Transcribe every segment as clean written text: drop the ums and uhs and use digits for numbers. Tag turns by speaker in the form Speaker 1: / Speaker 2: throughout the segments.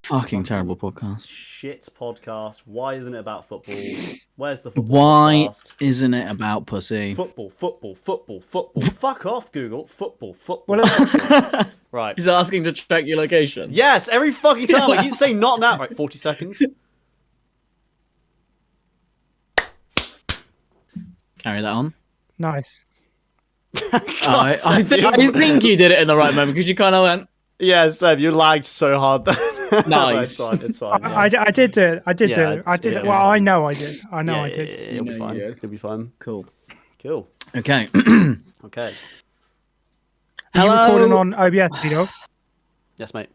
Speaker 1: Fucking terrible podcast.
Speaker 2: Shit podcast. Why isn't it about football? Where's the football
Speaker 1: Why
Speaker 2: podcast?
Speaker 1: isn't it about pussy?
Speaker 2: Football. Fuck off, Google. Football. Right.
Speaker 1: He's asking to check your location.
Speaker 2: Yes, every fucking time. Like, you say not now. Right, 40 seconds.
Speaker 1: Carry that on.
Speaker 3: Nice.
Speaker 1: I think you did it in the right moment because you kind of went.
Speaker 2: Yeah, Seb, you lagged so hard then.
Speaker 1: Nice.
Speaker 2: It's fine. Yeah.
Speaker 3: I did do it. I did
Speaker 2: Yeah,
Speaker 3: do it. I did it. Well, I know I did. I know I did.
Speaker 2: Yeah, you'll be fine. You'll be fine.
Speaker 1: Cool.
Speaker 2: Okay.
Speaker 1: Okay.
Speaker 2: Okay.
Speaker 3: Are you
Speaker 1: Hello.
Speaker 3: recording on OBS, Vito?
Speaker 2: Yes, mate.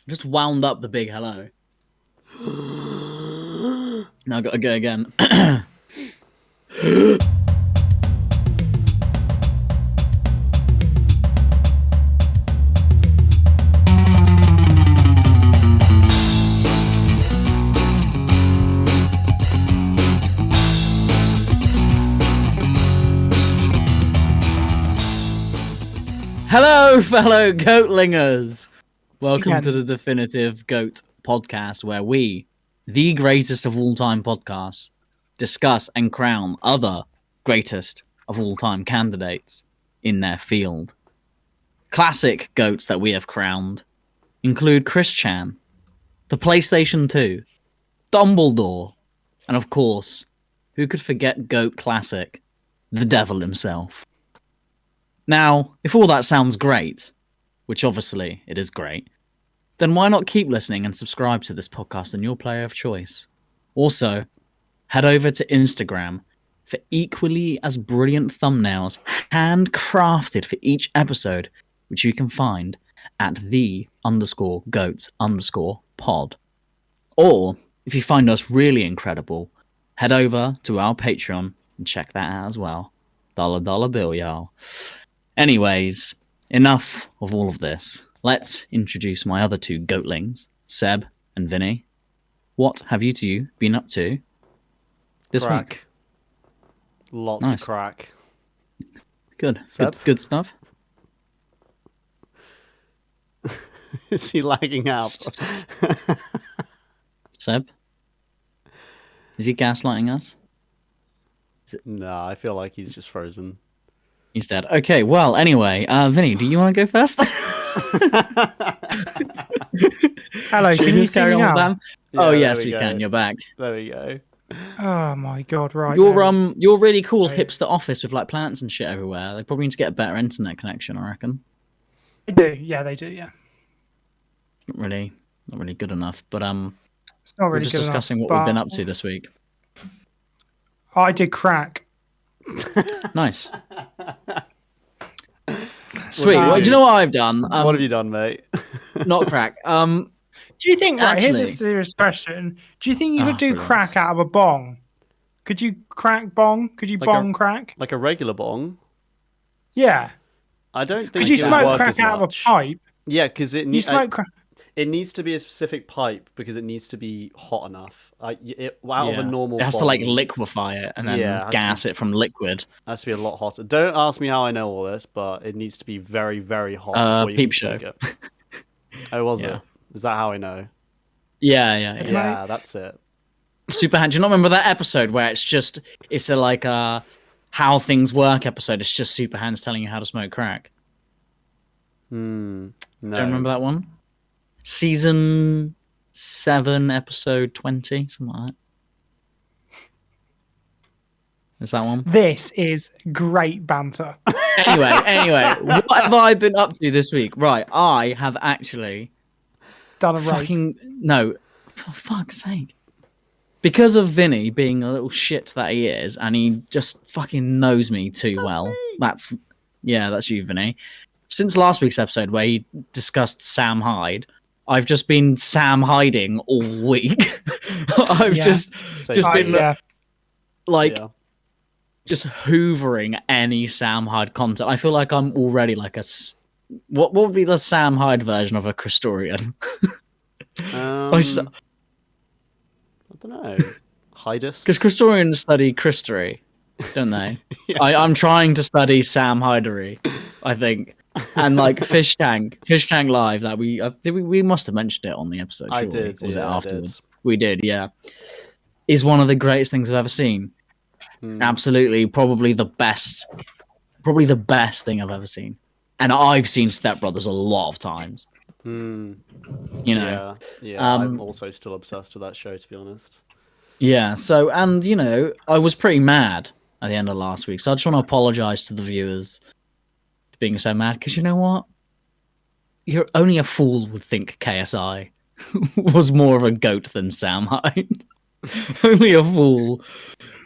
Speaker 1: Just wound up the big hello. Now I gotta go again. Hello, fellow goatlingers. Welcome to the Definitive Goat Podcast, where we, the greatest of all time podcasts, discuss and crown other greatest of all time candidates in their field. Classic goats that we have crowned include Chris Chan, the PlayStation 2, Dumbledore, and of course, who could forget Goat Classic, the devil himself. Now, if all that sounds great, which obviously it is great, then why not keep listening and subscribe to this podcast on your player of choice? Also, head over to Instagram for equally as brilliant thumbnails handcrafted for each episode, which you can find at _goats_pod. Or, if you find us really incredible, head over to our Patreon and check that out as well. $1 bill, y'all. Anyways, enough of all of this. Let's introduce my other two goatlings, Seb and Vinny. What have you two been up to this week?
Speaker 2: Lots of crack.
Speaker 1: Good.
Speaker 2: Seb?
Speaker 1: Good stuff.
Speaker 2: Is he lagging out?
Speaker 1: Seb? Is he gaslighting us?
Speaker 2: No, I feel like he's just frozen.
Speaker 1: He's dead. Okay, well, anyway, Vinny, do you want to go first?
Speaker 3: Hello, can you see me now?
Speaker 1: Yeah, oh, yes, we can. You're back.
Speaker 2: There we go.
Speaker 3: Oh my god, right.
Speaker 1: Your really cool hipster office with like plants and shit everywhere. They probably need to get a better internet connection, I reckon.
Speaker 3: They do, yeah.
Speaker 1: Not really good enough, but
Speaker 3: It's not
Speaker 1: we're
Speaker 3: really
Speaker 1: just
Speaker 3: good
Speaker 1: discussing
Speaker 3: enough,
Speaker 1: what we've been up to this week.
Speaker 3: I did crack.
Speaker 1: Nice. Sweet. Well, do you know what I've done?
Speaker 2: What have you done, mate?
Speaker 1: Not crack.
Speaker 3: Do you think, right, here's
Speaker 1: actually-
Speaker 3: a serious question. Do you think you could do
Speaker 1: brilliant.
Speaker 3: crack out of a bong? Could you crack bong? Could you
Speaker 2: Like
Speaker 3: bong crack?
Speaker 2: Like a regular bong?
Speaker 3: Yeah.
Speaker 2: I don't think
Speaker 3: Could you
Speaker 2: it would
Speaker 3: smoke
Speaker 2: work
Speaker 3: crack
Speaker 2: as
Speaker 3: out of a
Speaker 2: much.
Speaker 3: pipe?
Speaker 2: Yeah, because it
Speaker 3: You
Speaker 2: needs.
Speaker 3: smoke crack.
Speaker 2: It needs to be a specific pipe because it needs to be hot enough. Out of a normal.
Speaker 1: It has to
Speaker 2: bong,
Speaker 1: like liquefy it and then
Speaker 2: Yeah, it has
Speaker 1: gas it from liquid.
Speaker 2: It has to be a lot hotter. Don't ask me how I know all this, but it needs to be very, very hot. before you
Speaker 1: Peep
Speaker 2: can
Speaker 1: show.
Speaker 2: smoke it. Oh, was
Speaker 1: Yeah.
Speaker 2: it? Is that how I know?
Speaker 1: Yeah.
Speaker 2: Yeah, that's it.
Speaker 1: Super hand. Do you not remember that episode where it's a how things work episode? It's just Super Hands telling you how to smoke crack.
Speaker 2: No.
Speaker 1: Do you remember that one? Season 7, episode 20, something like that. Is that one?
Speaker 3: This is great banter.
Speaker 1: Anyway, what have I been up to this week? Right, I have actually
Speaker 3: Done a rape.
Speaker 1: no, for fuck's sake. Because of Vinny being a little shit that he is, and he just fucking knows me too well.
Speaker 2: me.
Speaker 1: That's you, Vinny. Since last week's episode where he discussed Sam Hyde, I've just been Sam hiding all week. I've
Speaker 3: Yeah.
Speaker 1: just been
Speaker 3: Yeah.
Speaker 1: like
Speaker 2: Yeah.
Speaker 1: just hoovering any Sam Hyde content. I feel like I'm already like what would be the Sam Hyde version of a Christorian?
Speaker 2: I don't know. Hydus?
Speaker 1: Because Christorians study Christory, don't they?
Speaker 2: Yeah.
Speaker 1: I'm trying to study Sam Hydery, I think. And like Fish Tank Live that we must have mentioned it on the episode.
Speaker 2: I
Speaker 1: Surely.
Speaker 2: did.
Speaker 1: Or was it
Speaker 2: I
Speaker 1: afterwards?
Speaker 2: did.
Speaker 1: We did, yeah. Is one of the greatest things I've ever seen. Absolutely, probably the best thing I've ever seen. And I've seen Step Brothers a lot of times. You know,
Speaker 2: yeah. I'm also still obsessed with that show, to be honest.
Speaker 1: Yeah. So, and you know, I was pretty mad at the end of last week, so I just want to apologize to the viewers for being so mad, because you know what? You're only a fool would think KSI was more of a goat than Sam Hyde. Only a fool.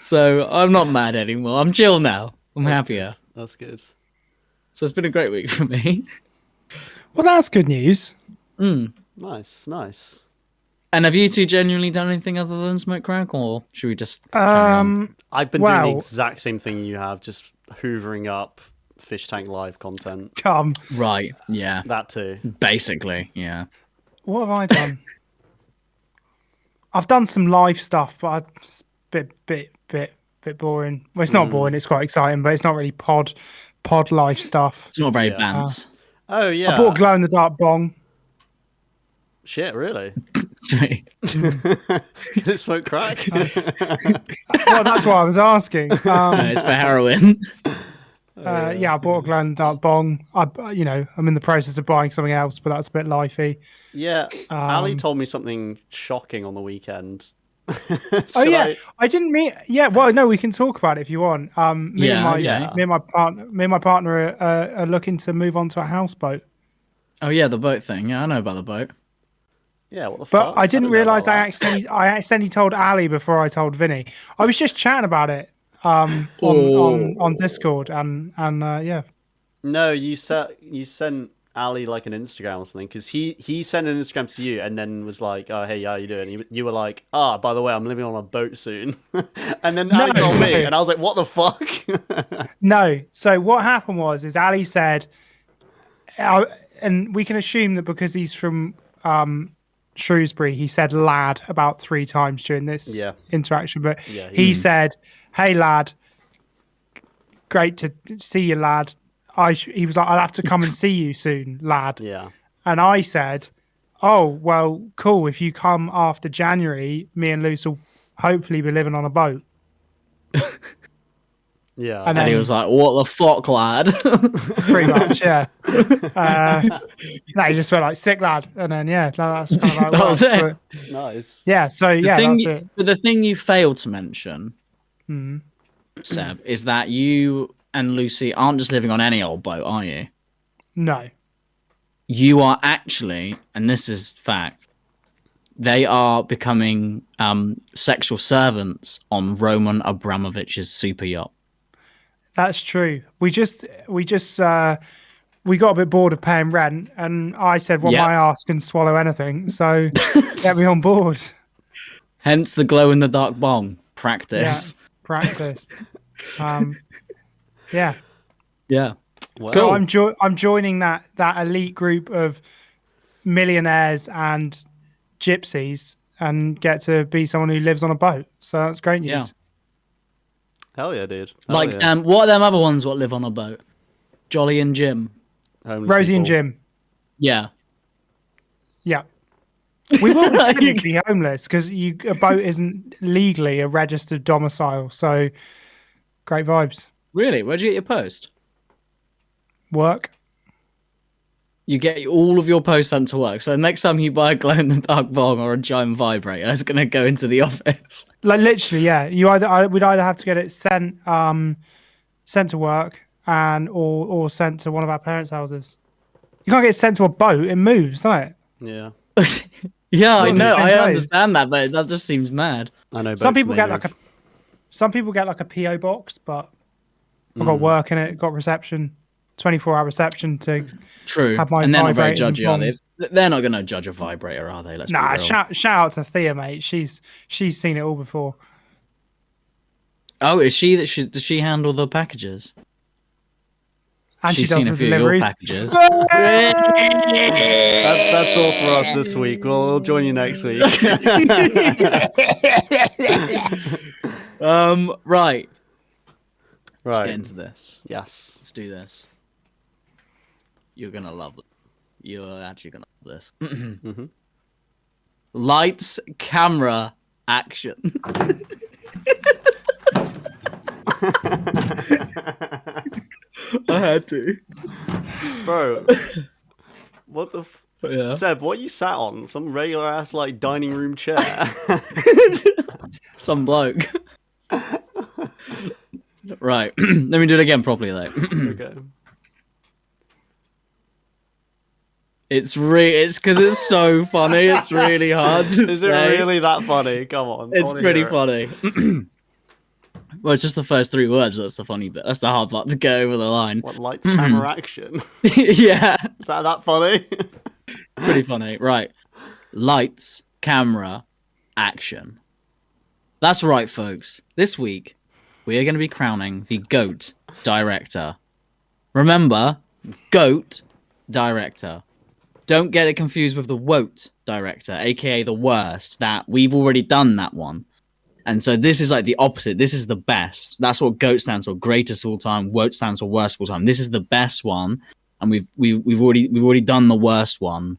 Speaker 1: So I'm not mad anymore. I'm chill now. That's happier.
Speaker 2: Good. That's good.
Speaker 1: So it's been a great week for me.
Speaker 3: Well, that's good news.
Speaker 2: Nice.
Speaker 1: And have you two genuinely done anything other than smoke crack, or should we just?
Speaker 2: I've been doing the exact same thing you have, just hoovering up Fish Tank Live content.
Speaker 1: Right. Yeah.
Speaker 2: That too.
Speaker 1: Basically, yeah.
Speaker 3: What have I done? I've done some live stuff, but it's a bit boring. Well, it's not boring. It's quite exciting, but it's not really pod live stuff.
Speaker 1: It's not very bants.
Speaker 2: Oh yeah.
Speaker 3: I bought a glow in the dark bong.
Speaker 2: Shit, really?
Speaker 1: Sweet.
Speaker 2: Can it smoke crack?
Speaker 3: Well, that's what I was asking.
Speaker 1: No, it's for heroin.
Speaker 3: Yeah, I bought a glow in the dark bong. I'm in the process of buying something else, but that's a bit lifey.
Speaker 2: Yeah, Ali told me something shocking on the weekend.
Speaker 3: I didn't mean. Yeah, well, no, we can talk about it if you want. Me and my partner are looking to move on to a houseboat.
Speaker 1: Oh yeah, the boat thing. Yeah, I know about the boat.
Speaker 2: Yeah, what the fuck?
Speaker 3: But I didn't realise I accidentally told Ali before I told Vinny. I was just chatting about it on Discord and yeah.
Speaker 2: No, you sent Ali like an Instagram or something, because he sent an Instagram to you and then was like, "Oh hey, how you doing?" You were like, "By the way, I'm living on a boat soon." And then Ali told me, and I was like, "What the fuck?"
Speaker 3: No. So what happened is Ali said, and we can assume that because he's from Shrewsbury, he said lad about 3 times during this interaction, but he said, "Hey lad, great to see you, lad." He was like, "I'll have to come and see you soon, lad."
Speaker 2: Yeah.
Speaker 3: And I said, "Oh, well, cool. If you come after January, me and Luce will hopefully be living on a boat."
Speaker 2: Yeah.
Speaker 1: And then he was like, "What the fuck, lad?"
Speaker 3: Pretty much, yeah. No, he just went like, "Sick, lad." And then, yeah, that's kind of like
Speaker 1: that was it.
Speaker 2: But, nice.
Speaker 3: Yeah, so yeah, that's it.
Speaker 1: But the thing you failed to mention, Seb, is that you and Lucy aren't just living on any old boat, are you?
Speaker 3: No.
Speaker 1: You are actually, and this is fact, they are becoming sexual servants on Roman Abramovich's super yacht.
Speaker 3: That's true. We got a bit bored of paying rent, and I said, "Well, my ass can swallow anything, so get me on board."
Speaker 1: Hence the glow in the dark bong practice.
Speaker 3: Yeah, practice. Yeah.
Speaker 2: Wow.
Speaker 3: So I'm joining that elite group of millionaires and gypsies, and get to be someone who lives on a boat. So that's great news.
Speaker 2: Yeah. Hell yeah, dude.
Speaker 1: What are them other ones what live on a boat? Jolly and Jim.
Speaker 3: Rosie and Jim.
Speaker 1: Yeah.
Speaker 3: Yeah. We will be homeless because a boat isn't legally a registered domicile. So great vibes.
Speaker 1: Really? Where'd you get your post?
Speaker 3: Work.
Speaker 1: You get all of your posts sent to work. So next time you buy a glow-in-the-dark bong or a giant vibrator, it's going to go into the office.
Speaker 3: Like literally, yeah. We'd either have to get it sent to work or sent to one of our parents' houses. You can't get it sent to a boat; it moves, doesn't it?
Speaker 2: Yeah.
Speaker 1: Yeah, I know. I understand that, but that just seems mad.
Speaker 2: I know.
Speaker 3: Some people get like a PO box, but I've got work in it, got reception. 24-hour reception to have my
Speaker 1: and they're not very
Speaker 3: vibrating
Speaker 1: judgy, are they? They're not going to judge a vibrator, are they?
Speaker 3: Nah, shout out to Thea, mate. She's seen it all before.
Speaker 1: Oh, is she that? Does she handle the packages?
Speaker 3: And
Speaker 1: she's
Speaker 3: she does
Speaker 1: seen
Speaker 3: the
Speaker 1: a few
Speaker 3: deliveries.
Speaker 1: Of your packages.
Speaker 2: That's all for us this week. We'll join you next week.
Speaker 1: Right.
Speaker 2: Let's
Speaker 1: get into this.
Speaker 2: Yes.
Speaker 1: Let's do this. You're gonna love it. You're actually gonna love this.
Speaker 2: Mm-hmm.
Speaker 1: Lights, camera, action. I had to.
Speaker 2: Bro, what the
Speaker 1: Yeah.
Speaker 2: Seb, what you sat on? Some regular ass like dining room chair.
Speaker 1: Some bloke. Right. Let me do it again properly though.
Speaker 2: Okay.
Speaker 1: It's because it's so funny. It's really hard to
Speaker 2: Is
Speaker 1: say.
Speaker 2: it really that funny? Come on. I
Speaker 1: It's
Speaker 2: wanna
Speaker 1: pretty
Speaker 2: hear it.
Speaker 1: funny. Well, it's just the first 3 words. That's the funny bit. That's the hard part to go over the line.
Speaker 2: What, lights, camera, action?
Speaker 1: Yeah.
Speaker 2: Is that funny?
Speaker 1: Pretty funny. Right. Lights, camera, action. That's right, folks. This week, we are going to be crowning the GOAT director. Remember, GOAT director. Don't get it confused with the WOT director, aka the worst. That we've already done that one. And so this is like the opposite. This is the best. That's what GOAT stands for, greatest of all time. WOT stands for worst of all time. This is the best one, and we've already done the worst one,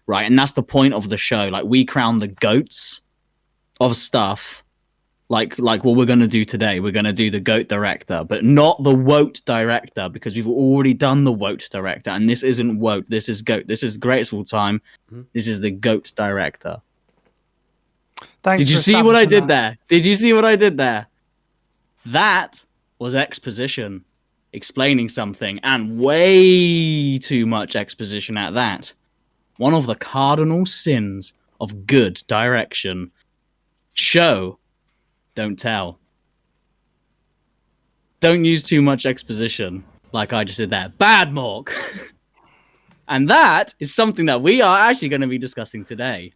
Speaker 1: right? And that's the point of the show. Like we crown the GOATs of stuff. Like what we're gonna do today. We're gonna do the GOAT director, but not the WOT director because we've already done the WOT director, and this isn't WOT. This is GOAT. This is greatest of all time. This is the GOAT director.
Speaker 3: Thanks
Speaker 1: Did you
Speaker 3: for
Speaker 1: see what I
Speaker 3: establishing
Speaker 1: did
Speaker 3: that.
Speaker 1: there? Did you see what I did there? That was exposition, explaining something, and way too much exposition at that. One of the cardinal sins of good direction. Show, don't tell. Don't use too much exposition, like I just did there. Bad Mork! And that is something that we are actually going to be discussing today.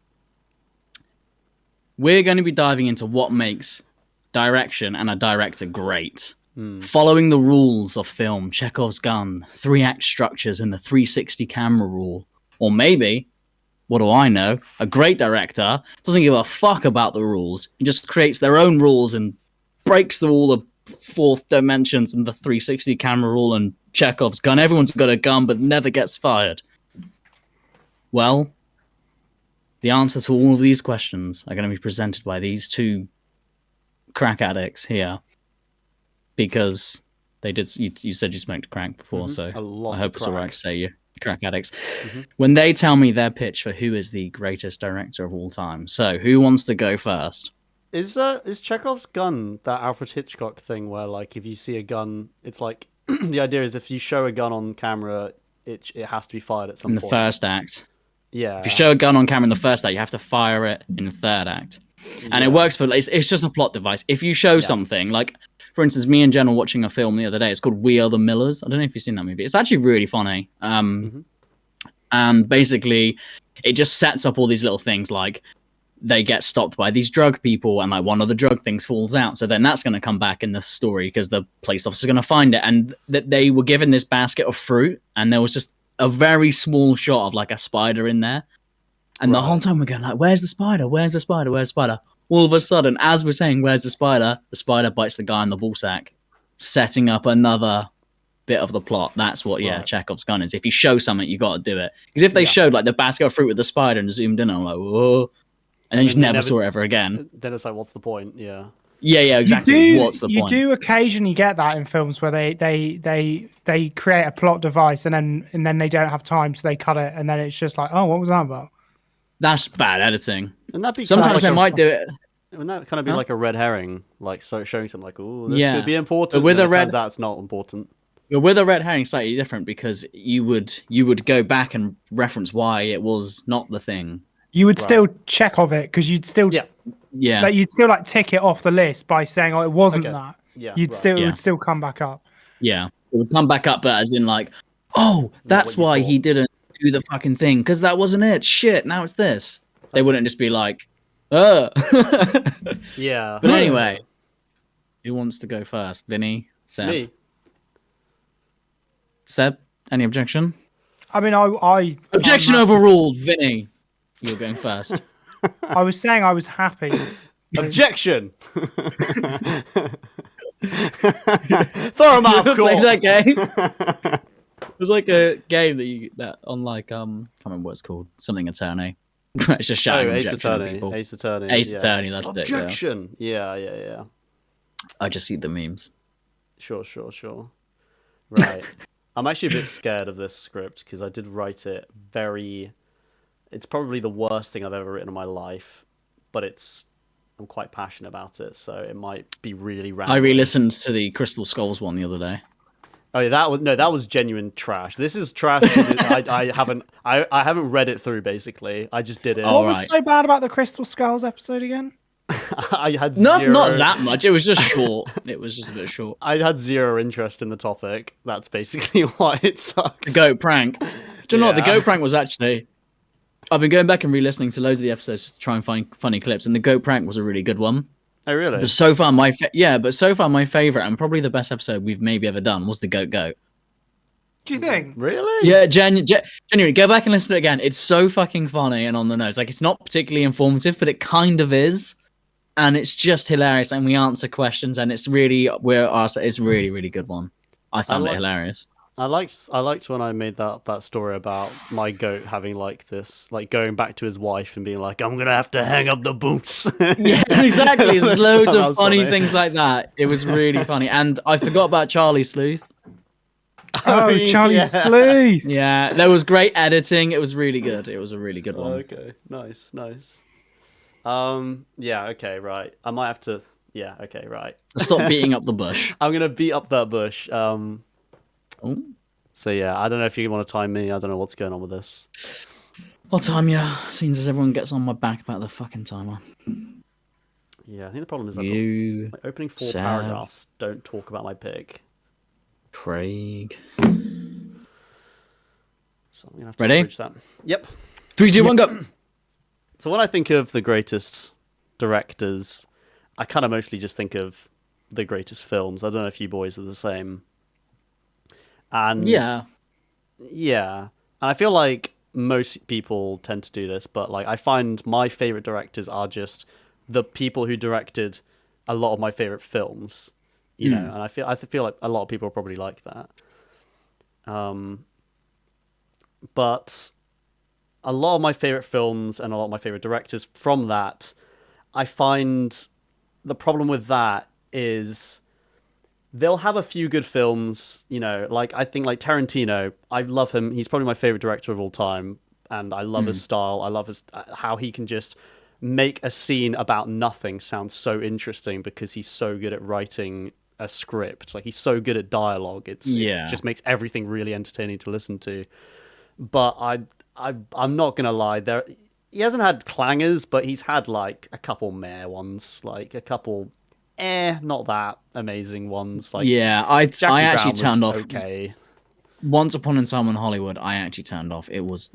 Speaker 1: We're going to be diving into what makes direction and a director great. Following the rules of film, Chekhov's gun, 3-act structures, and the 360 camera rule. Or maybe, what do I know, a great director doesn't give a fuck about the rules. He just creates their own rules and breaks through all the fourth dimensions and the 360 camera rule and Chekhov's gun. Everyone's got a gun but never gets fired. Well, the answer to all of these questions are going to be presented by these 2 crack addicts here, because they did. You said you smoked crack before, so I hope it's all right to say you crack addicts. When they tell me their pitch for who is the greatest director of all time, so who wants to go first?
Speaker 2: Is Chekhov's gun that Alfred Hitchcock thing where like if you see a gun, it's like the idea is if you show a gun on camera, it has to be fired at some point.
Speaker 1: In the first act.
Speaker 2: Yeah.
Speaker 1: If you show a gun on camera in the first act, you have to fire it in the third act. And it works for, it's just a plot device. If you show something, like, for instance, me and Jen were watching a film the other day. It's called We Are the Millers. I don't know if you've seen that movie. It's actually really funny. And basically, it just sets up all these little things, like, they get stopped by these drug people, and like one of the drug things falls out. So then that's going to come back in the story because the police officer's going to find it. And that they were given this basket of fruit, and there was just a very small shot of like a spider in there. And the whole time we're going like, where's the spider? Where's the spider? Where's the spider? All of a sudden, as we're saying, where's the spider bites the guy in the ballsack, setting up another bit of the plot. That's what, Chekhov's gun is. If you show something, you got to do it. Because if they showed like the basket of fruit with the spider and zoomed in, I'm like, whoa. And then you just never saw it ever again.
Speaker 2: Then it's like, what's the point? Yeah.
Speaker 1: Yeah, exactly. What's the point?
Speaker 3: You do occasionally get that in films where they create a plot device and then they don't have time, so they cut it, and then it's just like, oh, what was that about?
Speaker 1: That's bad editing.
Speaker 2: And that be
Speaker 1: sometimes they might do it.
Speaker 2: Wouldn't that kind of be like a red herring, like so showing something like, oh, this could be important.
Speaker 1: But with a red,
Speaker 2: turns out it's not important.
Speaker 1: But with a red herring, slightly different because you would go back and reference why it was not the thing.
Speaker 3: You would still check of it because you'd still like, you'd still like tick it off the list by saying, oh, it wasn't that.
Speaker 2: Yeah,
Speaker 3: you'd still it would still come back up.
Speaker 1: Yeah, it would come back up, but as in like, oh, that's why he didn't do the fucking thing because that wasn't it. Shit, now it's this. They wouldn't just be like, yeah. But anyway, who wants to go first? Vinny? Seb?
Speaker 2: Me.
Speaker 1: Seb, any objection?
Speaker 3: I mean, I
Speaker 1: objection overruled. Vinny, you're going first.
Speaker 3: I was saying I was happy.
Speaker 2: Objection. Throw him out of court.
Speaker 1: Play that game. was like a game that on like can't remember what it's called. Something Attorney. It's just shouting
Speaker 2: Ace
Speaker 1: objection at
Speaker 2: Attorney.
Speaker 1: people.
Speaker 2: Ace Attorney.
Speaker 1: Ace
Speaker 2: yeah.
Speaker 1: Attorney, that's it.
Speaker 2: Objection. Yeah.
Speaker 1: I just see the memes.
Speaker 2: Sure. Right. I'm actually a bit scared of this script because I did write it very. It's probably the worst thing I've ever written in my life, but I'm quite passionate about it, so it might be really random.
Speaker 1: I re-listened to the Crystal Skulls one the other day.
Speaker 2: Oh, yeah, that was genuine trash. This is trash. I haven't read it through. Basically, I just did it.
Speaker 3: What was so bad about the Crystal Skulls episode again?
Speaker 2: I had
Speaker 1: not that much. It was just short. It was just a bit short.
Speaker 2: I had zero interest in the topic. That's basically why it sucked.
Speaker 1: The goat prank. Do you know what? The goat prank was actually. I've been going back and re-listening to loads of the episodes to try and find funny clips, and the goat prank was a really good one.
Speaker 2: Oh, really?
Speaker 1: But so far, my favorite and probably the best episode we've maybe ever done was the goat.
Speaker 3: Do you think?
Speaker 2: Really?
Speaker 1: Yeah, genuinely, go back and listen to it again. It's so fucking funny and on the nose. Like, it's not particularly informative, but it kind of is, and it's just hilarious. And we answer questions, and it's really it's a really, really good one. I found it hilarious.
Speaker 2: I liked when I made that story about my goat having like this, like going back to his wife and being like, I'm gonna have to hang up the boots.
Speaker 1: Yeah, exactly. There's loads of funny things like that. It was really funny. And I forgot about Charlie Sleuth.
Speaker 3: Oh, Charlie Sleuth.
Speaker 1: Yeah, there was great editing. It was really good. It was a really good one.
Speaker 2: Okay, nice. Yeah, okay, right. I might have to. Yeah, okay, right.
Speaker 1: Stop beating up the bush.
Speaker 2: I'm gonna beat up that bush. So yeah, I don't know if you want to time me. I don't know what's going on with this.
Speaker 1: I'll time you, seems as everyone gets on my back about the fucking timer.
Speaker 2: Yeah, I think the problem is my opening 4 paragraphs don't talk about my pick.
Speaker 1: Craig.
Speaker 2: So I'm gonna have to bridge that. Yep.
Speaker 1: 3, 2, 1, go.
Speaker 2: So when I think of the greatest directors, I kind of mostly just think of the greatest films. I don't know if you boys are the same. And yeah, and I feel like most people tend to do this, but like I find my favorite directors are just the people who directed a lot of my favorite films, you know. And I feel like a lot of people are probably like that. But a lot of my favorite films and a lot of my favorite directors from that, I find the problem with that is they'll have a few good films, you know, like I think like Tarantino, I love him. He's probably my favorite director of all time. And I love his style. I love his how he can just make a scene about nothing sound so interesting because he's so good at writing a script. Like he's so good at dialogue. It just makes everything really entertaining to listen to. But I'm not gonna lie, he hasn't had clangers, but he's had like a couple meh ones, like a couple not that amazing ones. Like
Speaker 1: I actually turned off.
Speaker 2: Okay.
Speaker 1: Once Upon a Time in Hollywood, I actually turned off. It was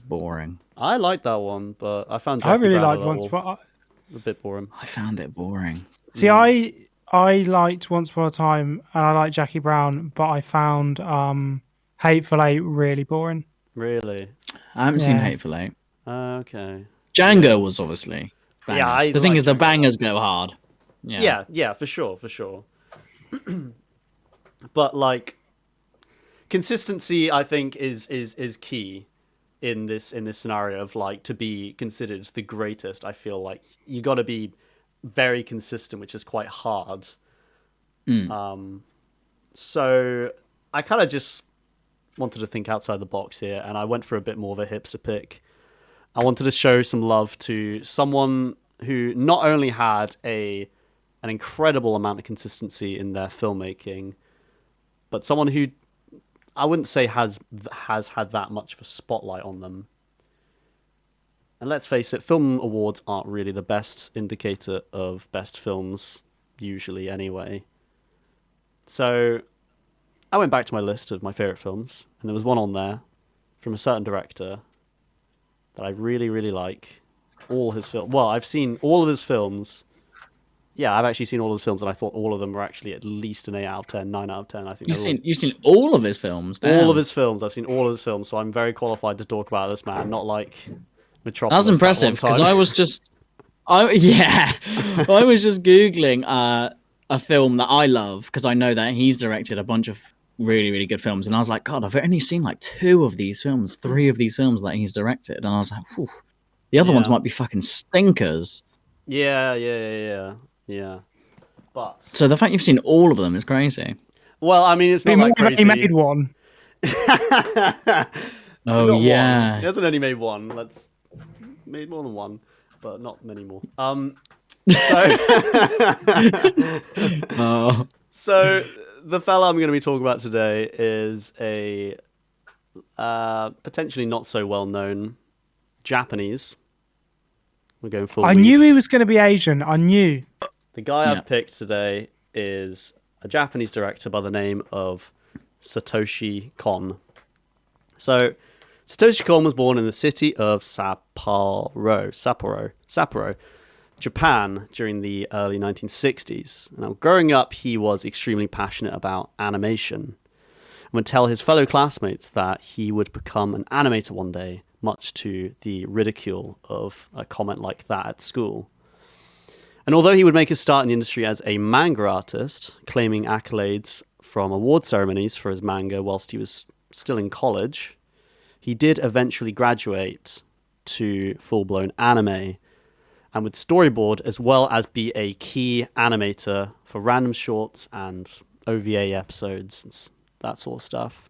Speaker 1: boring.
Speaker 2: I liked that one, but I found
Speaker 3: I really liked Once Upon
Speaker 2: a bit boring.
Speaker 1: I found it boring.
Speaker 3: See, I liked Once Upon a Time and I liked Jackie Brown, but I found Hateful Eight really boring.
Speaker 2: Really?
Speaker 1: I haven't seen Hateful Eight.
Speaker 2: Okay.
Speaker 1: Django was obviously banger.
Speaker 2: Yeah,
Speaker 1: the thing is, the bangers go hard.
Speaker 2: Yeah, for sure. But like, consistency, I think, is key in this scenario of like to be considered the greatest. I feel like you got to be very consistent, which is quite hard. So I kind of just wanted to think outside the box here, and I went for a bit more of a hipster pick. I wanted to show some love to someone who not only had an incredible amount of consistency in their filmmaking, but someone who I wouldn't say has had that much of a spotlight on them. And let's face it, film awards aren't really the best indicator of best films, usually anyway. So I went back to my list of my favourite films, and there was one on there from a certain director that I really, really like. All his films. Well, I've seen all of his films. Yeah, I've actually seen all of his films, and I thought all of them were actually at least an 8 out of 10, 9 out of 10. I think
Speaker 1: you've seen all of his films. Damn.
Speaker 2: All of his films. I've seen all of his films, so I'm very qualified to talk about this man. Not like Metropolis.
Speaker 1: That was impressive because I was just googling a film that I love because I know that he's directed a bunch of really, really good films. And I was like, God, I've only seen like 2 of these films, 3 of these films that he's directed. And I was like, Phew, the other ones might be fucking stinkers.
Speaker 2: Yeah. But
Speaker 1: So the fact you've seen all of them is crazy.
Speaker 2: well, I mean, it's not
Speaker 3: More
Speaker 2: that
Speaker 3: than
Speaker 2: crazy.
Speaker 3: he made one.
Speaker 1: Oh,
Speaker 2: Not
Speaker 1: yeah.
Speaker 2: one. He hasn't only made one. Let's made more than one, but not many more. So
Speaker 1: Oh.
Speaker 2: so the fella I'm going to be talking about today is a potentially not so well known Japanese. We're going full.
Speaker 3: I knew he was going to be Asian. I knew.
Speaker 2: The guy
Speaker 1: Yeah.
Speaker 2: I've picked today is a Japanese director by the name of Satoshi Kon. So, Satoshi Kon was born in the city of Sapporo, Japan during the early 1960s. Now, growing up, he was extremely passionate about animation and would tell his fellow classmates that he would become an animator one day, much to the ridicule of a comment like that at school. And although he would make a start in the industry as a manga artist, claiming accolades from award ceremonies for his manga whilst he was still in college, he did eventually graduate to full-blown anime and would storyboard as well as be a key animator for random shorts and OVA episodes and that sort of stuff.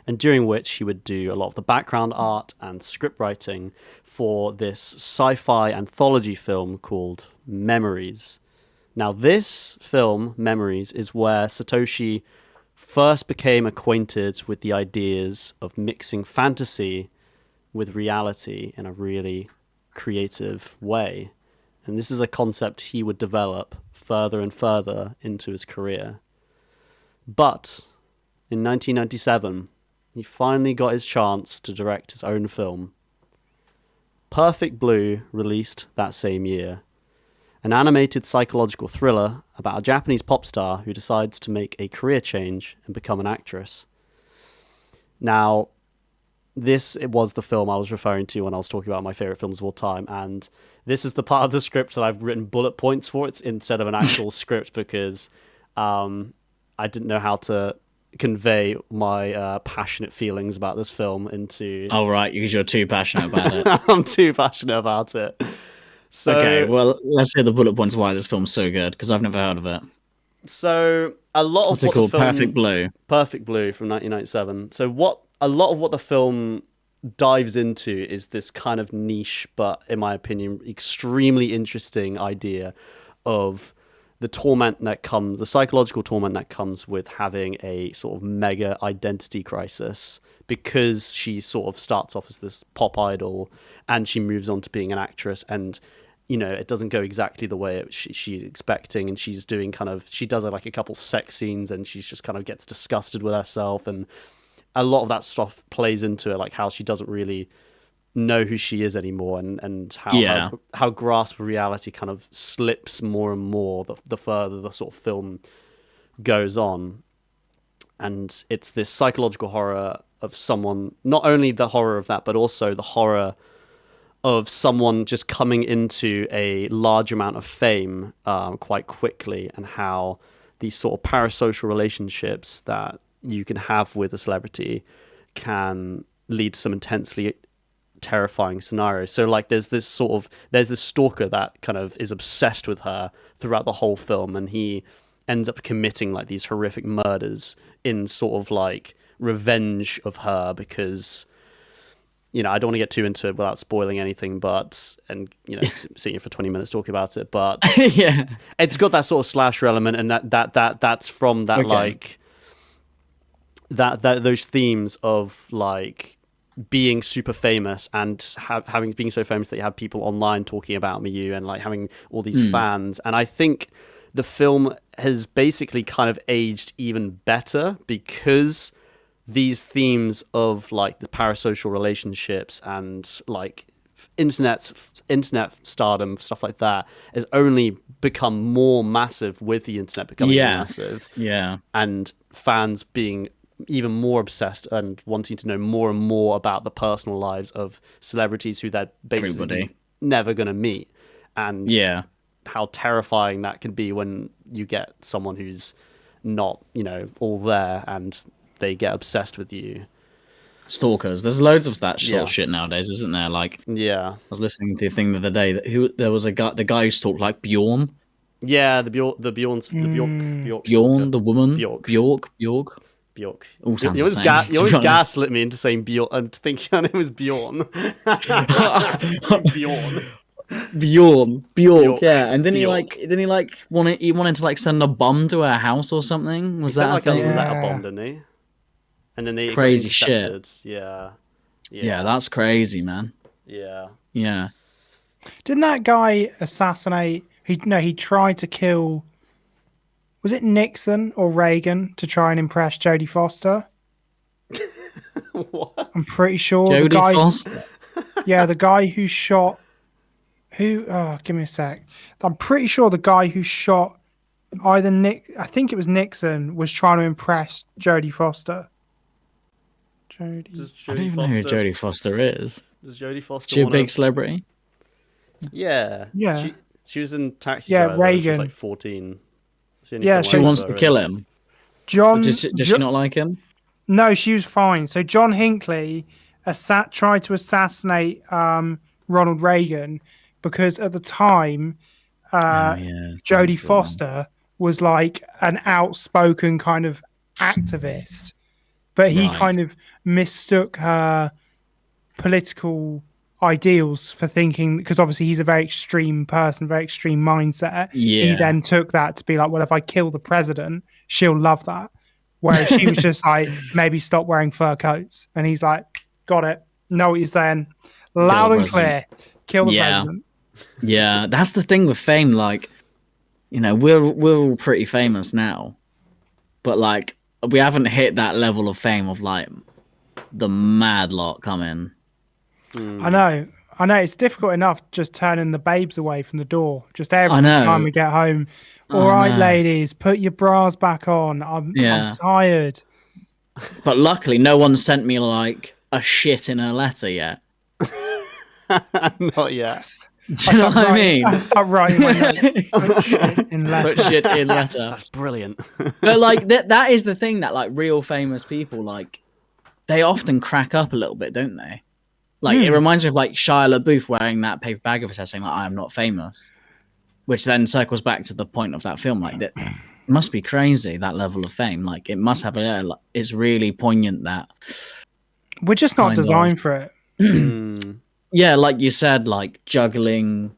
Speaker 2: And during which he would do a lot of the background art and script writing for this sci-fi anthology film called Memories. Now, this film, Memories, is where Satoshi first became acquainted with the ideas of mixing fantasy with reality in a really creative way. And this is a concept he would develop further and further into his career. But in 1997, he finally got his chance to direct his own film. Perfect Blue released that same year, an animated psychological thriller about a Japanese pop star who decides to make a career change and become an actress. Now, it was the film I was referring to when I was talking about my favorite films of all time, and this is the part of the script that I've written bullet points for. It's instead of an actual script because I didn't know how to convey my passionate feelings about this film into...
Speaker 1: Oh, right, because you're too passionate about it.
Speaker 2: I'm too passionate about it. So,
Speaker 1: okay, well, let's hear the bullet points why this film's so good, because I've never heard of it.
Speaker 2: So, a lot
Speaker 1: What's
Speaker 2: of
Speaker 1: it
Speaker 2: what
Speaker 1: called?
Speaker 2: the film...
Speaker 1: Perfect Blue.
Speaker 2: Perfect Blue from 1997. So, a lot of what the film dives into is this kind of niche, but in my opinion, extremely interesting idea of the psychological torment that comes with having a sort of mega identity crisis, because she sort of starts off as this pop idol and she moves on to being an actress, and it doesn't go exactly the way she's expecting, and she's doing she does like a couple sex scenes and she's just kind of gets disgusted with herself, and a lot of that stuff plays into it, like how she doesn't really know who she is anymore, and how grasp of reality kind of slips more and more the further the sort of film goes on. And it's this psychological horror of someone, not only the horror of that, but also the horror of someone just coming into a large amount of fame quite quickly, and how these sort of parasocial relationships that you can have with a celebrity can lead to some intensely terrifying scenarios. So like there's this stalker that kind of is obsessed with her throughout the whole film, and he ends up committing like these horrific murders in sort of like revenge of her, because I don't want to get too into it without spoiling anything, sitting here for 20 minutes talking about it, but
Speaker 1: yeah,
Speaker 2: it's got that sort of slasher element, and that's from that, okay, like that those themes of like being super famous and being so famous that you have people online talking about you and like having all these fans. And I think the film has basically kind of aged even better, because these themes of like the parasocial relationships and like internet stardom, stuff like that, has only become more massive with the internet becoming more massive.
Speaker 1: Yeah.
Speaker 2: And fans being even more obsessed and wanting to know more and more about the personal lives of celebrities who they're basically never going to meet. And how terrifying that can be when you get someone who's not, all there, and they get obsessed with you.
Speaker 1: Stalkers. There's loads of that sort
Speaker 2: Yeah.
Speaker 1: of shit nowadays, isn't there? Like,
Speaker 2: Yeah.
Speaker 1: I was listening to a thing the other day that there was the guy who stalked like Bjorn.
Speaker 2: Yeah, the Bjork
Speaker 1: Bjorn, the woman.
Speaker 2: Bjork.
Speaker 1: Bjork. All sounds
Speaker 2: You
Speaker 1: the same.
Speaker 2: you always gaslit me into saying Bjorn. I'm thinking her name was Bjorn. Bjorn.
Speaker 1: Bjork, yeah. And then
Speaker 2: Bjork.
Speaker 1: he wanted to like send a bomb to her house or something. Was
Speaker 2: He
Speaker 1: that
Speaker 2: sent like
Speaker 1: a thing?
Speaker 2: a letter bomb, didn't he? And then they got
Speaker 1: Crazy shit.
Speaker 2: intercepted. Yeah.
Speaker 1: Yeah, that's crazy, man.
Speaker 2: Yeah.
Speaker 1: Yeah.
Speaker 3: Didn't that guy assassinate? He tried to kill. Was it Nixon or Reagan to try and impress Jodie Foster?
Speaker 2: What?
Speaker 3: I'm pretty sure
Speaker 1: Jodie
Speaker 3: the guy.
Speaker 1: Foster.
Speaker 3: Yeah, the guy who shot. Who? Oh, give me a sec. I'm pretty sure the guy who shot either I think it was Nixon, was trying to impress Jodie Foster.
Speaker 2: Does
Speaker 1: I don't even know who Jodie Foster is.
Speaker 2: Does Jodie Foster?
Speaker 1: Is she a big celebrity?
Speaker 2: Yeah.
Speaker 3: Yeah.
Speaker 2: She was in Taxi
Speaker 3: Yeah,
Speaker 2: Driver when she was
Speaker 3: Reagan.
Speaker 2: like 14.
Speaker 3: Yeah,
Speaker 1: She wants to kill him.
Speaker 3: John.
Speaker 1: Does she not like him?
Speaker 3: No, she was fine. So John Hinckley tried to assassinate Ronald Reagan because at the time, Jodie Foster was like an outspoken kind of activist, but he kind of mistook her political ideals for thinking, because obviously he's a very extreme person, very extreme mindset. He then took that to be like, well, if I kill the president, she'll love that. Whereas she was just like, maybe stop wearing fur coats. And he's like, got it. Know what you're saying. Loud and clear. Kill the president.
Speaker 1: Yeah, that's the thing with fame. Like, we're all pretty famous now, but like we haven't hit that level of fame of like the mad lot coming.
Speaker 3: I know. It's difficult enough just turning the babes away from the door. Just every time we get home. All right, ladies, put your bras back on. I'm tired.
Speaker 1: But luckily, no one sent me like a shit in a letter yet.
Speaker 2: Not yet.
Speaker 1: Do you know what I mean?
Speaker 3: I start writing my notes. Put shit in letter.
Speaker 1: Put shit in letter.
Speaker 2: That's brilliant.
Speaker 1: But like that is the thing that like real famous people, like they often crack up a little bit, don't they? Like it reminds me of like Shia LaBeouf wearing that paper bag of his head saying like, I am not famous. Which then circles back to the point of that film. Like that must be crazy, that level of fame. Like it must have it's really poignant that
Speaker 3: we're just not designed for it.
Speaker 1: Yeah, like you said, like juggling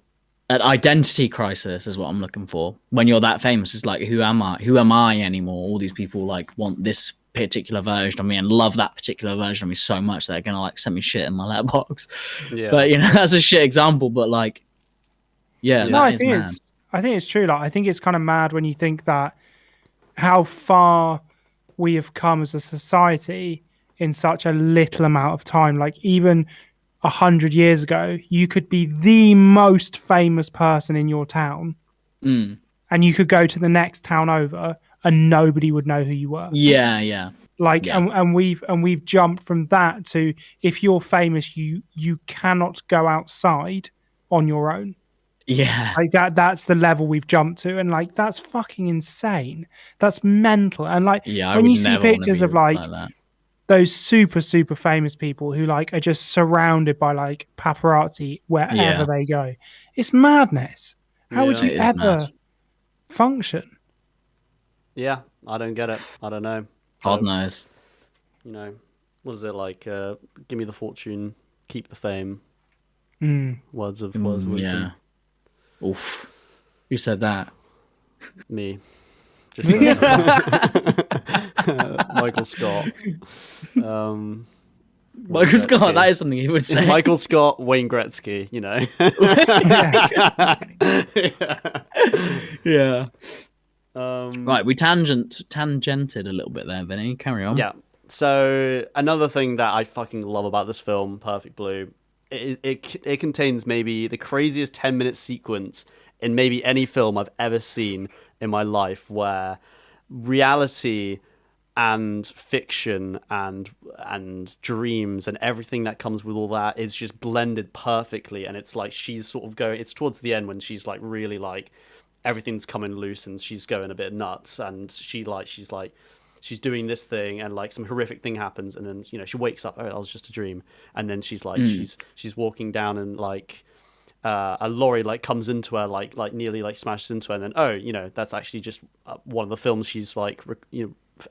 Speaker 1: an identity crisis is what I'm looking for. When you're that famous, it's like, who am I? Who am I anymore? All these people like want this particular version of me and love that particular version of me so much that they're gonna like send me shit in my letterbox. Yeah. But that's a shit example. But like, yeah, no, I think
Speaker 3: it's true. Like, I think it's kind of mad when you think that how far we have come as a society in such a little amount of time. Like even 100 years ago, you could be the most famous person in your town, and you could go to the next town over, and nobody would know who you were.
Speaker 1: Yeah.
Speaker 3: Like, and we've jumped from that to, if you're famous, you cannot go outside on your own.
Speaker 1: Yeah,
Speaker 3: like that's the level we've jumped to, and like that's fucking insane. That's mental. And like when you see pictures of like those super famous people who like are just surrounded by like paparazzi wherever they go, it's madness. How would you ever function?
Speaker 2: Yeah, I don't get it. I don't know.
Speaker 1: God knows.
Speaker 2: What is it like? Give me the fortune, keep the fame. Words of wisdom.
Speaker 1: Yeah. Oof. Who said that?
Speaker 2: Me. Just Michael Scott.
Speaker 1: Michael Scott, that is something he would say.
Speaker 2: Michael Scott, Wayne Gretzky,
Speaker 1: Yeah. Right, we tangented a little bit there, Vinny. Carry on.
Speaker 2: Yeah. So another thing that I fucking love about this film, Perfect Blue, it contains maybe the craziest 10-minute sequence in maybe any film I've ever seen in my life, where reality and fiction and dreams and everything that comes with all that is just blended perfectly. And it's like she's sort of going, it's towards the end when she's like really like everything's coming loose and she's going a bit nuts, and she's doing this thing, and like some horrific thing happens, and then she wakes up. Oh, it was just a dream. And then she's like she's walking down, and like a lorry like comes into her, like nearly like smashes into her, and then that's actually just one of the films she's like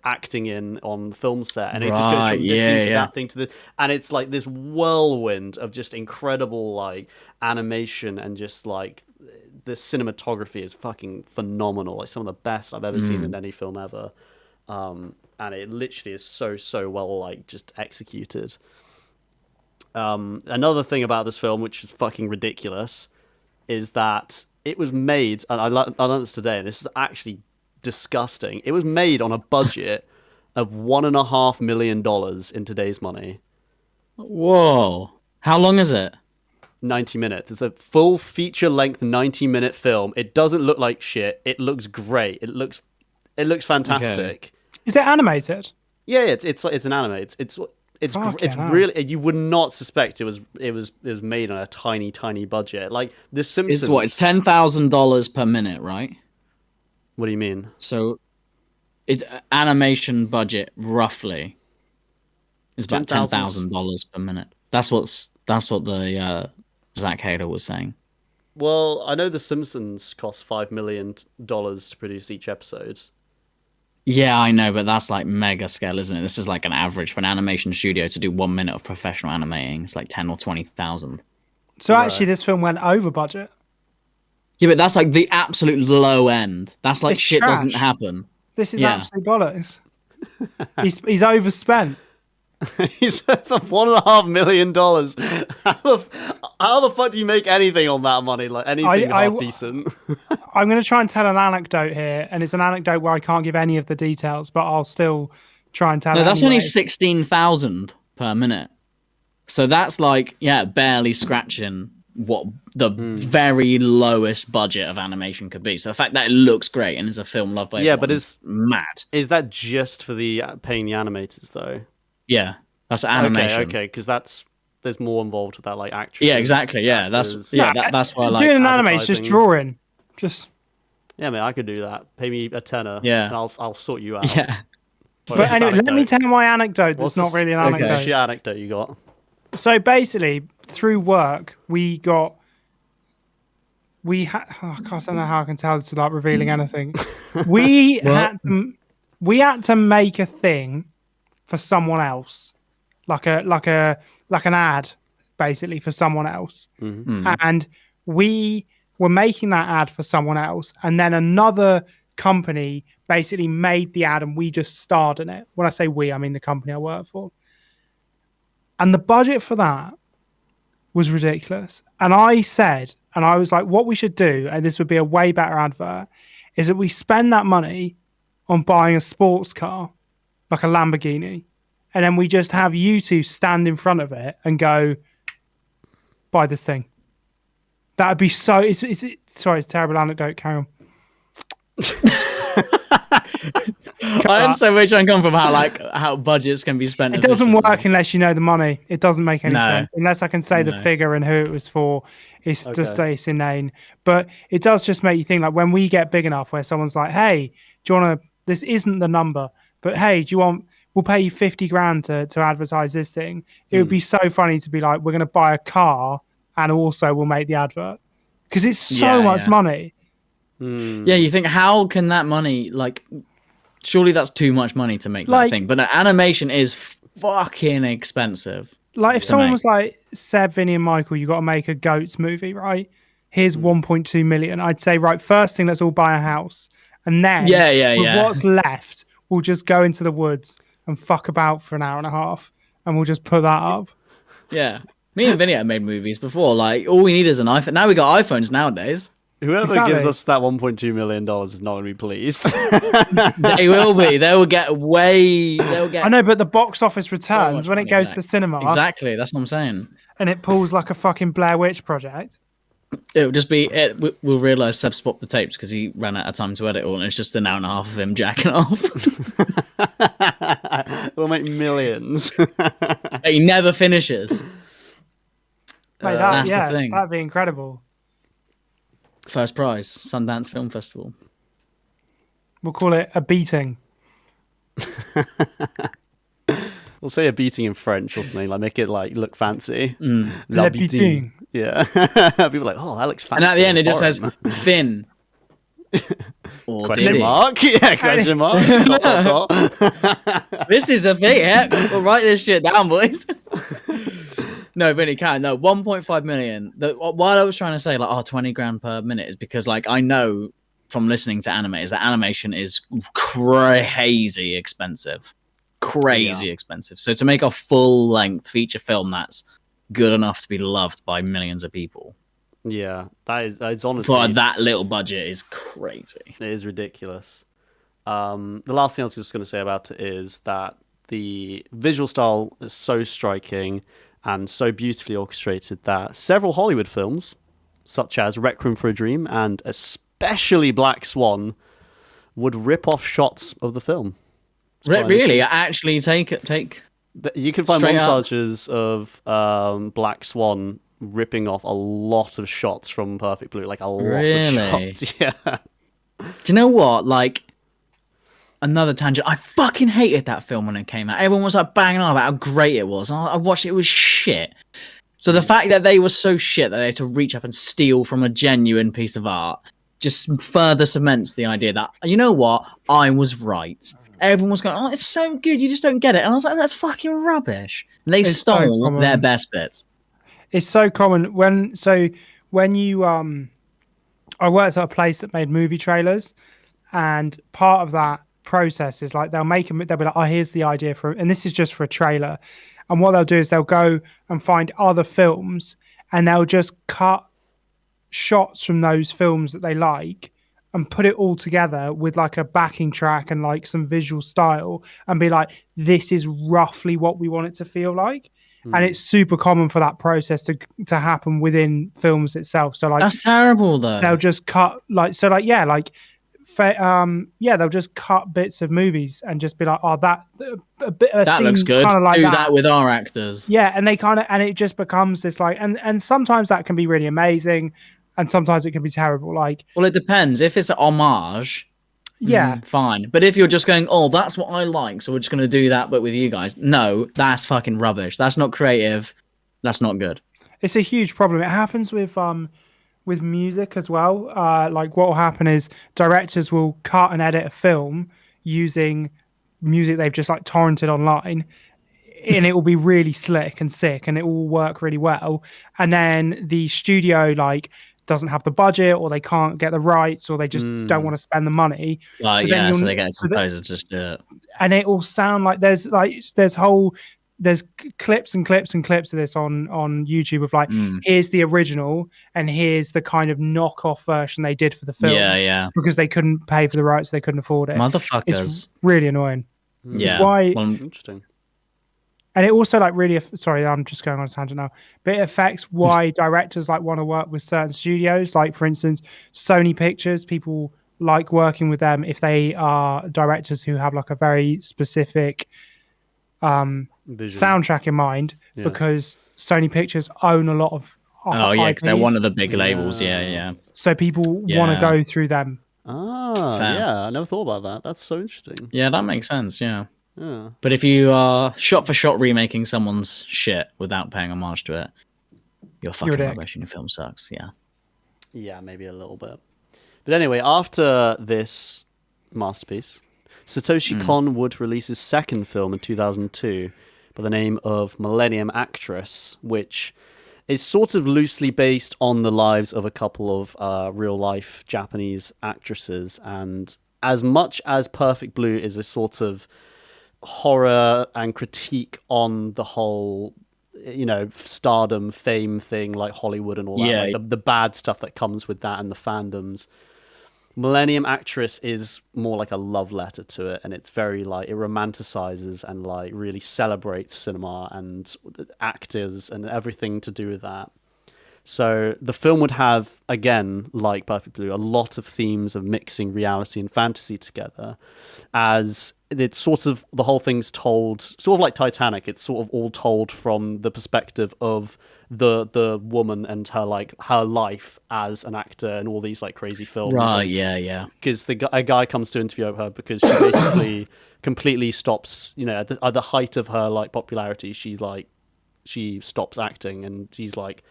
Speaker 2: acting in on the film set, and it just goes from this thing to that thing to this, and it's like this whirlwind of just incredible like animation, and just like the cinematography is fucking phenomenal, like some of the best I've ever seen in any film ever. And it literally is so well like just executed. Another thing about this film, which is fucking ridiculous, is that it was made, and I learned this today, and this is actually disgusting. It was made on a budget of $1.5 million in today's money.
Speaker 1: Whoa! How long is it?
Speaker 2: 90 minutes. It's a full feature-length 90-minute film. It doesn't look like shit. It looks great. It looks fantastic.
Speaker 3: Okay. Is it animated?
Speaker 2: Yeah, it's an anime. It's really, you would not suspect it was made on a tiny budget. Like The Simpsons.
Speaker 1: It's $10,000 per minute, right?
Speaker 2: What do you mean?
Speaker 1: So, animation budget roughly is about $10,000 per minute. That's what the Zach Hader was saying.
Speaker 2: Well, I know The Simpsons cost $5 million to produce each episode.
Speaker 1: Yeah, I know, but that's like mega scale, isn't it? This is like an average for an animation studio to do 1 minute of professional animating. It's like 10 or 20,000.
Speaker 3: So actually, this film went over budget.
Speaker 1: Yeah, but that's like the absolute low end. That's like shit
Speaker 3: trash.
Speaker 1: Doesn't happen.
Speaker 3: This is absolute bollocks. He's overspent.
Speaker 2: He's for $1.5 million. How the fuck do you make anything on that money? Like anything half decent?
Speaker 3: I'm going to try and tell an anecdote here, and it's an anecdote where I can't give any of the details, but I'll still try and tell.
Speaker 1: No, that's
Speaker 3: anyway.
Speaker 1: only 16,000 per minute. So that's like barely scratching what the very lowest budget of animation could be. So the fact that it looks great and is a film loved by everyone, but it's mad.
Speaker 2: Is that just for the paying the animators though?
Speaker 1: Yeah, that's animation.
Speaker 2: Okay, because there's more involved with that, like actors.
Speaker 1: Yeah, exactly. Yeah,
Speaker 2: actors.
Speaker 1: that's why I like
Speaker 3: doing an anime is just drawing.
Speaker 2: Yeah, man, I could do that. Pay me a tenner.
Speaker 1: Yeah,
Speaker 2: and I'll sort you out.
Speaker 1: Yeah.
Speaker 3: But anyway, let me tell my anecdote. That's not really an anecdote.
Speaker 2: What's the anecdote you got?
Speaker 3: So basically, through work, I don't know how I can tell this without revealing anything. We had to make a thing for someone else, like an ad, basically for someone else.
Speaker 2: Mm-hmm.
Speaker 3: And we were making that ad for someone else, and then another company basically made the ad, and we just starred in it. When I say we, I mean the company I work for. And the budget for that was ridiculous. And I was like, what we should do, and this would be a way better advert, is that we spend that money on buying a sports car, like a Lamborghini, and then we just have you two stand in front of it and go, buy this thing. That would be so... Sorry, it's a terrible anecdote. Carry on.
Speaker 1: I understand where you're trying to come from, how budgets can be spent.
Speaker 3: It doesn't work unless you know the money. It doesn't make any sense. Unless I can say the figure and who it was for. It's just it's inane. But it does just make you think, like, when we get big enough where someone's like, hey, do you want to... This isn't the number, but hey, do you want... We'll pay you 50 grand to advertise this thing. It would be so funny to be like, we're going to buy a car and also we'll make the advert. Because it's so much money.
Speaker 1: Yeah, you think, how can that money, like, surely that's too much money to make that thing. But animation is fucking expensive.
Speaker 3: Like, if someone was like, Seb, Vinny, and Michael, you got to make a Goats movie, right? Here's 1.2 million. I'd say, right, first thing, let's all buy a house. And then, with what's left, we'll just go into the woods and fuck about for an hour and a half. And we'll just put that up.
Speaker 1: Yeah. Me and Vinny have made movies before. Like, all we need is an iPhone. Now we got iPhones nowadays.
Speaker 2: Whoever gives us that $1.2 million is not going to be pleased.
Speaker 1: They will be. They'll get.
Speaker 3: I know, but the box office returns when it goes to cinema.
Speaker 1: Exactly. That's what I'm saying.
Speaker 3: And it pulls like a fucking Blair Witch Project.
Speaker 1: It'll just be. We'll realise Seb swapped the tapes because he ran out of time to edit all, and it's just an hour and a half of him jacking off.
Speaker 2: We'll make millions.
Speaker 1: He never finishes.
Speaker 3: Mate,
Speaker 1: that's the thing.
Speaker 3: That'd be incredible.
Speaker 1: First prize, Sundance Film Festival.
Speaker 3: We'll call it a beating.
Speaker 2: We'll say a beating in French or something, like make it like look fancy.
Speaker 3: Le beating.
Speaker 2: Yeah. People are like, oh, that looks fancy.
Speaker 1: And at the end, it just says
Speaker 2: foreign.
Speaker 1: Fin. Or
Speaker 2: Question
Speaker 1: did it?
Speaker 2: mark? Yeah, question mark. Dot, dot, dot.
Speaker 1: This is a thing, yeah. We'll write this shit down, boys. No, but it can. No, 1.5 million. While I was trying to say, like, 20 grand per minute is because, like, I know from listening to animators that animation is crazy expensive. Crazy expensive. So to make a full-length feature film that's good enough to be loved by millions of people.
Speaker 2: Yeah, it's honestly...
Speaker 1: For that little budget is crazy.
Speaker 2: It is ridiculous. The last thing I was just going to say about it is that the visual style is so striking and so beautifully orchestrated that several Hollywood films, such as Requiem for a Dream and especially Black Swan, would rip off shots of the film.
Speaker 1: Really? Actually take...
Speaker 2: You can find
Speaker 1: straight up.
Speaker 2: montages of Black Swan ripping off a lot of shots from Perfect Blue, like a lot
Speaker 1: Really?
Speaker 2: of shots. Yeah.
Speaker 1: Do you know what? Like, another tangent. I fucking hated that film when it came out. Everyone was like banging on about how great it was. I watched it, it was shit. So the fact that they were so shit that they had to reach up and steal from a genuine piece of art just further cements the idea that, you know what? I was right. Everyone was going, oh, it's so good, you just don't get it. And I was like, that's fucking rubbish. And they stole their best bits.
Speaker 3: It's so common when you I worked at a place that made movie trailers, and part of that process is like they'll be like, oh, here's the idea for, and this is just for a trailer, and what they'll do is they'll go and find other films and they'll just cut shots from those films that they like and put it all together with like a backing track and like some visual style and be like, this is roughly what we want it to feel like. And it's super common for that process to happen within films itself. So like,
Speaker 1: that's terrible though.
Speaker 3: They'll just cut they'll just cut bits of movies and just be like, oh, that
Speaker 1: looks good. Like do that with our actors.
Speaker 3: Yeah, and and it just becomes this like, and sometimes that can be really amazing, and sometimes it can be terrible. Like,
Speaker 1: well, it depends. If it's an homage,
Speaker 3: yeah,
Speaker 1: fine. But if you're just going, oh, that's what I like, so we're just going to do that, but with you guys, no, that's fucking rubbish. That's not creative. That's not good.
Speaker 3: It's a huge problem. It happens with music as well. Like what will happen is directors will cut and edit a film using music they've just like torrented online, and it will be really slick and sick, and it will work really well. And then the studio like doesn't have the budget, or they can't get the rights, or they just don't want to spend the money.
Speaker 1: So they get a composer to just do it.
Speaker 3: And it will sound like there's clips and clips and clips of this on YouTube of like, here's the original and here's the kind of knockoff version they did for the film.
Speaker 1: Yeah.
Speaker 3: Because they couldn't pay for the rights, they couldn't afford it.
Speaker 1: Motherfuckers.
Speaker 3: It's really annoying.
Speaker 1: Yeah.
Speaker 2: Interesting.
Speaker 3: And it also like really, sorry, I'm just going on a tangent now, but it affects why directors like want to work with certain studios. Like for instance, Sony Pictures, people like working with them if they are directors who have like a very specific soundtrack in mind, because Sony Pictures own a lot of
Speaker 1: because they're one of the big labels. Yeah.
Speaker 3: So people want to go through them.
Speaker 2: I never thought about that. That's so interesting.
Speaker 1: Yeah, that makes sense. Yeah. But if you are shot for shot remaking someone's shit without paying homage to it, you're fucking rubbish and your film sucks.
Speaker 2: Yeah, maybe a little bit. But anyway, after this masterpiece, Satoshi Kon would release his second film in 2002 by the name of Millennium Actress, which is sort of loosely based on the lives of a couple of real-life Japanese actresses. And as much as Perfect Blue is a sort of horror and critique on the whole, stardom, fame thing, like Hollywood and all that, like the bad stuff that comes with that and the fandoms, Millennium Actress is more like a love letter to it, and it's very like it romanticizes and like really celebrates cinema and actors and everything to do with that. So the film would have, again, like Perfect Blue, a lot of themes of mixing reality and fantasy together, as it's sort of, the whole thing's told, sort of like Titanic, it's sort of all told from the perspective of the woman and her life as an actor and all these like crazy films.
Speaker 1: Right, yeah.
Speaker 2: Because a guy comes to interview her because she basically completely stops, at the height of her like popularity, she stops acting, and she's like,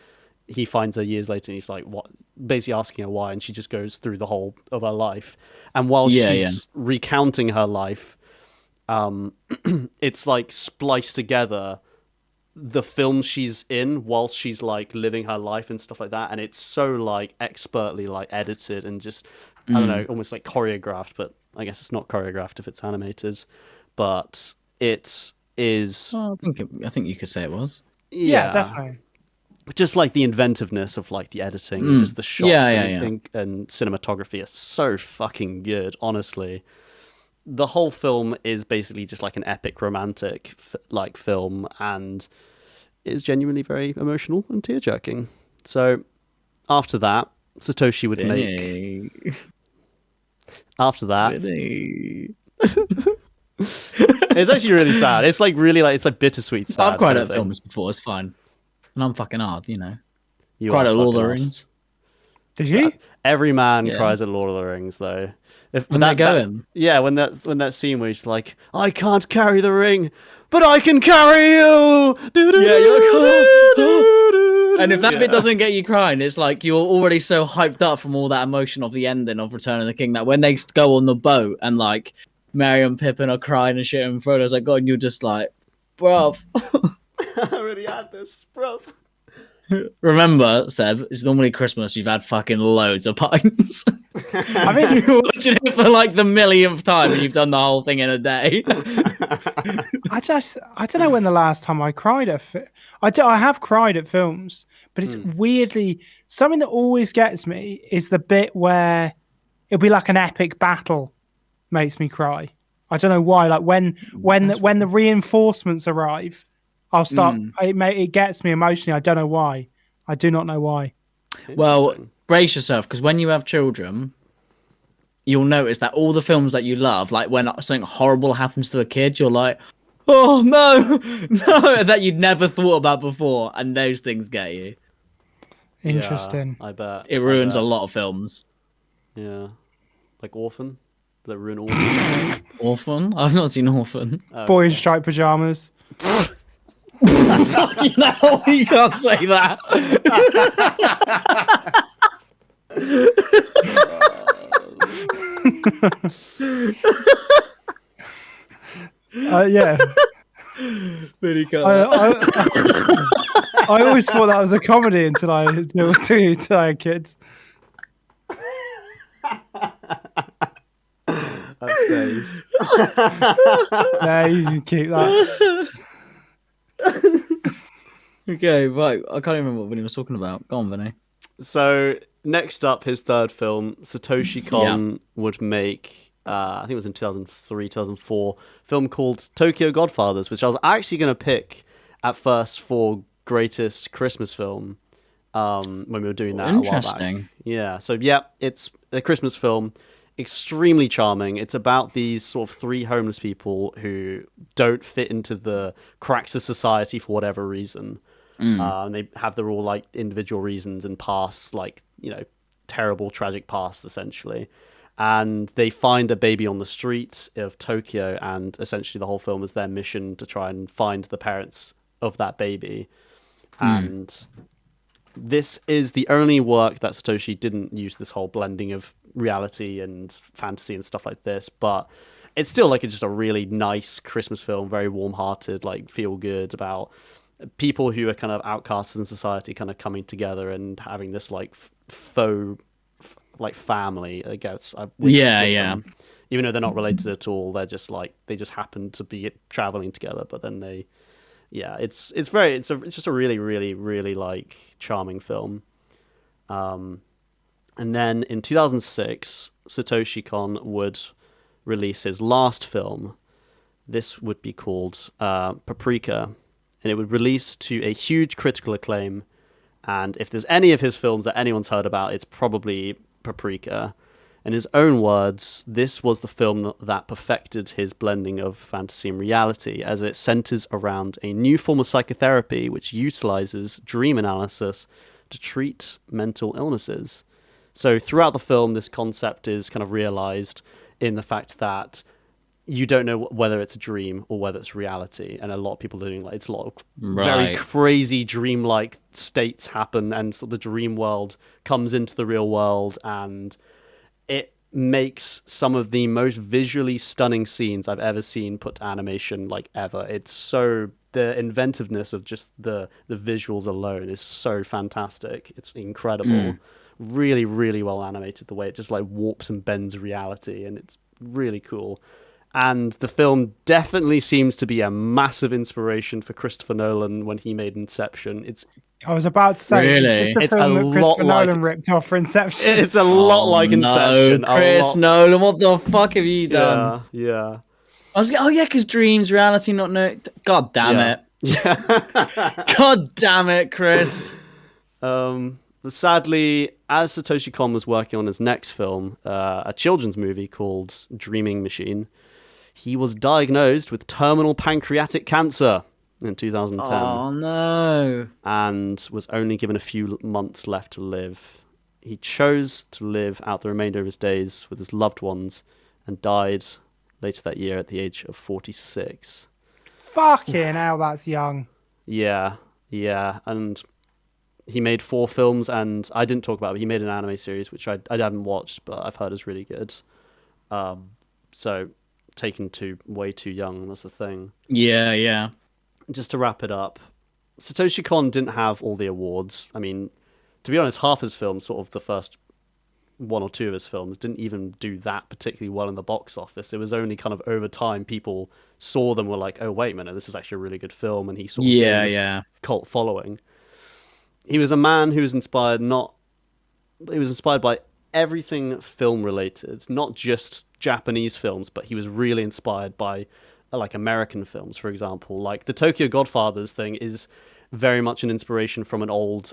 Speaker 2: he finds her years later and he's like, what, basically asking her why, and she just goes through the whole of her life. And while she's recounting her life, it's like spliced together the film she's in whilst she's like living her life and stuff like that, and it's so like expertly like edited and just I don't know, almost like choreographed, but I guess it's not choreographed if it's animated, but it is.
Speaker 1: Well, I think you could say it was.
Speaker 3: Yeah, definitely.
Speaker 2: Just like the inventiveness of like the editing and just the shots and cinematography is so fucking good, honestly. The whole film is basically just like an epic romantic like film, and is genuinely very emotional and tear-jerking. So after that, Satoshi would make. After that, it's actually really sad. It's like really like, it's like bittersweet sad.
Speaker 1: I've cried at films before. It's fine, and I'm fucking hard, You cried at Lord of the Rings.
Speaker 3: Did you?
Speaker 2: Every man cries at Lord of the Rings, though.
Speaker 1: When they're going,
Speaker 2: when that scene where he's like, "I can't carry the ring, but I can carry you."
Speaker 1: Yeah, you're like, and if that bit doesn't get you crying, it's like you're already so hyped up from all that emotion of the ending of Return of the King that when they go on the boat and like Merry and Pippin are crying and shit, and Frodo's like, "God," and you're just like, "Bruv."
Speaker 2: I already had this, bruv.
Speaker 1: Remember, Seb, it's normally Christmas. You've had fucking loads of pints.
Speaker 3: I mean,
Speaker 1: you're watching it for like the millionth time, and you've done the whole thing in a day.
Speaker 3: I don't know when the last time I cried at. I have cried at films, but it's weirdly something that always gets me is the bit where it'll be like an epic battle, makes me cry. I don't know why. Like when the reinforcements arrive. I'll start. It gets me emotionally. I don't know why. I do not know why.
Speaker 1: Well, brace yourself, because when you have children, you'll notice that all the films that you love, like when something horrible happens to a kid, you're like, "Oh no, no," that you'd never thought about before, and those things get you.
Speaker 3: Interesting.
Speaker 2: Yeah, I bet
Speaker 1: it ruins a lot of films.
Speaker 2: Yeah, like Orphan. That ruin Orphan.
Speaker 1: Orphan? I've not seen Orphan.
Speaker 3: Boy in striped pajamas.
Speaker 1: Fucking hell, you can't say that.
Speaker 3: Yeah. I always thought that was a comedy until I had kids.
Speaker 2: That stays.
Speaker 3: Yeah, you can keep that.
Speaker 1: Okay, right. I can't even remember what Vinny was talking about. Go on, Vinny.
Speaker 2: So next up, his third film, Satoshi Kon would make, I think it was in 2003, 2004, film called Tokyo Godfathers, which I was actually going to pick at first for greatest Christmas film when we were doing that a while back. Yeah, so it's a Christmas film, extremely charming. It's about these sort of three homeless people who don't fit into the cracks of society for whatever reason. And they have their all like individual reasons and pasts, like, terrible, tragic pasts, essentially. And they find a baby on the street of Tokyo, and essentially the whole film is their mission to try and find the parents of that baby. And this is the only work that Satoshi didn't use this whole blending of reality and fantasy and stuff like this, but it's still like just a really nice Christmas film, very warm-hearted, like feel good about people who are kind of outcasts in society kind of coming together and having this like faux like family, I guess. Even though they're not related at all, they're just like, they just happen to be traveling together, but then it's just a really, really, really like charming film. And then in 2006, Satoshi Kon would release his last film. This would be called Paprika, and it would release to a huge critical acclaim And if there's any of his films that anyone's heard about, it's probably Paprika. In his own words, this was the film that perfected his blending of fantasy and reality, as it centers around a new form of psychotherapy which utilizes dream analysis to treat mental illnesses. So throughout the film, this concept is kind of realized in the fact that you don't know whether it's a dream or whether it's reality, and a lot of people are doing it's a lot of very crazy dreamlike states happen, and so the dream world comes into the real world, and it makes some of the most visually stunning scenes I've ever seen put to animation, ever. It's so, the inventiveness of just the visuals alone is so fantastic. It's incredible. Really, really well animated, the way it just warps and bends reality, and it's really cool. And the film definitely seems to be a massive inspiration for Christopher Nolan when he made Inception.
Speaker 3: I was about to say,
Speaker 1: really?
Speaker 3: It's a lot Christopher Nolan ripped off for Inception.
Speaker 2: It's a lot like Inception.
Speaker 1: Chris Nolan, what the fuck have you done?
Speaker 2: Yeah.
Speaker 1: I was because dreams, reality, not no. God damn it.
Speaker 2: Yeah.
Speaker 1: God damn it, Chris.
Speaker 2: Sadly, as Satoshi Kon was working on his next film, a children's movie called Dreaming Machine, he was diagnosed with terminal pancreatic cancer in 2010.
Speaker 1: Oh, no.
Speaker 2: And was only given a few months left to live. He chose to live out the remainder of his days with his loved ones and died later that year at the age of 46.
Speaker 3: Fucking hell, that's young.
Speaker 2: Yeah. And he made 4 films, and I didn't talk about it, but he made an anime series, which I haven't watched, but I've heard is really good. So, taken way too young, that's the thing.
Speaker 1: Yeah.
Speaker 2: Just to wrap it up, Satoshi Kon didn't have all the awards. I mean, to be honest, half his films, sort of the first 1 or 2 of his films, didn't even do that particularly well in the box office. It was only kind of over time people saw them, were like, oh, wait a minute, this is actually a really good film, and he sort of gained this cult following. He was a man who was inspired by everything film related, not just Japanese films, but he was really inspired by American films, for example. The Tokyo Godfathers thing is very much an inspiration from I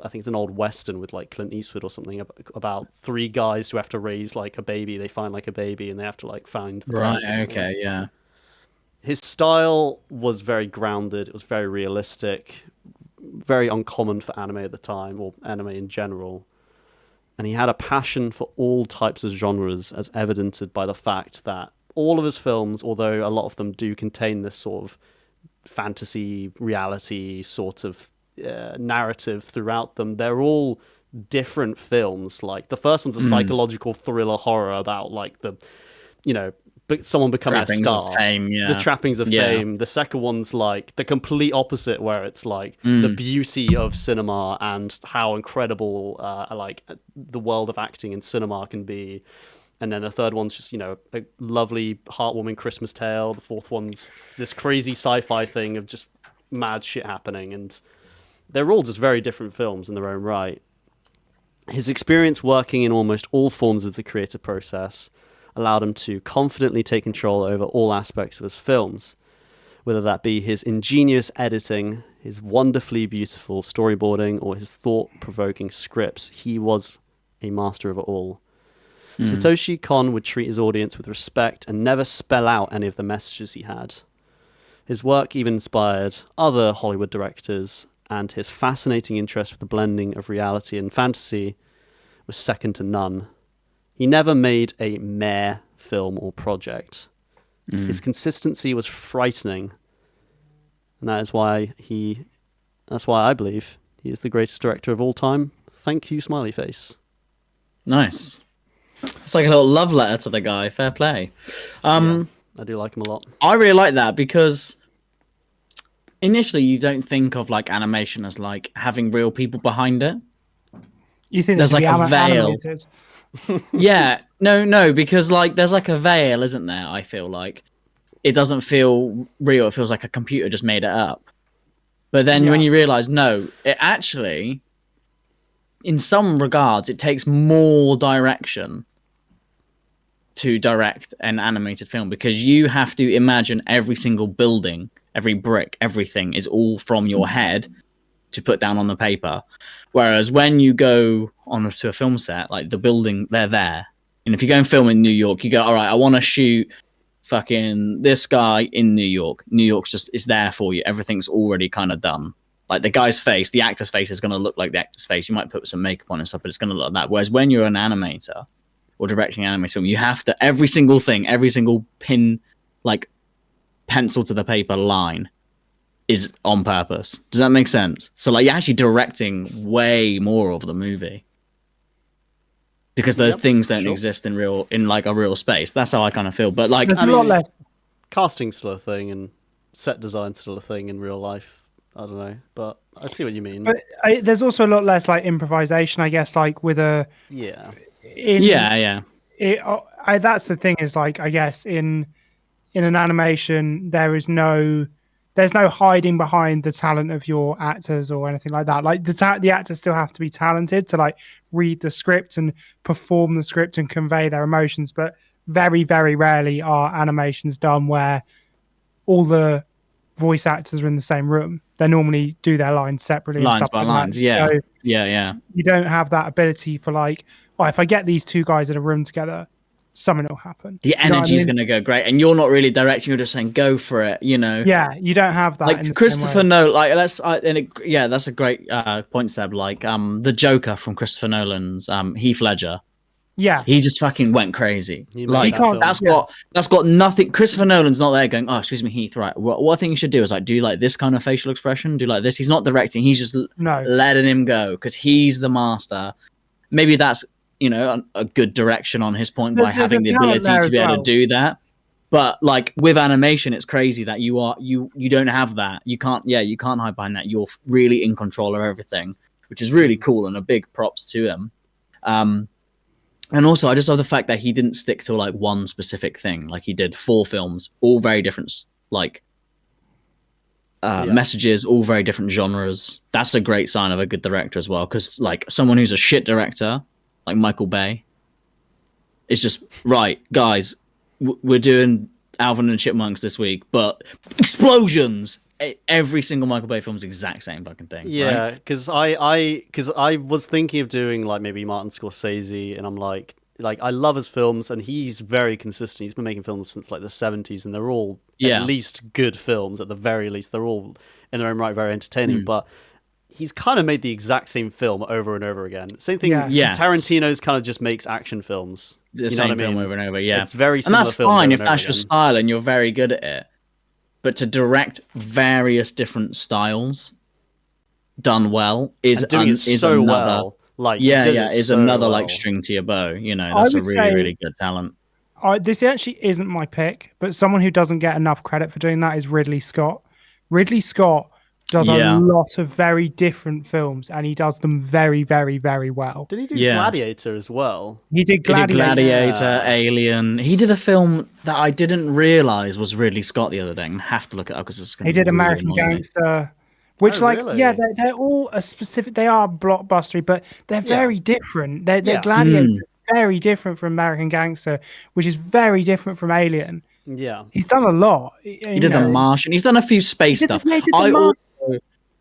Speaker 2: think it's an old Western with Clint Eastwood or something, about 3 guys who have to raise a baby. They find a baby and they have to find the parents.
Speaker 1: Right, okay, yeah.
Speaker 2: His style was very grounded. It was very realistic, very uncommon for anime at the time, or anime in general. And he had a passion for all types of genres, as evidenced by the fact that all of his films, although a lot of them do contain this sort of fantasy, reality sort of narrative throughout them, they're all different films. The first one's a psychological thriller horror about someone becoming
Speaker 1: trappings
Speaker 2: a star.
Speaker 1: Of fame, yeah.
Speaker 2: The trappings of fame. The second one's the complete opposite, where it's the beauty of cinema and how incredible the world of acting in cinema can be. And then the third one's just, a lovely, heartwarming Christmas tale. The fourth one's this crazy sci-fi thing of just mad shit happening. And they're all just very different films in their own right. His experience working in almost all forms of the creative process allowed him to confidently take control over all aspects of his films, whether that be his ingenious editing, his wonderfully beautiful storyboarding, or his thought-provoking scripts. He was a master of it all. Satoshi Kon would treat his audience with respect and never spell out any of the messages he had. His work even inspired other Hollywood directors, and his fascinating interest with the blending of reality and fantasy was second to none. He never made a meh film or project. His consistency was frightening, and that's why I believe he is the greatest director of all time. Thank you, smiley face.
Speaker 1: Nice. It's like a little love letter to the guy. Fair play.
Speaker 2: I do like him a lot.
Speaker 1: I really like that because initially you don't think of animation as having real people behind it.
Speaker 3: You think
Speaker 1: there's a veil.
Speaker 3: Animated?
Speaker 1: Yeah, no, because there's a veil, isn't there? I feel it doesn't feel real. It feels like a computer just made it up. But then when you realize, no, it actually, in some regards, it takes more direction to direct an animated film, because you have to imagine every single building, every brick, everything is all from your head, to put down on the paper. Whereas when you go on to a film set, like the building, they're there. And if you go and film in New York, you go, all right, I want to shoot fucking this guy in New York. New York's just, it's there for you. Everything's already kind of done. Like the guy's face, the actor's face is going to look like the actor's face. You might put some makeup on and stuff, but it's going to look like that. Whereas when you're an animator or directing an animated film, you have to, every single thing, every single pin, like pencil to the paper line is on purpose. Does that make sense? So like you're actually directing way more of the movie because those things don't exist in like a real space. That's how I kind of feel. But like,
Speaker 3: there's a lot less.
Speaker 2: Casting's still a thing and set design's still a thing in real life. I don't know, but I see what you mean.
Speaker 3: But there's also a lot less like improvisation, I guess, like with a that's the thing is like I guess in an animation there's no hiding behind the talent of your actors or anything like that. Like the actors still have to be talented to like read the script and perform the script and convey their emotions. But very, very rarely are animations done where all the voice actors are in the same room. They normally do their lines separately.
Speaker 1: Lines by lines, so yeah.
Speaker 3: You don't have that ability for like, if I get these two guys in a room together, something will happen.
Speaker 1: The energy is going to go great, and you're not really directing. You're just saying, "Go for it," you know.
Speaker 3: Yeah, you don't have that.
Speaker 1: Like Christopher Nolan, like that's a great point, Seb. Like the Joker from Christopher Nolan's Heath Ledger.
Speaker 3: Yeah,
Speaker 1: he just fucking went crazy.
Speaker 3: Like
Speaker 1: that's got nothing. Christopher Nolan's not there going, "Oh, excuse me, Heath." Right, what I think you should do is like do like this kind of facial expression, do like this. He's not directing. He's just letting him go because he's the master. Maybe that's a good direction on his point by having the ability to be able to do that. But like with animation, it's crazy that you don't have that. You can't hide behind that. You're really in control of everything, which is really cool and a big props to him. And also, I just love the fact that he didn't stick to like one specific thing. Like he did 4 films, all very different, like messages, all very different genres. That's a great sign of a good director as well. Because like someone who's a shit director, like Michael Bay, it's just right, guys. We're doing Alvin and the Chipmunks this week, but explosions. Every single Michael Bay film is the exact same fucking thing.
Speaker 2: Yeah, because I was thinking of doing like maybe Martin Scorsese, and I'm like I love his films, and he's very consistent. He's been making films since like the 70s, and they're all at least good films. At the very least, they're all in their own right very entertaining. But he's kind of made the exact same film over and over again. Same thing. Yeah. Tarantino's kind of just makes action films.
Speaker 1: The same film over and over. Yeah,
Speaker 2: it's very similar.
Speaker 1: And that's fine if that's your style and you're very good at it. But to direct various different styles done well is
Speaker 2: so
Speaker 1: another,
Speaker 2: well. Like
Speaker 1: is another like string to your bow. That's a really really good talent.
Speaker 3: This actually isn't my pick, but someone who doesn't get enough credit for doing that is Ridley Scott. Ridley Scott does a lot of very different films, and he does them very, very, very well.
Speaker 2: Did he do Gladiator as well?
Speaker 3: He did Gladiator,
Speaker 1: Alien. He did a film that I didn't realize was Ridley Scott the other day. I have to look it up because it's going to be
Speaker 3: He did American Gangster, which they're all a specific. They are blockbustery, but they're very different. They're Gladiator is very different from American Gangster, which is very different from Alien.
Speaker 2: Yeah,
Speaker 3: he's done a lot.
Speaker 1: He did The Martian. He's done a few space stuff. I also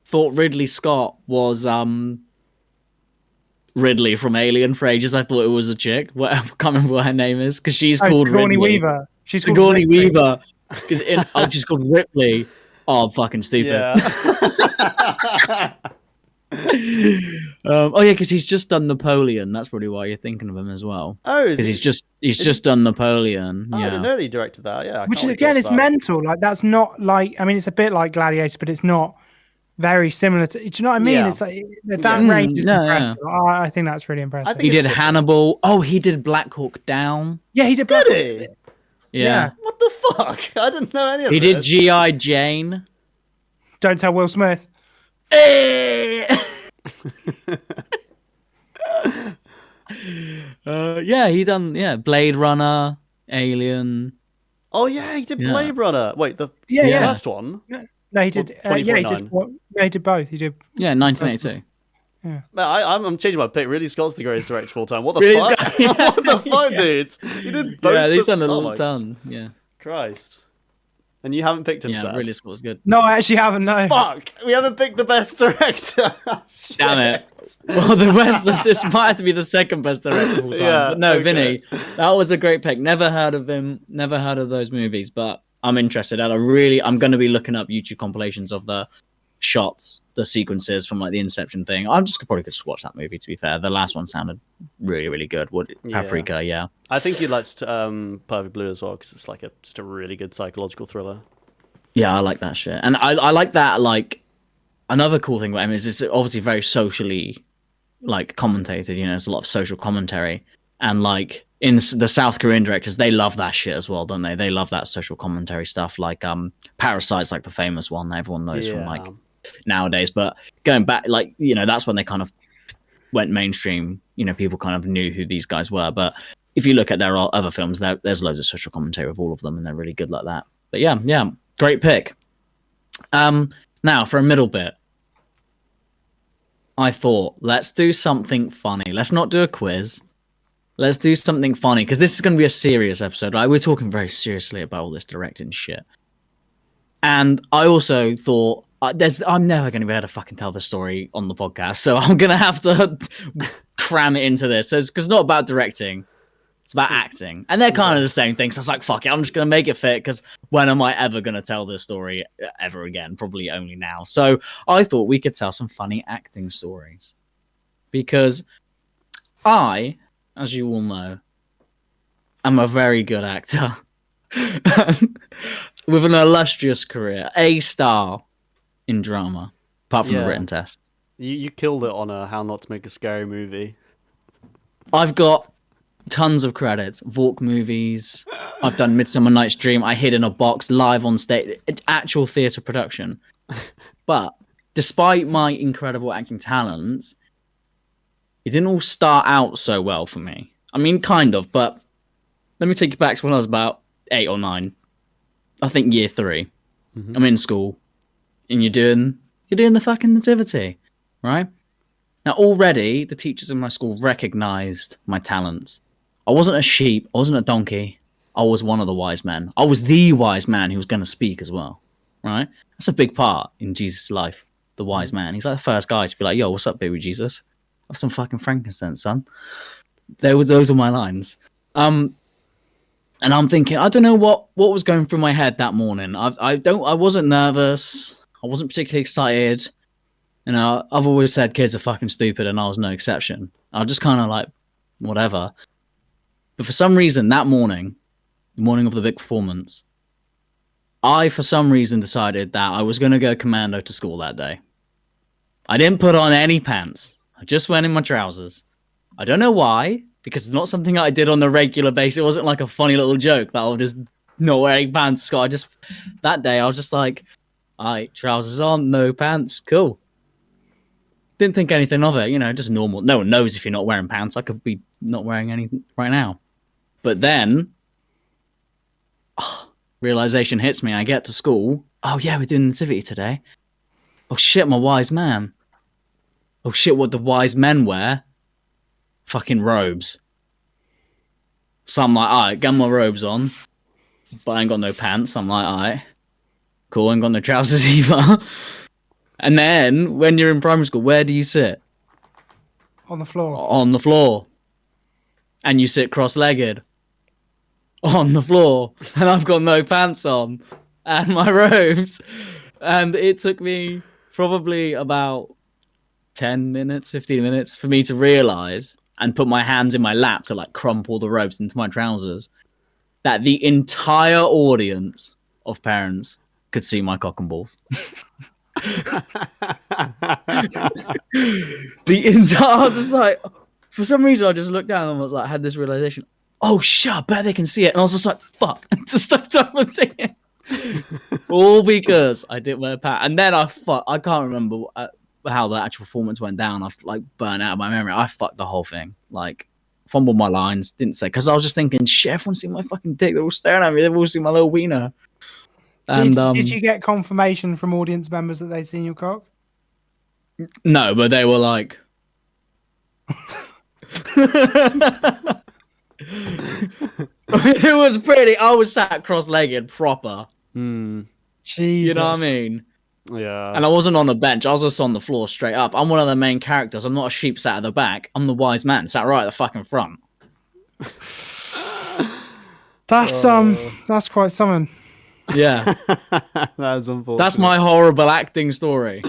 Speaker 1: thought Ridley Scott was Ridley from Alien for ages. I thought it was a chick. I can't remember what her name is because she's called
Speaker 3: Sigourney
Speaker 1: Ridley.
Speaker 3: Weaver. She's called
Speaker 1: Sigourney Weaver because she's called Ripley. Oh, I'm fucking stupid.
Speaker 2: Yeah.
Speaker 1: Because he's just done Napoleon. That's probably why you're thinking of him as well.
Speaker 2: Oh, is he?
Speaker 1: He's just done Napoleon.
Speaker 2: I didn't know he directed that. Yeah,
Speaker 3: which again is mental. Like that's not like it's a bit like Gladiator, but it's not very similar to. Do you know what I mean?
Speaker 2: Yeah.
Speaker 3: It's like that range is impressive. I think that's really impressive.
Speaker 1: He did Hannibal. Oh, he did Black Hawk Down.
Speaker 3: Yeah, he did.
Speaker 2: Did he?
Speaker 1: Yeah.
Speaker 2: What the fuck? I didn't know any of
Speaker 1: this. He did G.I.
Speaker 2: Jane.
Speaker 1: Jane.
Speaker 3: Don't tell Will Smith.
Speaker 1: He done Blade Runner, Alien.
Speaker 2: Oh yeah, he did Blade Runner. Wait, the first one?
Speaker 3: No, he did. He did both. He did.
Speaker 1: Yeah, 1982.
Speaker 3: Yeah.
Speaker 2: Man, I'm changing my pick. Ridley Scott's the greatest director of all time. What the fuck? What the fuck, dude? He did both.
Speaker 1: Yeah, he's done a little ton. Yeah.
Speaker 2: Christ. And you haven't picked him,
Speaker 1: Yeah,
Speaker 2: Seth.
Speaker 1: Ridley Scott was good.
Speaker 3: No, I actually haven't. No.
Speaker 2: Fuck! We haven't picked the best director.
Speaker 1: Damn it. Well, this might have to be the second best director of all time.
Speaker 2: Yeah,
Speaker 1: but no,
Speaker 2: okay.
Speaker 1: Vinny, that was a great pick. Never heard of him. Never heard of those movies, but I'm interested. And I'm going to be looking up YouTube compilations of the shots, the sequences from like the Inception thing. I'm just probably just watch that movie. To be fair, the last one sounded really, really good. Paprika? Yeah.
Speaker 2: I think you'd like Perfect Blue as well because it's like just a really good psychological thriller.
Speaker 1: Yeah, I like that shit, and I like that. Like another cool thing about him is it's obviously very socially like commentated. You know, there's a lot of social commentary, and like in the South Korean directors, they love that shit as well, don't they? They love that social commentary stuff. Like Parasite's like the famous one that everyone knows from like nowadays. But going back, like you know, that's when they kind of went mainstream. You know, people kind of knew who these guys were. But if you look at their other films, there's loads of social commentary with all of them, and they're really good like that. But yeah. Great pick. Now for a middle bit, I thought let's do something funny. Let's not do a quiz. Let's do something funny because this is going to be a serious episode. Right? We're talking very seriously about all this directing shit. And I also thought I'm never going to be able to fucking tell the story on the podcast, so I'm going to have to cram it into this. So it's not about directing. It's about acting. And they're kind of the same thing. So I was like, fuck it, I'm just going to make it fit because when am I ever going to tell this story ever again? Probably only now. So I thought we could tell some funny acting stories. Because I, as you all know, am a very good actor. With an illustrious career. A star in drama. Apart from the written test.
Speaker 2: You killed it on How Not to Make a Scary Movie.
Speaker 1: I've got tons of credits. Vork movies. I've done Midsummer Night's Dream. I hid in a box live on stage. Actual theatre production. But despite my incredible acting talents, it didn't all start out so well for me. I mean, kind of, but let me take you back to when I was about 8 or 9. I think year 3. Mm-hmm. I'm in school, and you're doing the fucking nativity, right? Now already the teachers in my school recognized my talents. I wasn't a sheep. I wasn't a donkey. I was one of the wise men. I was the wise man who was going to speak as well, right? That's a big part in Jesus' life, the wise man. He's like the first guy to be like, yo, what's up, baby Jesus? Have some fucking frankincense, son. Those are my lines. And I'm thinking, I don't know what was going through my head that morning. I wasn't nervous. I wasn't particularly excited. You know, I've always said kids are fucking stupid, and I was no exception. I was just kind of like, whatever. But for some reason, that morning, the morning of the big performance, I, for some reason, decided that I was going to go commando to school that day. I didn't put on any pants. I just went in my trousers. I don't know why, because it's not something I did on a regular basis. It wasn't like a funny little joke that I was just not wearing pants. That day, I was just like, all right, trousers on, no pants, cool. Didn't think anything of it, you know, just normal. No one knows if you're not wearing pants. I could be not wearing anything right now. But then, realization hits me. I get to school. Oh, yeah, we're doing nativity today. Oh, shit, my wise man. Oh, shit, what do wise men wear? Fucking robes. So I'm like, all right, get my robes on. But I ain't got no pants. I'm like, all right, cool, I ain't got no trousers either. And then, when you're in primary school, where do you sit?
Speaker 3: On the floor.
Speaker 1: On the floor. And you sit cross-legged. On the floor. And I've got no pants on. And my robes. And it took me probably about 10 minutes, 15 minutes for me to realise and put my hands in my lap to like crumple the robes into my trousers that the entire audience of parents could see my cock and balls. I was just like, for some reason I just looked down and was like, had this realization, oh shit, I bet they can see it. And I was just like, fuck, and just started thinking. All because I didn't wear pants. And then I can't remember how the actual performance went down. I've like burnt out of my memory. I fucked the whole thing. Like, fumbled my lines, didn't say, because I was just thinking, shit, everyone's seen my fucking dick. They're all staring at me. They've all seen my little wiener. And
Speaker 3: did you get confirmation from audience members that they'd seen your cock?
Speaker 1: No, but they were like, it was pretty. I was sat cross-legged, proper.
Speaker 3: Jesus.
Speaker 1: You know what I mean?
Speaker 2: Yeah.
Speaker 1: And I wasn't on a bench. I was just on the floor straight up. I'm one of the main characters. I'm not a sheep sat at the back. I'm the wise man sat right at the fucking front.
Speaker 3: That's quite something.
Speaker 1: Yeah.
Speaker 2: That's unfortunate.
Speaker 1: That's my horrible acting story.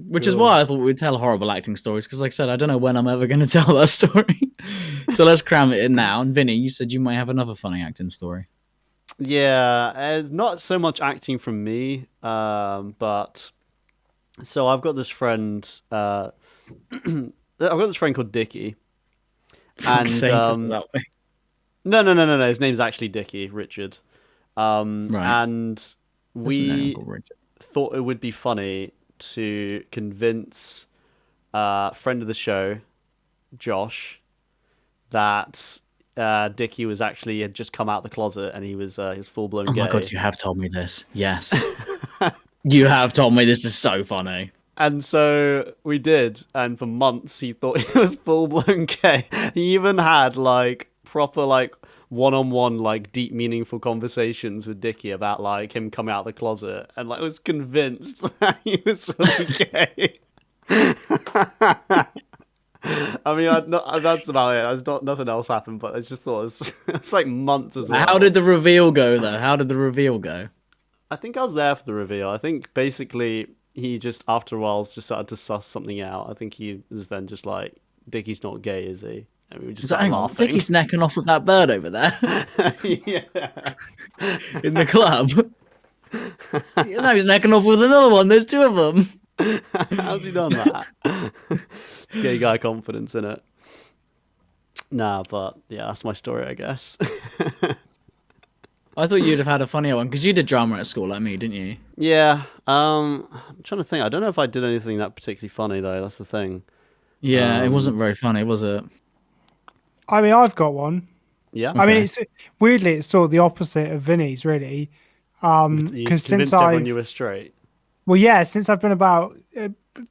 Speaker 1: Which is
Speaker 2: Cool.
Speaker 1: why I thought we'd tell horrible acting stories, because like I said, I don't know when I'm ever going to tell that story. So let's cram it in now. And Vinny, you said you might have another funny acting story.
Speaker 2: Yeah, not so much acting from me, but so I've got this friend. I've got this friend called Dickie, and
Speaker 1: that way.
Speaker 2: no. His name's actually Dickie Richard.
Speaker 1: Right.
Speaker 2: And we
Speaker 1: Uncle Richard.
Speaker 2: thought it would be funny to convince a friend of the show, Josh, that Dickie was actually had just come out the closet and he was full blown gay.
Speaker 1: Oh my god, you have told me this. Yes. You have told me this is so funny.
Speaker 2: And so we did, and for months he thought he was full blown gay. He even had like proper like one-on-one like deep meaningful conversations with Dickie about like him coming out of the closet, and like was convinced that he was fully gay. I mean, that's about it. There's nothing else happened, but I just thought it's like months as well.
Speaker 1: How did the reveal go though? How did the reveal go?
Speaker 2: I think I was there for the reveal. I think basically he just after a while just started to suss something out. I think he was then just like, Dickie's not gay, is he? And we were just
Speaker 1: Hang on,
Speaker 2: laughing.
Speaker 1: Dickie's necking off with that bird over there
Speaker 2: Yeah.
Speaker 1: in the club. No, he's necking off with another one. There's two of them.
Speaker 2: How's he done that? It's gay guy confidence in it. Nah, but yeah, that's my story, I guess.
Speaker 1: I thought you'd have had a funnier one because you did drama at school like me, didn't you?
Speaker 2: Yeah. I'm trying to think. I don't know if I did anything that particularly funny though. That's the thing.
Speaker 1: Yeah, it wasn't very funny, was it?
Speaker 3: I mean, I've got one.
Speaker 2: Yeah.
Speaker 3: I mean,
Speaker 1: Okay.
Speaker 3: it's weirdly it's sort of the opposite of Vinny's, really.
Speaker 2: You
Speaker 3: Because since
Speaker 2: convinced everyone
Speaker 3: I,
Speaker 2: you were straight.
Speaker 3: well, yeah, since I've been about,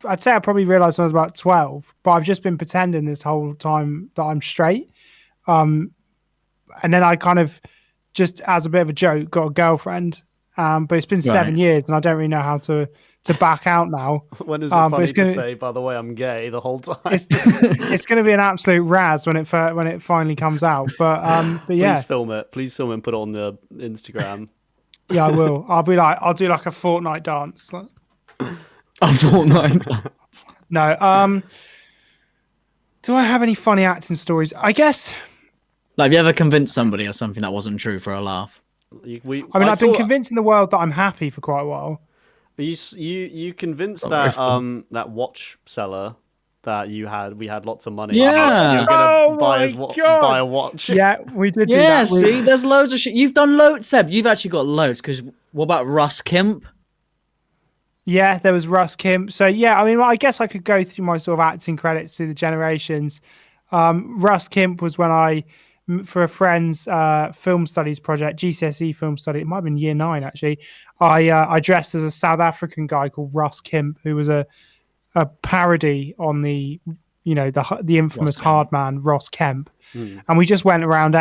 Speaker 3: I'd say I probably realised when I was about 12, but I've just been pretending this whole time that I'm straight. And then I kind of just as a bit of a joke got a girlfriend. But it's been 7
Speaker 1: Right.
Speaker 3: years, and I don't really know how to back out now.
Speaker 2: When is it
Speaker 3: but
Speaker 2: funny
Speaker 3: it's
Speaker 2: to
Speaker 3: gonna-
Speaker 2: say, by the way, I'm gay the whole time?
Speaker 3: It's going to be an absolute razz when it finally comes out. But yeah,
Speaker 2: Please film it. Please film it and put it on the Instagram.
Speaker 3: yeah, I will. I'll do like a Fortnite dance.
Speaker 1: A fortnight.
Speaker 3: No. Do I have any funny acting stories? I guess.
Speaker 1: Like, have you ever convinced somebody of something that wasn't true for a laugh?
Speaker 3: I've been convincing the world that I'm happy for quite a while.
Speaker 2: You convinced
Speaker 1: Not
Speaker 2: that
Speaker 1: very fun.
Speaker 2: that watch seller that we had lots of money.
Speaker 1: Yeah.
Speaker 2: You're gonna
Speaker 3: Oh
Speaker 2: buy
Speaker 3: my God.
Speaker 2: buy a watch.
Speaker 3: Yeah, we did do
Speaker 1: Yeah,
Speaker 3: that.
Speaker 1: see, there's loads of shit. You've done loads, Seb. You've actually got loads. Because what about Russ Kemp?
Speaker 3: Yeah, there was Russ Kemp. So yeah, I mean, I guess I could go through my sort of acting credits through the generations. Russ Kemp was when for a friend's film studies project, GCSE film study. It might have been year 9 actually. I dressed as a South African guy called Russ Kemp, who was a parody on the infamous
Speaker 1: Ross Kemp.
Speaker 3: hard man Ross Kemp. And we just went around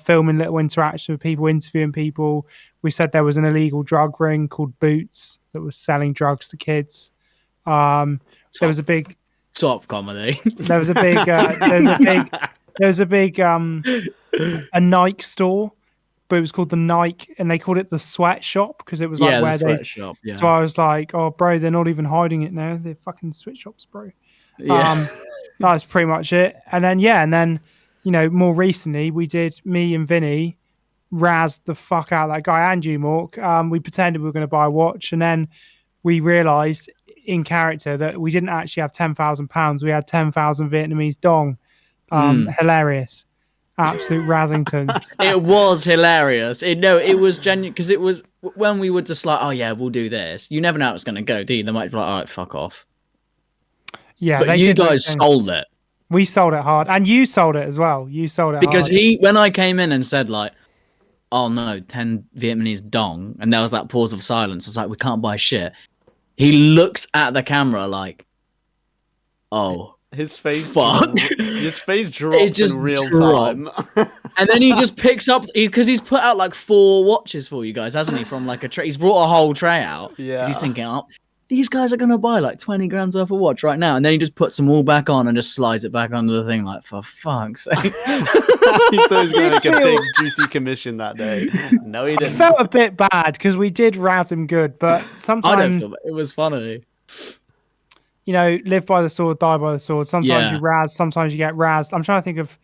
Speaker 3: filming little interactions with people, interviewing people. We said there was an illegal drug ring called Boots that was selling drugs to kids. There was a big
Speaker 1: Top comedy.
Speaker 3: there was a big a Nike store, but it was called the Nike, and they called it the sweatshop because it was like
Speaker 1: Yeah,
Speaker 3: where
Speaker 1: the
Speaker 3: they.
Speaker 1: sweatshop. Yeah.
Speaker 3: So I was like, "Oh, bro, they're not even hiding it now. They're fucking sweatshops, bro."
Speaker 1: Yeah.
Speaker 3: That was pretty much it. And then more recently, me and Vinny razzed the fuck out of that guy and you, Mork. We pretended we were going to buy a watch, and then we realised in character that we didn't actually have £10,000. We had 10,000 Vietnamese dong. Hilarious. Absolute Razzington.
Speaker 1: It was hilarious. It was genuine because it was when we were just like, oh yeah, we'll do this. You never know how it's going to go, do you? They might be like, all right, fuck off.
Speaker 3: Yeah,
Speaker 1: But you guys sold it.
Speaker 3: We sold it hard, and you sold it as well. You sold it
Speaker 1: Because
Speaker 3: hard.
Speaker 1: when I came in and said like, oh no, 10 Vietnamese dong, and there was that pause of silence. It's like, we can't buy shit. He looks at the camera like, oh.
Speaker 2: His face
Speaker 1: Fuck.
Speaker 2: his face
Speaker 1: It
Speaker 2: dropped
Speaker 1: just
Speaker 2: in real
Speaker 1: dropped.
Speaker 2: time.
Speaker 1: And then he just picks up because he's put out like 4 watches for you guys, hasn't he? From like a tray, he's brought a whole tray out.
Speaker 2: Yeah.
Speaker 1: He's thinking, oh, these guys are gonna buy like 20 grand's worth of watch right now, and then he just puts them all back on and just slides it back under the thing, like for fuck's sake.
Speaker 2: He thought he was gonna make a big juicy commission that day. No, he
Speaker 3: I
Speaker 2: didn't.
Speaker 3: felt a bit bad because we did razz him good, but
Speaker 1: I don't
Speaker 3: sometimes
Speaker 1: feel that. It was funny.
Speaker 3: you know, live by the sword, die by the sword. Sometimes
Speaker 1: Yeah.
Speaker 3: you razz, sometimes you get razzed. I'm trying to think of.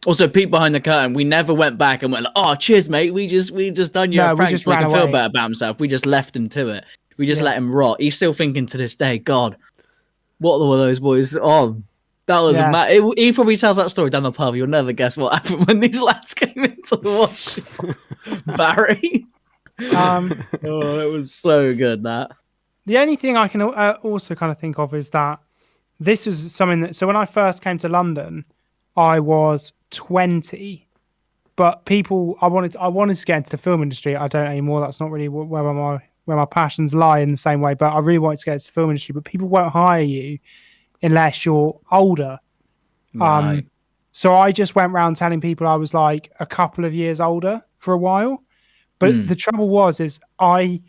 Speaker 1: Also, peek behind the curtain. We never went back and went, like, "Oh, cheers, mate. We just done you
Speaker 3: No,
Speaker 1: a
Speaker 3: we
Speaker 1: prank
Speaker 3: just
Speaker 1: to make
Speaker 3: ran
Speaker 1: him feel
Speaker 3: away.
Speaker 1: better about himself." We just left him to it. We just let him rot. He's still thinking to this day, God, what were those boys on? That was he probably tells that story down the pub. You'll never guess what happened when these lads came into the wash. Barry. Oh, it was so good, that.
Speaker 3: The only thing I can also kind of think of is that this was something that. So when I first came to London, I was 20, but I wanted to get into the film industry. I don't anymore. That's not really where my passions lie in the same way. But I really wanted to get into the film industry. But people won't hire you unless you're older.
Speaker 1: Right.
Speaker 3: So I just went around telling people I was like a couple of years older for a while. But the trouble is I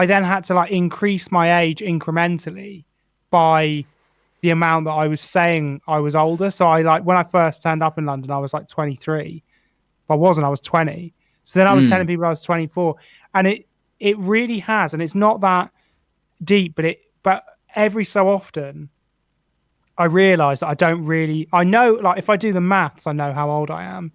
Speaker 3: then had to like increase my age incrementally by the amount that I was saying I was older. So I like when I first turned up in London, I was like 23. But I wasn't, I was 20. So then I was telling people I was 24. And it really has, and it's not that deep, but every so often I realise that I know, like if I do the maths, I know how old I am,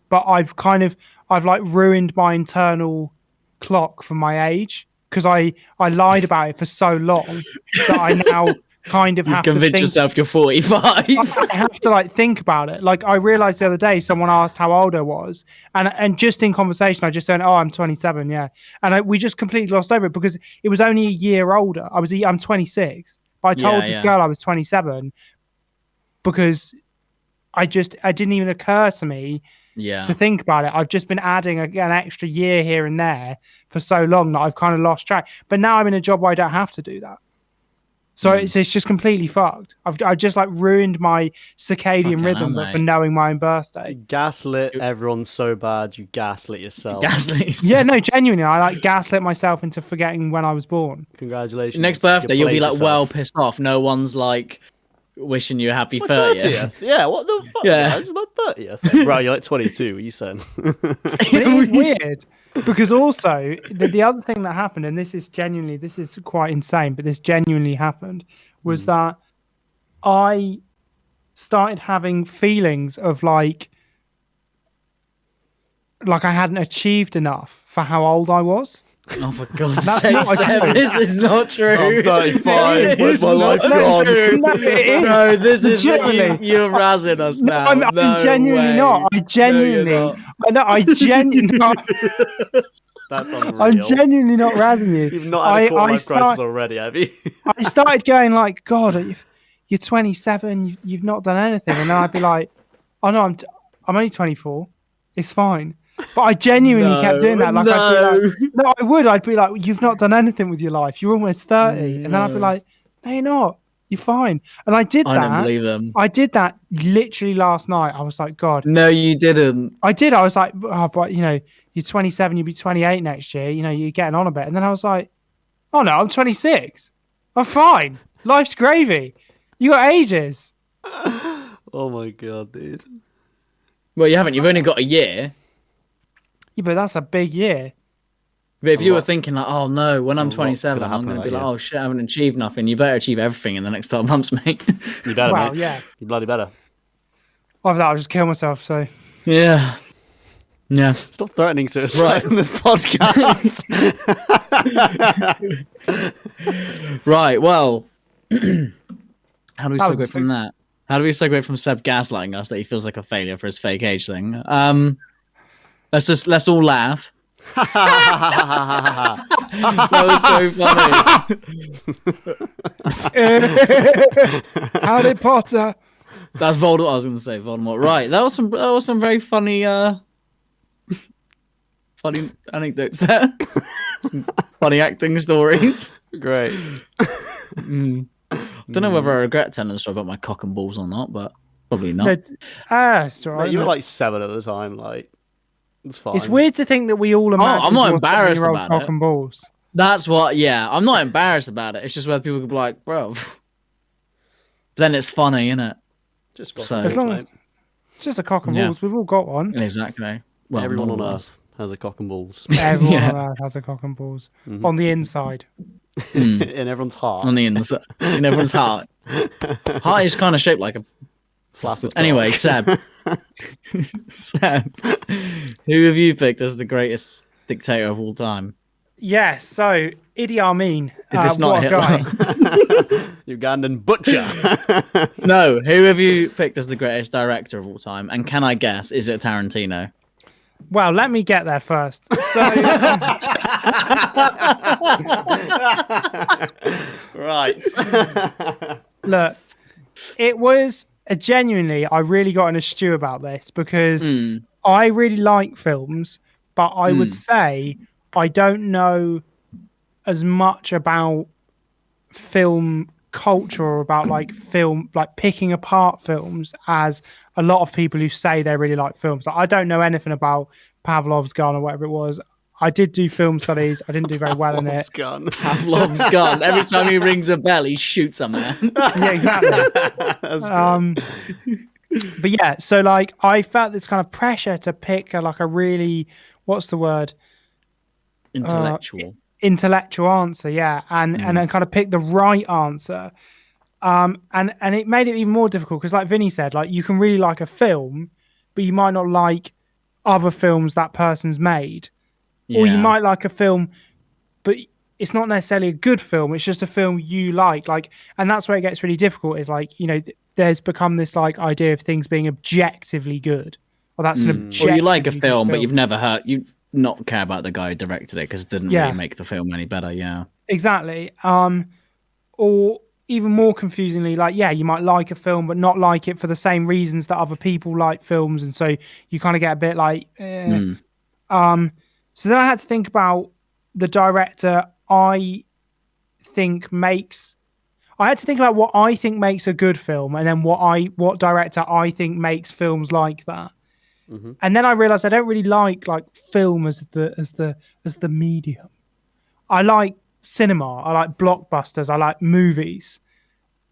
Speaker 3: but I've like ruined my internal clock for my age because I lied about it for so long that I now kind of
Speaker 1: You
Speaker 3: have to
Speaker 1: convince
Speaker 3: think,
Speaker 1: yourself you're 45.
Speaker 3: I have to like think about it. Like I realized the other day, someone asked how old I was, and just in conversation, I just said, "Oh, I'm 27." Yeah, and we just completely glossed over it because it was only a year older. I'm 26, but I told this girl I was 27 because it didn't even occur to me to think about it. I've just been adding an extra year here and there for so long that I've kind of lost track. But now I'm in a job where I don't have to do that. So it's just completely fucked. I just like ruined my circadian rhythm, but for knowing my own birthday.
Speaker 2: You gaslit everyone so bad, you gaslit yourself.
Speaker 3: Yeah, no, genuinely, I like gaslit myself into forgetting when I was born.
Speaker 2: Congratulations.
Speaker 1: Next birthday, you'll be like
Speaker 2: yourself.
Speaker 1: well pissed off. No one's like wishing you a happy
Speaker 2: It's my
Speaker 1: 30th.
Speaker 2: Yeah, what the fuck?
Speaker 1: Yeah.
Speaker 2: It's my 30th. Bro, you're like 22. What are you saying?
Speaker 3: But it is weird because also the other thing that happened, and this is quite insane, but this genuinely happened, was that I started having feelings of like I hadn't achieved enough for how old I was.
Speaker 1: Oh, for God's
Speaker 3: That's
Speaker 1: sake,
Speaker 3: not
Speaker 1: Seb, this is not true.
Speaker 2: I'm 35. Where's my life gone?
Speaker 1: No, this is
Speaker 3: Legitimately.
Speaker 1: you're razzing us now.
Speaker 3: I'm
Speaker 1: No
Speaker 3: genuinely
Speaker 1: way.
Speaker 3: not. I genuinely,
Speaker 1: No,
Speaker 3: I genuinely not.
Speaker 2: That's unreal.
Speaker 3: I'm genuinely not razzing you.
Speaker 2: You've not had a quarter life crisis already, have you?
Speaker 3: I started going like, God, you're 27. You've not done anything, and then I'd be like, oh no, I'm only 24. It's fine. But I genuinely kept doing that. Like, I'd be like, you've not done anything with your life. You're almost 30, and then I'd be like, no, you're not. You're fine. And I did that.
Speaker 1: I don't believe them.
Speaker 3: I did that literally last night. I was like, God.
Speaker 1: No, you didn't.
Speaker 3: I did. I was like, oh, but you know, you're 27. You'll be 28 next year. You know, you're getting on a bit. And then I was like, oh no, I'm 26. I'm fine. Life's gravy. You got ages.
Speaker 2: Oh my God, dude.
Speaker 1: Well, you haven't. You've only got a year.
Speaker 3: Yeah, but that's a big year.
Speaker 1: But if you were thinking like, oh no, when I'm
Speaker 2: lot's
Speaker 1: 27,
Speaker 2: gonna
Speaker 1: I'm
Speaker 2: happen
Speaker 1: going to
Speaker 2: that
Speaker 1: be like,
Speaker 2: year.
Speaker 1: oh shit, I haven't achieved nothing. You better achieve everything in the next 12 months, mate.
Speaker 2: You better,
Speaker 3: Wow,
Speaker 2: mate.
Speaker 3: yeah.
Speaker 2: You bloody better.
Speaker 3: After that, I'll just kill myself. So
Speaker 1: Yeah. Yeah.
Speaker 2: Stop threatening suicide in this podcast.
Speaker 1: Right, well, how do we
Speaker 3: That was
Speaker 1: segue from that? How do we segue from Seb gaslighting us that he feels like a failure for his fake age thing? Let's all laugh. That was so funny.
Speaker 3: Harry Potter.
Speaker 1: That's Voldemort. I was going to say Voldemort. Right, that was some very funny funny anecdotes there. Some funny acting stories.
Speaker 2: Great.
Speaker 1: Don't know whether I regret telling the story about my cock and balls or not, but probably not.
Speaker 3: It's all right,
Speaker 2: Mate, you were
Speaker 3: isn't it?
Speaker 2: like 7 at the time. Like, It's fine.
Speaker 3: It's weird to think that we all imagine
Speaker 1: I'm not embarrassed
Speaker 3: year old
Speaker 1: about
Speaker 3: cock
Speaker 1: it.
Speaker 3: and balls.
Speaker 1: That's what. Yeah, I'm not embarrassed about it. It's just where people could be like, bro. Then it's funny, innit?
Speaker 2: Just got
Speaker 1: So-
Speaker 3: As long
Speaker 2: mate.
Speaker 3: It's just a cock and
Speaker 1: Yeah.
Speaker 3: balls. We've all got one.
Speaker 1: Exactly. Well,
Speaker 2: Everyone on
Speaker 1: all of us.
Speaker 2: Earth has a cock and balls
Speaker 3: Everyone
Speaker 1: Yeah.
Speaker 3: on Earth has a cock and balls on the inside.
Speaker 2: in everyone's heart.
Speaker 1: On the inside, in everyone's heart. Heart is kind of shaped like a.
Speaker 2: Flaccid
Speaker 1: Anyway,
Speaker 2: cock.
Speaker 1: Seb. Seb, who have you picked as the greatest dictator of all time?
Speaker 3: Yeah. So Idi Amin.
Speaker 1: If it's not
Speaker 3: what a
Speaker 1: Hitler.
Speaker 3: guy.
Speaker 2: Ugandan butcher.
Speaker 1: No, who have you picked as the greatest director of all time? And can I guess, is it Tarantino?
Speaker 3: Well, let me get there first. So,
Speaker 2: Right.
Speaker 3: look, it was genuinely, I really got in a stew about this because I really like films, but I would say I don't know as much about film culture or about like film, like picking apart films as a lot of people who say they really like films. Like, I don't know anything about Pavlov's gun or whatever it was. I did do film studies. I didn't do very well in it.
Speaker 2: Gun.
Speaker 1: Pavlov's gun. Every time he rings a bell, he shoots a man.
Speaker 3: Yeah, exactly. But yeah, so like I felt this kind of pressure to pick a really, what's the word? Intellectual answer, yeah, and then kind of pick the right answer. And it made it even more difficult because, like Vinny said, like you can really like a film, but you might not like other films that person's made, or you might like a film, but it's not necessarily a good film. It's just a film you like, and that's where it gets really difficult. Is like, you know, there's become this like idea of things being objectively good, or that's an objective.
Speaker 1: Or you like a film, but you've never heard you not care about the guy who directed it because it didn't really make the film any better. Yeah,
Speaker 3: exactly. Or even more confusingly, like, yeah, you might like a film, but not like it for the same reasons that other people like films. And so you kind of get a bit like, so then I had to think about the director I had to think about what I think makes a good film, and then what director I think makes films like that. And then I realized I don't really like film as the medium. I like cinema. I like blockbusters. I like movies.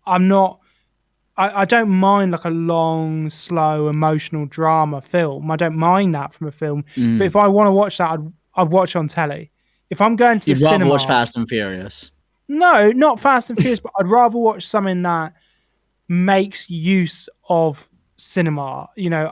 Speaker 3: I don't mind like a long, slow, emotional drama film. I don't mind that from a film. But if I want to watch that, I'd watch it on telly. If I'm going to
Speaker 1: you'd
Speaker 3: the
Speaker 1: rather
Speaker 3: cinema,
Speaker 1: watch Fast and Furious.
Speaker 3: No, not Fast and Furious, but I'd rather watch something that makes use of cinema. You know,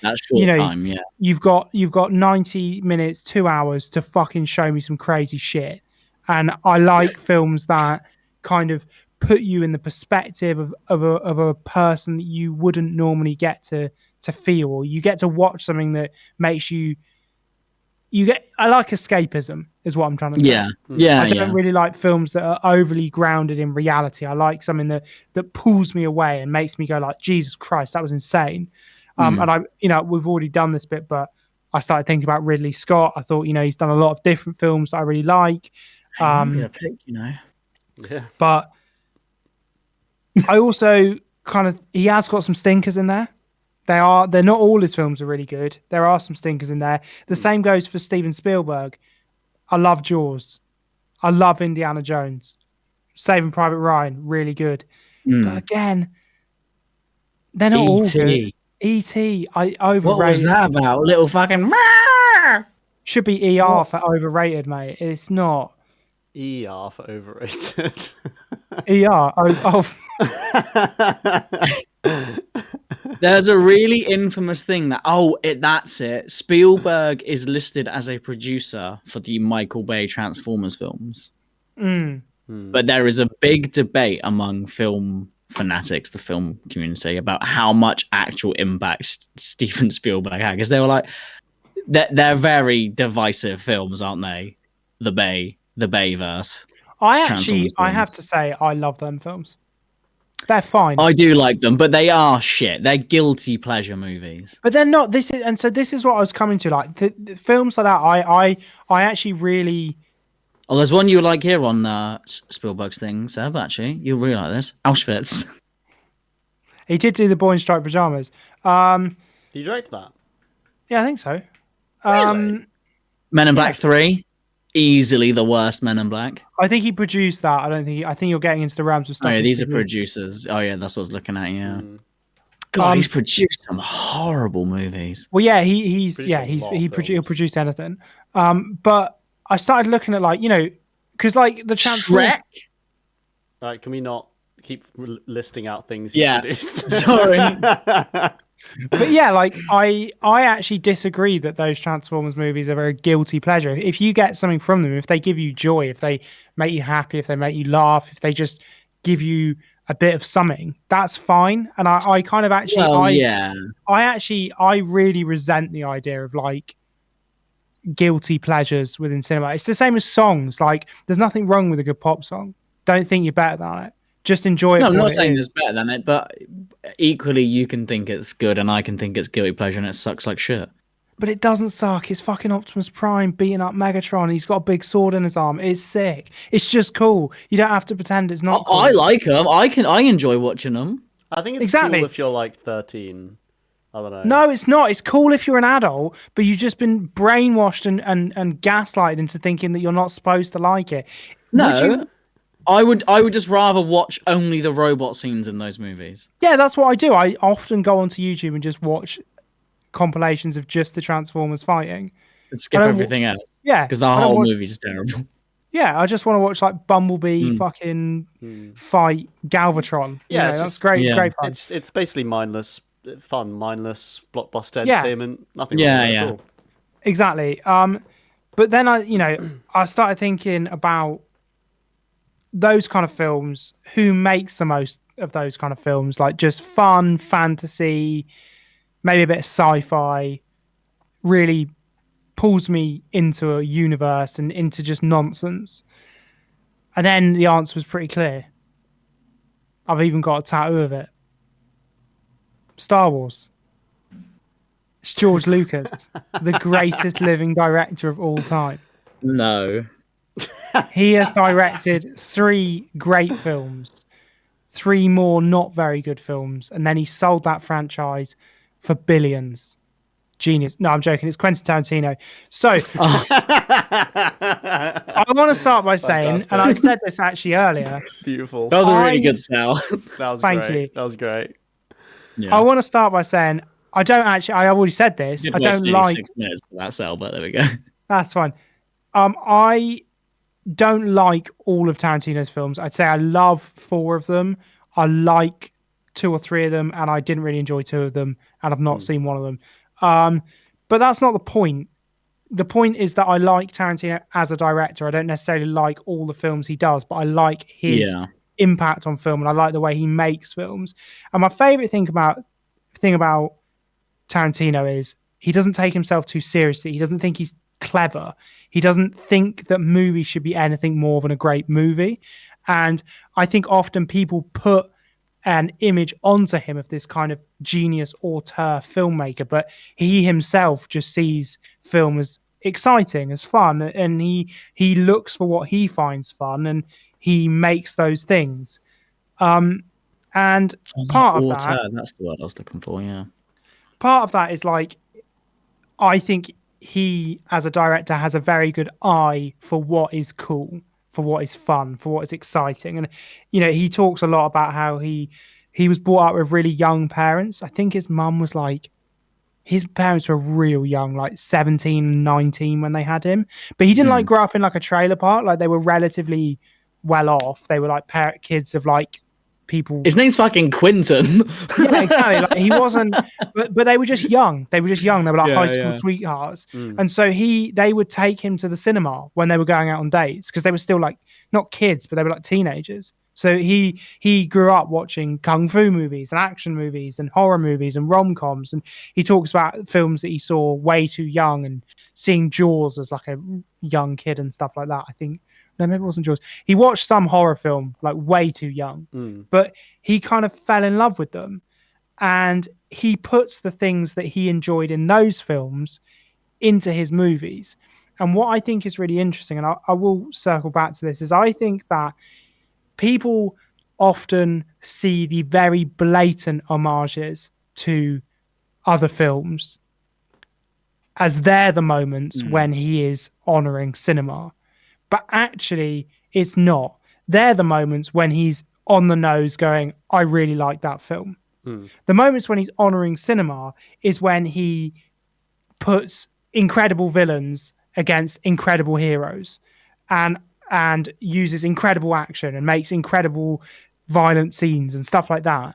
Speaker 1: That's short time. Yeah,
Speaker 3: you've got 90 minutes, 2 hours to fucking show me some crazy shit. And I like films that kind of put you in the perspective of a person that you wouldn't normally get to feel. You get to watch something that makes I like escapism is what I'm trying to say.
Speaker 1: Yeah.
Speaker 3: I don't really like films that are overly grounded in reality. I like something that pulls me away and makes me go like, Jesus Christ, that was insane. And we've already done this bit, but I started thinking about Ridley Scott. I thought, he's done a lot of different films that I really like.
Speaker 1: Yeah.
Speaker 3: But I also he has got some stinkers in there. They're not all his films are really good. There are some stinkers in there. The same goes for Steven Spielberg. I love Jaws. I love Indiana Jones. Saving Private Ryan, really good. But again, they're not all good. E.T. I overrated.
Speaker 1: What was that about? Little fucking.
Speaker 3: Should be ER for overrated, mate. It's not.
Speaker 2: ER for overrated.
Speaker 3: ER.
Speaker 1: There's a really infamous thing that's it. Spielberg is listed as a producer for the Michael Bay Transformers films. But there is a big debate among film fanatics, the film community, about how much actual impact Steven Spielberg had. Because they were like, they're very divisive films, aren't they? The Bayverse.
Speaker 3: I have to say, I love them films. They're fine.
Speaker 1: I do like them, but they are shit. They're guilty pleasure movies.
Speaker 3: But they're not. This is what I was coming to. Like the films like that, I actually really.
Speaker 1: Oh, there's one you like here on Spielberg's thing, Seb. Actually, you'll really like this. Auschwitz.
Speaker 3: He did do the Boy in Striped Pajamas.
Speaker 2: Did you direct that?
Speaker 3: Yeah, I think so. Um,
Speaker 1: Men in
Speaker 3: Yeah.
Speaker 1: Black 3, easily the worst Men in Black.
Speaker 3: I think he produced that. I think you're getting into the realms of stuff.
Speaker 1: Oh yeah,
Speaker 3: he's
Speaker 1: these are
Speaker 3: produced.
Speaker 1: producers. Oh yeah, that's what I was looking at. Yeah.
Speaker 2: Mm.
Speaker 1: God, he's produced some horrible movies.
Speaker 3: Well, yeah,
Speaker 2: Produced a lot of
Speaker 3: he'll
Speaker 2: films.
Speaker 3: produce anything. But I started looking at like because like the Transformers.
Speaker 1: Shrek.
Speaker 2: Right, can we not keep listing out things he
Speaker 1: Yeah.
Speaker 2: produced?
Speaker 1: Sorry.
Speaker 3: But yeah, like I actually disagree that those Transformers movies are very guilty pleasure. If you get something from them, if they give you joy, if they make you happy, if they make you laugh, if they just give you a bit of something, that's fine. And I kind of actually
Speaker 1: Well, yeah.
Speaker 3: I really resent the idea of like guilty pleasures within cinema. It's the same as songs. Like there's nothing wrong with a good pop song. Don't think you're better than it. Just enjoy it.
Speaker 1: No, I'm
Speaker 3: for
Speaker 1: not
Speaker 3: what it
Speaker 1: saying
Speaker 3: is.
Speaker 1: it's better than it, but equally, you can think it's good, and I can think it's guilty pleasure, and it sucks like shit.
Speaker 3: But it doesn't suck. It's fucking Optimus Prime beating up Megatron. He's got a big sword in his arm. It's sick. It's just cool. You don't have to pretend it's not cool.
Speaker 1: I like them. I enjoy watching them.
Speaker 2: I think it's
Speaker 3: Exactly.
Speaker 2: cool if you're like 13. I don't know.
Speaker 3: No, it's not. It's cool if you're an adult, but you've just been brainwashed and gaslighted into thinking that you're not supposed to like it.
Speaker 1: No, I would just rather watch only the robot scenes in those movies.
Speaker 3: Yeah, that's what I do. I often go onto YouTube and just watch compilations of just the Transformers fighting.
Speaker 1: And skip everything else.
Speaker 3: Yeah.
Speaker 1: Because the whole movie's terrible.
Speaker 3: Yeah, I just want to watch like Bumblebee fucking fight Galvatron.
Speaker 2: Yeah,
Speaker 3: that's
Speaker 2: just,
Speaker 3: great.
Speaker 1: yeah.
Speaker 3: Great fun.
Speaker 2: It's basically mindless fun, mindless blockbuster
Speaker 3: Yeah.
Speaker 2: entertainment. Nothing wrong with it at all.
Speaker 3: Exactly. But then I started thinking about those kind of films. Who makes the most of those kind of films? Like just fun, fantasy, maybe a bit of sci-fi. Really pulls me into a universe and into just nonsense. And then the answer was pretty clear. I've even got a tattoo of it. Star Wars. It's George Lucas, the greatest living director of all time.
Speaker 1: No.
Speaker 3: He has directed 3 great films, 3 more not very good films, and then he sold that franchise for billions. Genius. No, I'm joking. It's Quentin Tarantino. So I want to start by saying, and I said this actually earlier.
Speaker 2: Beautiful.
Speaker 1: That was a really good sell.
Speaker 2: That was
Speaker 3: Thank
Speaker 2: great.
Speaker 3: you.
Speaker 2: That was great.
Speaker 1: Yeah.
Speaker 3: I want to start by saying I already said this. I don't like
Speaker 1: 6 minutes for that sell, but there we go.
Speaker 3: That's fine. I don't like all of Tarantino's films. I'd say I love 4 of them. I like 2 or 3 of them, and I didn't really enjoy 2 of them, and I've not seen one of them. But that's not the point. The point is that I like Tarantino as a director. I don't necessarily like all the films he does, but I like his impact on film, and I like the way he makes films. And my favorite thing about Tarantino is he doesn't take himself too seriously. He doesn't think he's clever. He doesn't think that movies should be anything more than a great movie. And I think often people put an image onto him of this kind of genius auteur filmmaker, but he himself just sees film as exciting, as fun, and he looks for what he finds fun, and he makes those things. And part of that,
Speaker 1: that's the word I was looking for. Yeah.
Speaker 3: Part of that is like, I think he, as a director, has a very good eye for what is cool, for what is fun, for what is exciting. And he talks a lot about how he was brought up with really young parents. I think his mum was like, his parents were real young, like 17, 19 when they had him. But he didn't like grow up in like a trailer park. Like they were relatively well off. They were like kids of like people.
Speaker 1: His name's fucking Quentin.
Speaker 3: Yeah, exactly. Like he wasn't, but they were just young. They were just young. They were like high school sweethearts. And so they would take him to the cinema when they were going out on dates, because they were still like not kids, but they were like teenagers. So he grew up watching kung fu movies and action movies and horror movies and rom-coms. And he talks about films that he saw way too young, and seeing Jaws as like a young kid and stuff like that. I think, no, maybe it wasn't Jaws. He watched some horror film like way too young, but he kind of fell in love with them. And he puts the things that he enjoyed in those films into his movies. And what I think is really interesting, and I will circle back to this, is I think that people often see the very blatant homages to other films as they're the moments when he is honoring cinema. But actually, it's not. They're the moments when he's on the nose going, I really like that film. The moments when he's honoring cinema is when he puts incredible villains against incredible heroes and uses incredible action and makes incredible violent scenes and stuff like that.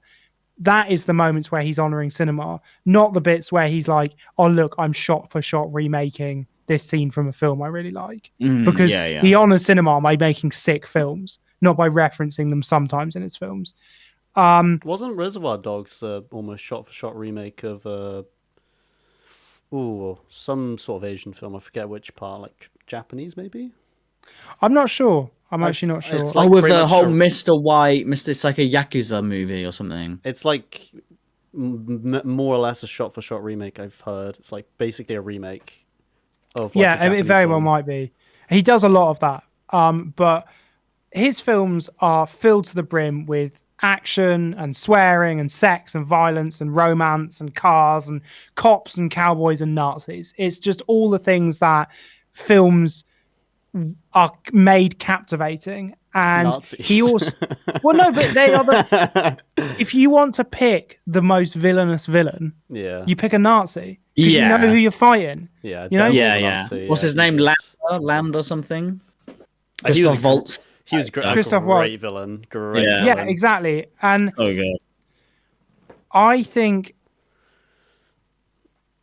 Speaker 3: That is the moments where he's honoring cinema, not the bits where he's like, oh, look, I'm shot for shot remaking this scene from a film I really like. Because he honors cinema by making sick films, not by referencing them sometimes in his films.
Speaker 2: Wasn't Reservoir Dogs almost shot-for-shot remake of some sort of Asian film? I forget which part, like Japanese maybe?
Speaker 3: I'm not sure. I'm actually not sure.
Speaker 2: It's like
Speaker 1: with
Speaker 2: pretty
Speaker 1: the
Speaker 2: much
Speaker 1: whole Mr. White, it's like a Yakuza movie or something.
Speaker 2: It's like more or less a shot-for-shot remake, I've heard. It's like basically a remake of like, a
Speaker 3: it very
Speaker 2: Japanese
Speaker 3: well
Speaker 2: film.
Speaker 3: might be. He does a lot of that. But his films are filled to the brim with action and swearing and sex and violence and romance and cars and cops and cowboys and Nazis. It's just all the things that films are made captivating. And
Speaker 2: Nazis.
Speaker 3: he also no, but they are if you want to pick the most villainous villain, you pick a Nazi because you know who you're fighting.
Speaker 2: Yeah,
Speaker 3: you know,
Speaker 2: Nazi,
Speaker 1: what's his name? Land or something? Christoph Waltz.
Speaker 2: He was a
Speaker 3: Christoph
Speaker 2: great villain. Great villain.
Speaker 3: Yeah, exactly. And
Speaker 1: good.
Speaker 3: I think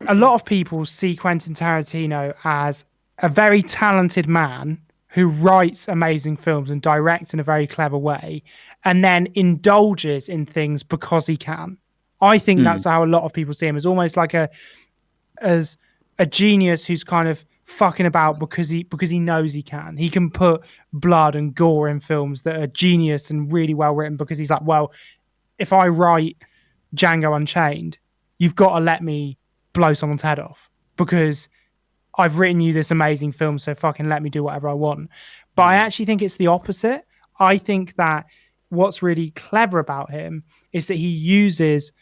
Speaker 3: a lot of people see Quentin Tarantino as a very talented man who writes amazing films and directs in a very clever way, and then indulges in things because he can. I think that's how a lot of people see him, as almost like as a genius who's kind of fucking about because he knows he can. He can put blood and gore in films that are genius and really well written because he's like, well, if I write Django Unchained, you've got to let me blow someone's head off because I've written you this amazing film, so fucking let me do whatever I want. But I actually think it's the opposite. I think that what's really clever about him is that he uses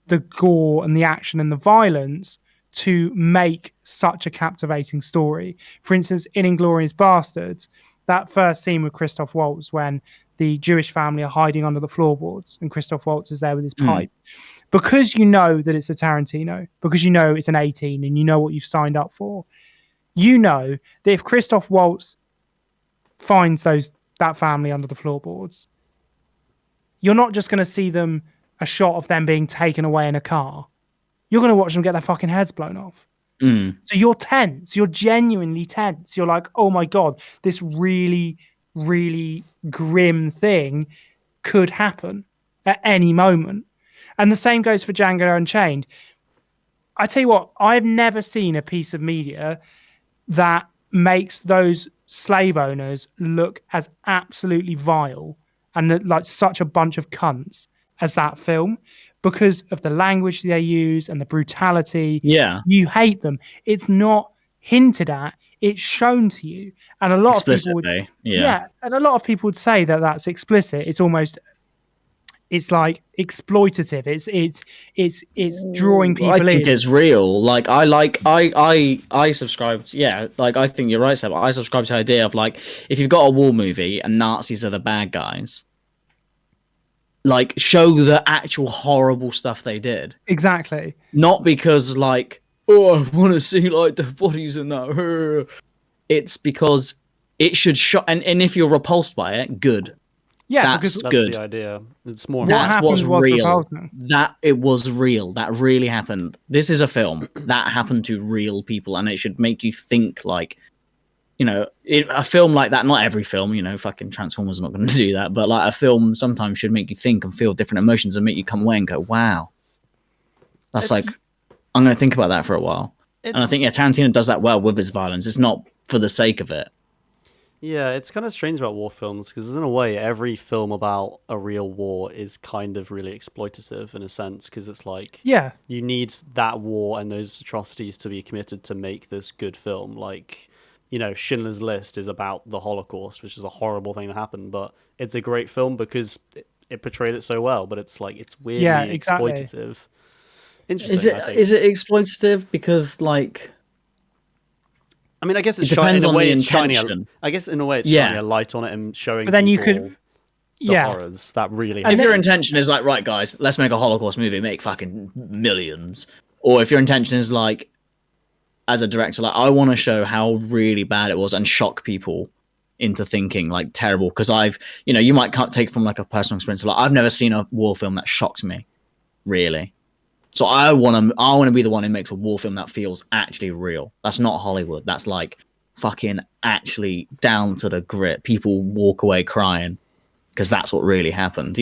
Speaker 3: the gore and the action and the violence to make such a captivating story. For instance, in Inglourious Basterds, that first scene with Christoph Waltz when the Jewish family are hiding under the floorboards and Christoph Waltz is there with his pipe. Because you know that it's a Tarantino, because you know it's an 18 and you know what you've signed up for, you know that if Christoph Waltz finds that family under the floorboards, you're not just going to see a shot of them being taken away in a car. You're going to watch them get their fucking heads blown off. So you're tense. You're genuinely tense. You're like, oh my God, this really, really grim thing could happen at any moment. And the same goes for Django Unchained. I tell you what, I've never seen a piece of media that makes those slave owners look as absolutely vile and like such a bunch of cunts as that film, because of the language they use and the brutality. You hate them. It's not hinted at, it's shown to you. And a lot of people would, and a lot of people would say that that's explicit. It's like exploitative. It's drawing people in.
Speaker 1: I think it's real. Like I subscribe to, like I think you're right, Seb. I subscribe to the idea of like, if you've got a war movie and Nazis are the bad guys, like show the actual horrible stuff they did.
Speaker 3: Exactly.
Speaker 1: Not because like, oh, I want to see like the bodies in that. It's because it should show, and if you're repulsed by it, good.
Speaker 3: Yeah,
Speaker 2: that's
Speaker 1: good.
Speaker 2: The idea. It's more.
Speaker 1: That's what's real. That it was real. That really happened. This is a film that happened to real people, and it should make you think. Like, you know, a film like that. Not every film, you know, fucking Transformers are not going to do that. But like a film, sometimes should make you think and feel different emotions, and make you come away and go, "Wow, that's like, I'm going to think about that for a while." And I think Tarantino does that well with his violence. It's not for the sake of it.
Speaker 2: Yeah, it's kind of strange about war films because in a way, every film about a real war is kind of really exploitative in a sense because it's like, you need that war and those atrocities to be committed to make this good film. Like, you know, Schindler's List is about the Holocaust, which is a horrible thing that happened, but it's a great film because it portrayed it so well. But it's like, it's weirdly exploitative. Interesting.
Speaker 1: Is it exploitative because like
Speaker 2: I mean, I guess it's
Speaker 1: It depends
Speaker 2: in a
Speaker 1: on
Speaker 2: way
Speaker 1: the
Speaker 2: it's shining.
Speaker 1: intention.
Speaker 2: I guess in a way it's
Speaker 1: Yeah.
Speaker 2: shining a light on it and showing.
Speaker 3: But then you
Speaker 2: people
Speaker 3: could,
Speaker 2: the horrors that really.
Speaker 3: And
Speaker 1: If
Speaker 3: then-
Speaker 1: your intention is like, right, guys, let's make a Holocaust movie, make fucking millions, or if your intention is like, as a director, like I want to show how really bad it was and shock people into thinking like terrible, because you might take from like a personal experience. Like I've never seen a war film that shocked me, really. So I want to be the one who makes a war film that feels actually real. That's not Hollywood. That's like fucking actually down to the grit. People walk away crying because that's what really happened.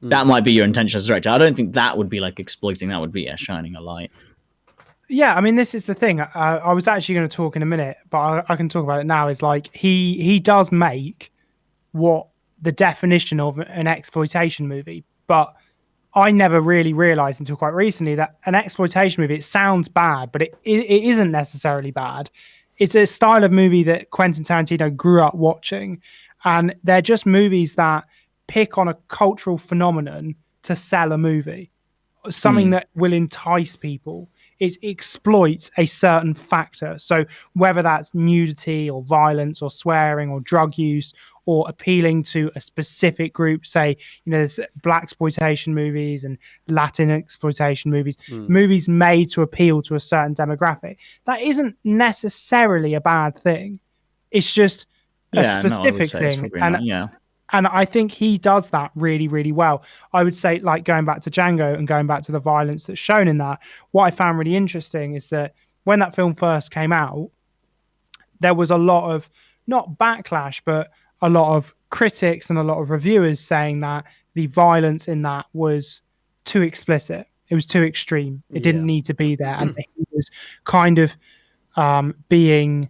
Speaker 1: That might be your intention as a director. I don't think that would be like exploiting. That would be shining a light.
Speaker 3: Yeah, I mean, this is the thing. I was actually going to talk in a minute, but I can talk about it now. Is like he does make what the definition of an exploitation movie, but I never really realized until quite recently that an exploitation movie, it sounds bad, but it isn't necessarily bad. It's a style of movie that Quentin Tarantino grew up watching, and they're just movies that pick on a cultural phenomenon to sell a movie, something that will entice people. It exploits a certain factor. So whether that's nudity or violence or swearing or drug use or appealing to a specific group, say, there's black exploitation movies and Latin exploitation movies, movies made to appeal to a certain demographic. That isn't necessarily a bad thing. It's just a specific thing. And I think he does that really, really well. I would say, like going back to Django and going back to the violence that's shown in that, what I found really interesting is that when that film first came out, there was a lot of, not backlash, but a lot of critics and a lot of reviewers saying that the violence in that was too explicit. It was too extreme. It didn't need to be there. And he was kind of being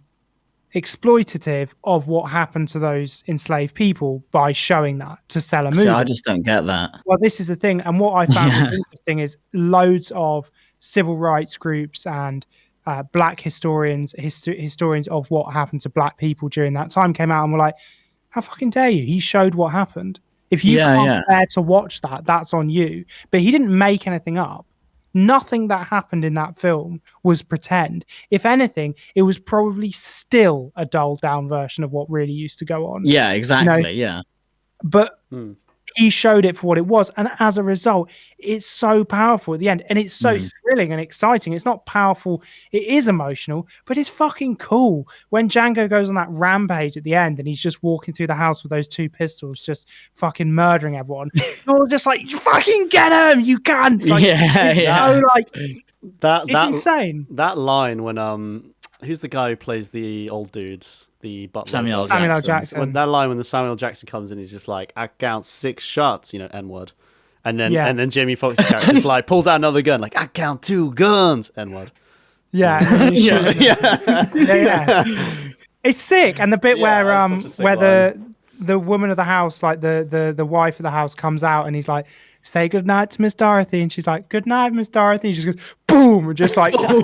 Speaker 3: exploitative of what happened to those enslaved people by showing that to sell a movie.
Speaker 1: See, I just don't get that.
Speaker 3: Well, this is the thing. And what I found really interesting is loads of civil rights groups and black historians of what happened to black people during that time came out and were like, how fucking dare you? He showed what happened. If you can't bear to watch that, that's on you. But he didn't make anything up. Nothing that happened in that film was pretend. If anything, it was probably still a dulled down version of what really used to go on.
Speaker 1: Yeah, exactly. Yeah.
Speaker 3: But he showed it for what it was. And as a result, it's so powerful at the end. And it's so thrilling and exciting. It's not powerful. It is emotional, but it's fucking cool. When Django goes on that rampage at the end and he's just walking through the house with those two pistols, just fucking murdering everyone. You're just like, you fucking get him, you can't. Like, it's insane.
Speaker 2: That line when who's the guy who plays the old dudes? The butler.
Speaker 1: Samuel
Speaker 3: L. Jackson.
Speaker 2: That line when the Samuel Jackson comes in, he's just like, I count 6 shots, N-word. And then Jamie Foxx's character is like, pulls out another gun, like, I count 2 guns, N-word.
Speaker 3: Yeah. It's sick. And the bit where the woman of the house, like the wife of the house comes out and he's like, say goodnight to Miss Dorothy, and she's like, good night, Miss Dorothy. He just goes boom, and just like through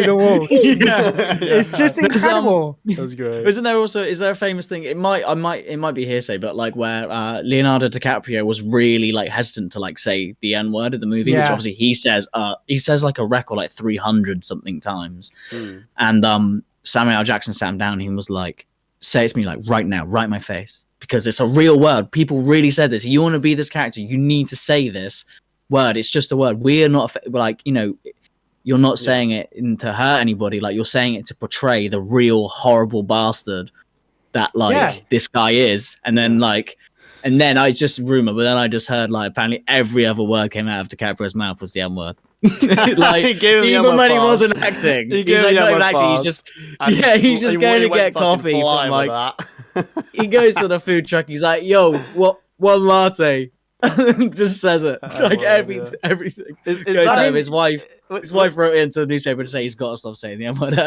Speaker 3: the wall. It's just incredible.
Speaker 2: That's great.
Speaker 1: Is there a famous thing? It might be hearsay, but like where Leonardo DiCaprio was really like hesitant to like say the N word in the movie, which obviously he says like a record like 300 something times, and Samuel L. Jackson sat him down and he was like, say it to me like right now, right in my face. Because it's a real word. People really said this. You want to be this character, you need to say this word. It's just a word. We're not like, you're not saying it to hurt anybody. Like, you're saying it to portray the real horrible bastard that this guy is. And then I just rumor, but then I just heard like apparently every other word came out of DiCaprio's mouth was the M word. Like even when he wasn't acting, he's like not even acting. He's just going to get coffee from like. He goes to the food truck. He's like, "Yo, what one latte?" Just says it like everything. His wife wrote into the newspaper to say he's got to stop saying the M word.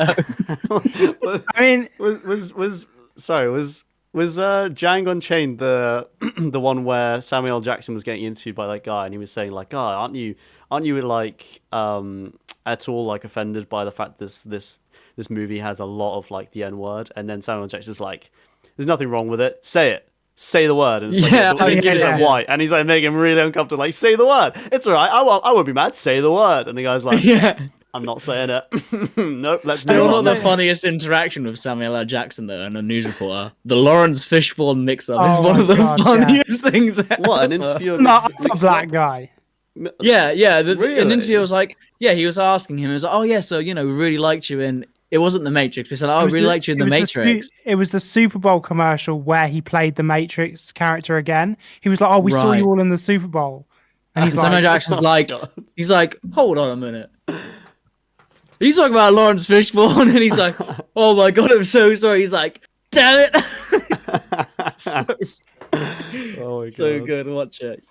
Speaker 3: I mean,
Speaker 2: was Django Unchained the one where Samuel L. Jackson was getting interviewed by that guy and he was saying like, "Oh, aren't you like at all like offended by the fact this movie has a lot of like the N word?" And then Samuel L. Jackson's like, "There's nothing wrong with it. Say it. Say the word." And it's like, white, and he's like making him really uncomfortable. Like, say the word. It's all right. I won't be mad. Say the word. And the guy's like, I'm not saying it. Nope. Let's
Speaker 1: Still
Speaker 2: move
Speaker 1: not
Speaker 2: on.
Speaker 1: the funniest interaction with Samuel L. Jackson though, and a news reporter. The Lawrence Fishburne mix-up is
Speaker 3: Oh
Speaker 1: one
Speaker 3: my
Speaker 1: of the
Speaker 3: God,
Speaker 1: funniest things ever.
Speaker 2: What, an interview?
Speaker 3: Not a black guy.
Speaker 1: Yeah. An
Speaker 2: Really?
Speaker 1: interview was like, he was asking him, he was like, oh yeah, so we really liked you in. It wasn't The Matrix. We said, oh, I really liked you in The Matrix.
Speaker 3: It was the Super Bowl commercial where he played the Matrix character again. He was like, "Oh, we saw you all in the Super Bowl," and he's
Speaker 1: Samuel
Speaker 3: like,
Speaker 1: Jackson's
Speaker 2: oh
Speaker 1: like,
Speaker 2: God.
Speaker 1: he's like, hold on a minute. He's talking about Lawrence Fishburne, and he's like, oh my God, I'm so sorry. He's like, damn it.
Speaker 2: Oh my God.
Speaker 1: So good. Watch it.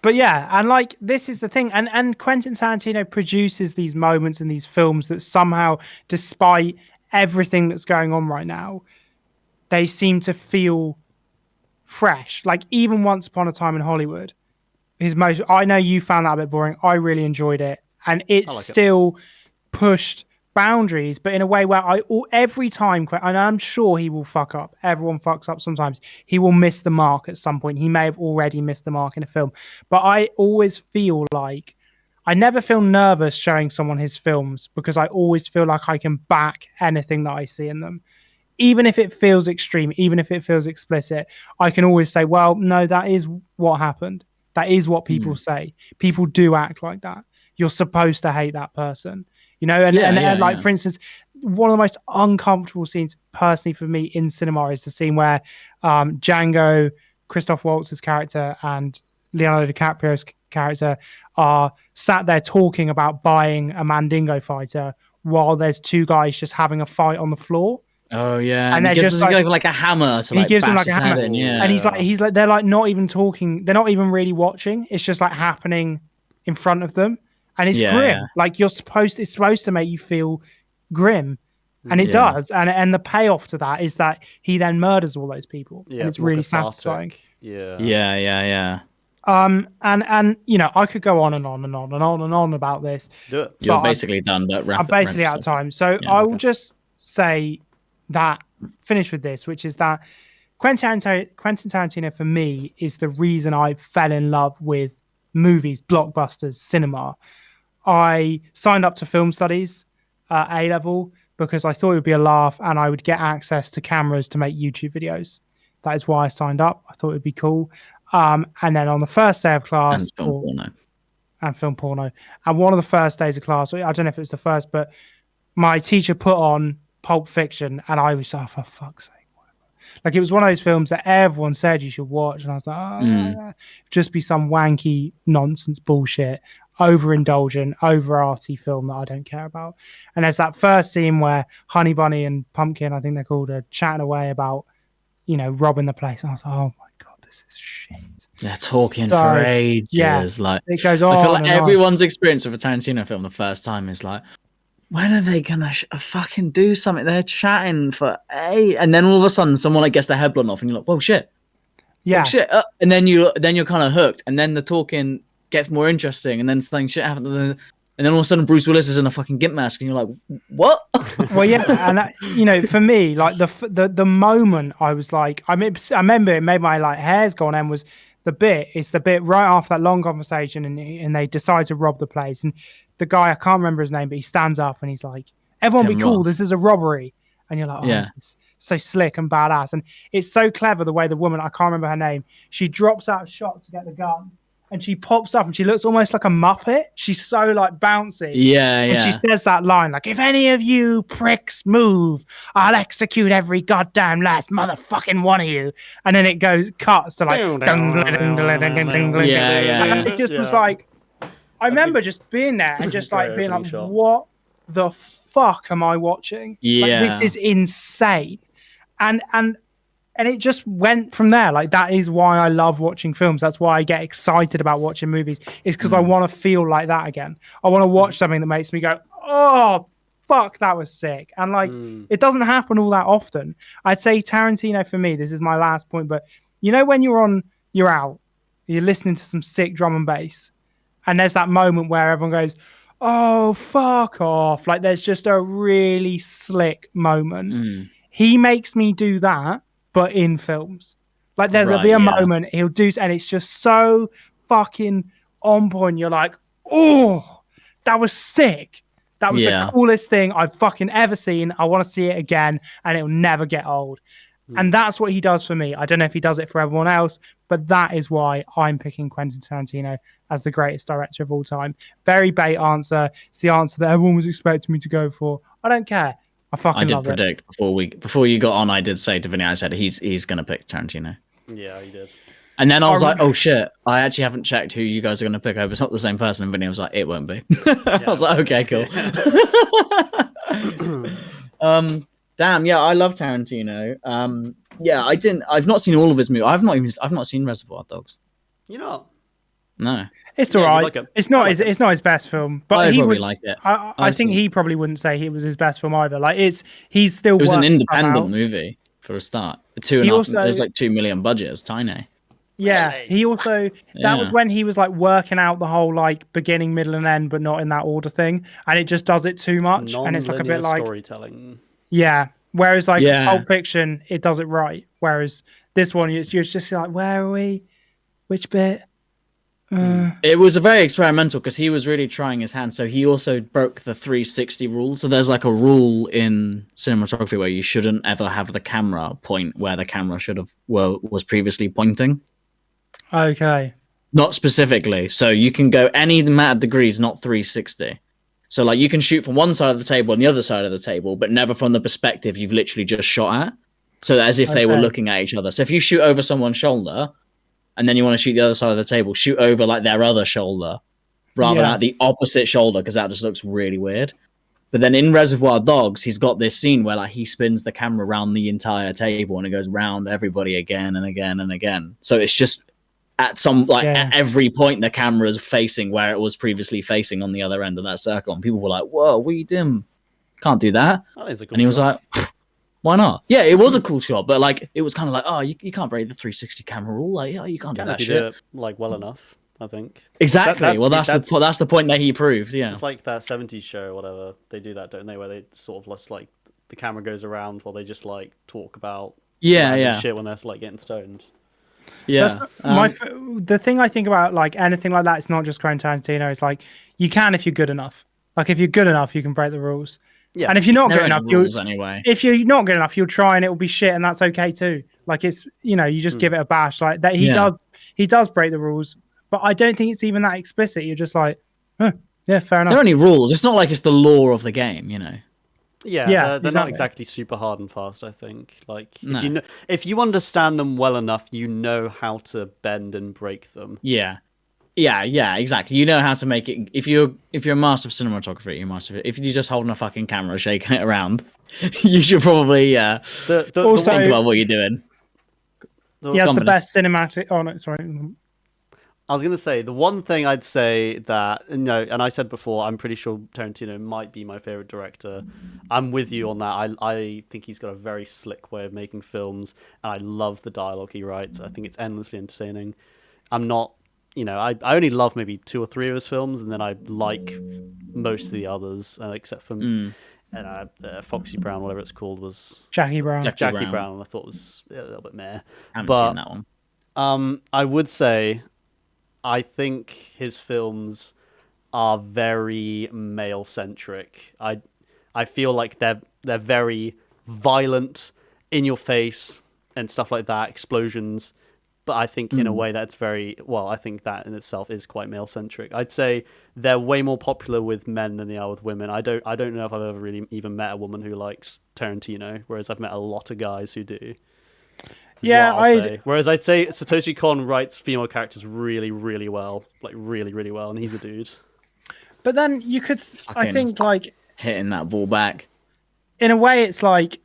Speaker 3: But yeah, and like this is the thing, and Quentin Tarantino produces these moments in these films that somehow, despite everything that's going on right now, they seem to feel fresh. Like even Once Upon a Time in Hollywood, I know you found that a bit boring. I really enjoyed it, and it still pushed boundaries, but in a way where every time, and I'm sure he will fuck up. Everyone fucks up sometimes. He will miss the mark at some point. He may have already missed the mark in a film, but I always feel like I never feel nervous showing someone his films because I always feel like I can back anything that I see in them. Even if it feels extreme, even if it feels explicit, I can always say, well, no, that is what happened. That is what people say. People do act like that. You're supposed to hate that person. For instance, one of the most uncomfortable scenes personally for me in cinema is the scene where Django, Christoph Waltz's character, and Leonardo DiCaprio's character are sat there talking about buying a Mandingo fighter while there's two guys just having a fight on the floor.
Speaker 1: Oh yeah,
Speaker 3: and
Speaker 1: he gives him like a hammer to
Speaker 3: he gives him
Speaker 1: bash
Speaker 3: like
Speaker 1: his
Speaker 3: a hammer,
Speaker 1: head in, yeah.
Speaker 3: and he's like they're like not even talking, they're not even really watching. It's just like happening in front of them, and it's grim.
Speaker 1: Yeah.
Speaker 3: Like it's supposed to make you feel grim, and it does. And the payoff to that is that he then murders all those people, and it's really satisfying.
Speaker 2: Yeah.
Speaker 3: And I could go on and on and on and on and on about this.
Speaker 2: Do it.
Speaker 1: You're basically done, but
Speaker 3: I'm basically out of time. So I will just say that, finish with this, which is that Quentin Tarantino for me is the reason I fell in love with movies, blockbusters, cinema. I signed up to film studies at A-level because I thought it would be a laugh and I would get access to cameras to make YouTube videos. That is why I signed up. I thought it would be cool. And then on the first day of class,
Speaker 1: and film porno.
Speaker 3: And one of the first days of class, I don't know if it was the first, but my teacher put on Pulp Fiction, and I was like, oh, for fuck's sake. Like, it was one of those films that everyone said you should watch, and I was like, just be some wanky nonsense bullshit, overindulgent, over-arty film that I don't care about. And there's that first scene where Honey Bunny and Pumpkin, I think they're called, are chatting away about, robbing the place. And I was like, oh my God, this is shit.
Speaker 1: They're talking for ages.
Speaker 3: Yeah,
Speaker 1: like
Speaker 3: it goes on.
Speaker 1: I feel like everyone's experience of a Tarantino film the first time is like, when are they gonna fucking do something? They're chatting for and then all of a sudden someone gets their head blown off, and you're like, "Whoa, shit!"
Speaker 3: Yeah,
Speaker 1: shit. And then you're kind of hooked, and then the talking gets more interesting, and then something shit happens, and then all of a sudden Bruce Willis is in a fucking gimp mask, and you're like, "What?"
Speaker 3: Well, yeah, and for me, like the moment I was like, I remember it made my hairs go on end was it's the bit right after that long conversation, and they decide to rob the place, and the guy, I can't remember his name, but he stands up and he's like, everyone be cool, this is a robbery. And you're like, this is so slick and badass. And it's so clever the way the woman, I can't remember her name, she drops out a shot to get the gun, and she pops up and she looks almost like a Muppet. She's so bouncy. And she says that line, if any of you pricks move, I'll execute every goddamn last motherfucking one of you. And then it cuts to it just was like, I remember just being there and just being like, what the fuck am I watching?
Speaker 1: Yeah.
Speaker 3: This is insane. And it just went from there. That is why I love watching films. That's why I get excited about watching movies, is because I want to feel like that again. I want to watch something that makes me go, oh, fuck, that was sick. And it doesn't happen all that often. I'd say Tarantino for me, this is my last point, but when you're out, you're listening to some sick drum and bass, and there's that moment where everyone goes, oh, fuck off. There's just a really slick moment. He makes me do that, but in films. There'll be a moment he'll do, and it's just so fucking on point. You're like, oh, that was sick. That was
Speaker 1: Yeah.
Speaker 3: the coolest thing I've fucking ever seen. I want to see it again, and it'll never get old. And that's what he does for me. I don't know if he does it for everyone else, but that is why I'm picking Quentin Tarantino as the greatest director of all time. Very bait answer. It's the answer that everyone was expecting me to go for. I don't care. I fucking love it.
Speaker 1: I did predict before you got on. I did say to Vinny, I said he's gonna pick Tarantino.
Speaker 2: Yeah, he did.
Speaker 1: And then I was like, oh shit, I actually haven't checked who you guys are going to pick. I hope it's not the same person. And Vinny was like, it won't be. I was like, okay, cool. Damn, yeah, I love Tarantino. I've not seen all of his movies. I've not seen Reservoir Dogs.
Speaker 2: You know?
Speaker 1: No.
Speaker 3: It's all right.
Speaker 2: Like
Speaker 3: it's not his best film, but
Speaker 1: I
Speaker 3: he
Speaker 1: probably
Speaker 3: would
Speaker 1: like it.
Speaker 3: I think he probably wouldn't say it was his best film either. Like he's still.
Speaker 1: It was an independent movie for a start. It was like $2 million budget. It was tiny.
Speaker 3: Yeah, he also that was when he was like working out the whole like beginning, middle, and end, but not in that order thing, and it just does it too much, and it's like a bit like
Speaker 2: storytelling.
Speaker 3: Yeah, whereas like Pulp Fiction, it does it right. Whereas this one, you're just like, where are we? Which bit?
Speaker 1: It was a very experimental because he was really trying his hand. So he also broke the 360 rule. So there's like a rule in cinematography where you shouldn't ever have the camera point where the camera was previously pointing.
Speaker 3: Okay.
Speaker 1: Not specifically. So you can go any amount of degrees, not 360. So like you can shoot from one side of the table and the other side of the table, but never from the perspective you've literally just shot at. So as if they were looking at each other. So if you shoot over someone's shoulder and then you want to shoot the other side of the table, shoot over like their other shoulder rather than at the opposite shoulder, because that just looks really weird. But then in Reservoir Dogs, he's got this scene where like he spins the camera around the entire table and it goes round everybody again and again and again. So it's just at every point the camera is facing where it was previously facing on the other end of that circle, and people were like, "Whoa, what are you doing? Can't do that." And he was like, "Why not?" Yeah, it was a cool shot, but like it was kind of like, "Oh, you can't break the 360 camera rule. Like, you can't do that shit."
Speaker 2: Do it, like well enough, I think.
Speaker 1: Exactly. That's the point that he proved. Yeah,
Speaker 2: it's like that 70s show or whatever. They do that, don't they? Where they sort of just like the camera goes around while they just like talk about shit when they're like getting stoned.
Speaker 1: Yeah,
Speaker 3: the thing I think about like anything like that, it's not just Quentin Tarantino. It's like you can if you're good enough. Like if you're good enough, you can break the rules. Yeah, and if you're not good enough, if you're not good enough, you'll try and it will be shit, and that's okay too. Like it's you just give it a bash. Like that he does break the rules, but I don't think it's even that explicit. You're just like, yeah, fair enough.
Speaker 1: There are only rules. It's not like it's the law of the game, you know.
Speaker 2: Yeah, they're not exactly super hard and fast, I think. Like, if you understand them well enough, you know how to bend and break them.
Speaker 1: Yeah, exactly. You know how to make it. If you're a master of cinematography, if you're just holding a fucking camera, shaking it around, you should probably think about what you're doing.
Speaker 3: He has the best cinematic. Oh no, sorry.
Speaker 2: I was going to say, the one thing I'd say that, and I said before, I'm pretty sure Tarantino might be my favorite director. I'm with you on that. I think he's got a very slick way of making films, and I love the dialogue he writes. I think it's endlessly entertaining. I'm not, I only love maybe 2 or 3 of his films, and then I like most of the others, except for Foxy Brown, whatever it's called, was
Speaker 3: Jackie Brown.
Speaker 2: Jackie Brown, I thought was a little bit meh.
Speaker 1: I haven't seen that one.
Speaker 2: I would say, I think his films are very male centric. I feel like they're very violent, in your face, and stuff like that, explosions. But I think in a way that's I think that in itself is quite male centric. I'd say they're way more popular with men than they are with women. I don't know if I've ever really even met a woman who likes Tarantino, whereas I've met a lot of guys who do. Whereas I'd say Satoshi Kon writes female characters really, really well, like really, really well, and he's a dude.
Speaker 3: But then you could, I think, like
Speaker 1: hitting that ball back.
Speaker 3: In a way, it's like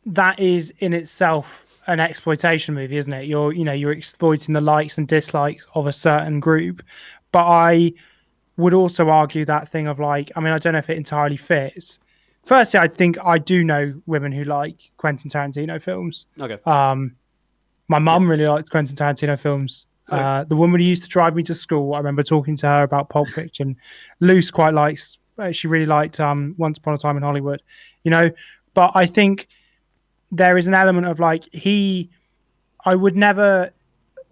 Speaker 3: that is in itself an exploitation movie, isn't it? You're exploiting the likes and dislikes of a certain group. But I would also argue that thing of like, I mean, I don't know if it entirely fits. Firstly, I think I do know women who like Quentin Tarantino films.
Speaker 2: Okay.
Speaker 3: My mum really likes Quentin Tarantino films. The woman who used to drive me to school, I remember talking to her about Pulp Fiction. Luce quite likes, she really liked Once Upon a Time in Hollywood, But I think there is an element of like, I would never,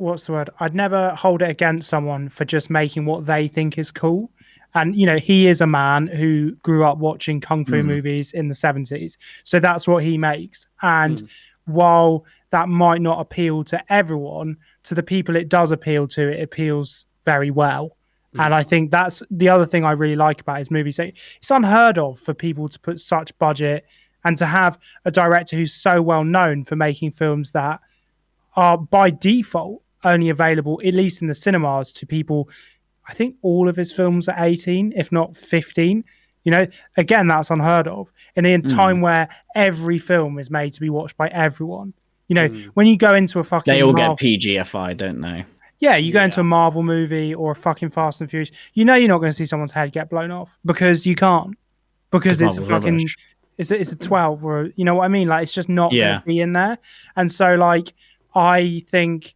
Speaker 3: I'd never hold it against someone for just making what they think is cool. And he is a man who grew up watching kung fu movies in the 70s, so that's what he makes. And while that might not appeal to everyone, to the people it does appeal to, it appeals very well. And I think that's the other thing I really like about his movies. It's unheard of for people to put such budget and to have a director who's so well known for making films that are by default only available, at least in the cinemas, to people. I think all of his films are 18, if not 15. Again, that's unheard of in a time where every film is made to be watched by everyone. When you go into a fucking...
Speaker 1: They all get PGFI, don't they?
Speaker 3: Yeah, you go into a Marvel movie or a fucking Fast and Furious, you're not going to see someone's head get blown off because you can't. Because it's a fucking... It's a 12 or... You know what I mean? Like, it's just not going to be in there. And so, like, I think...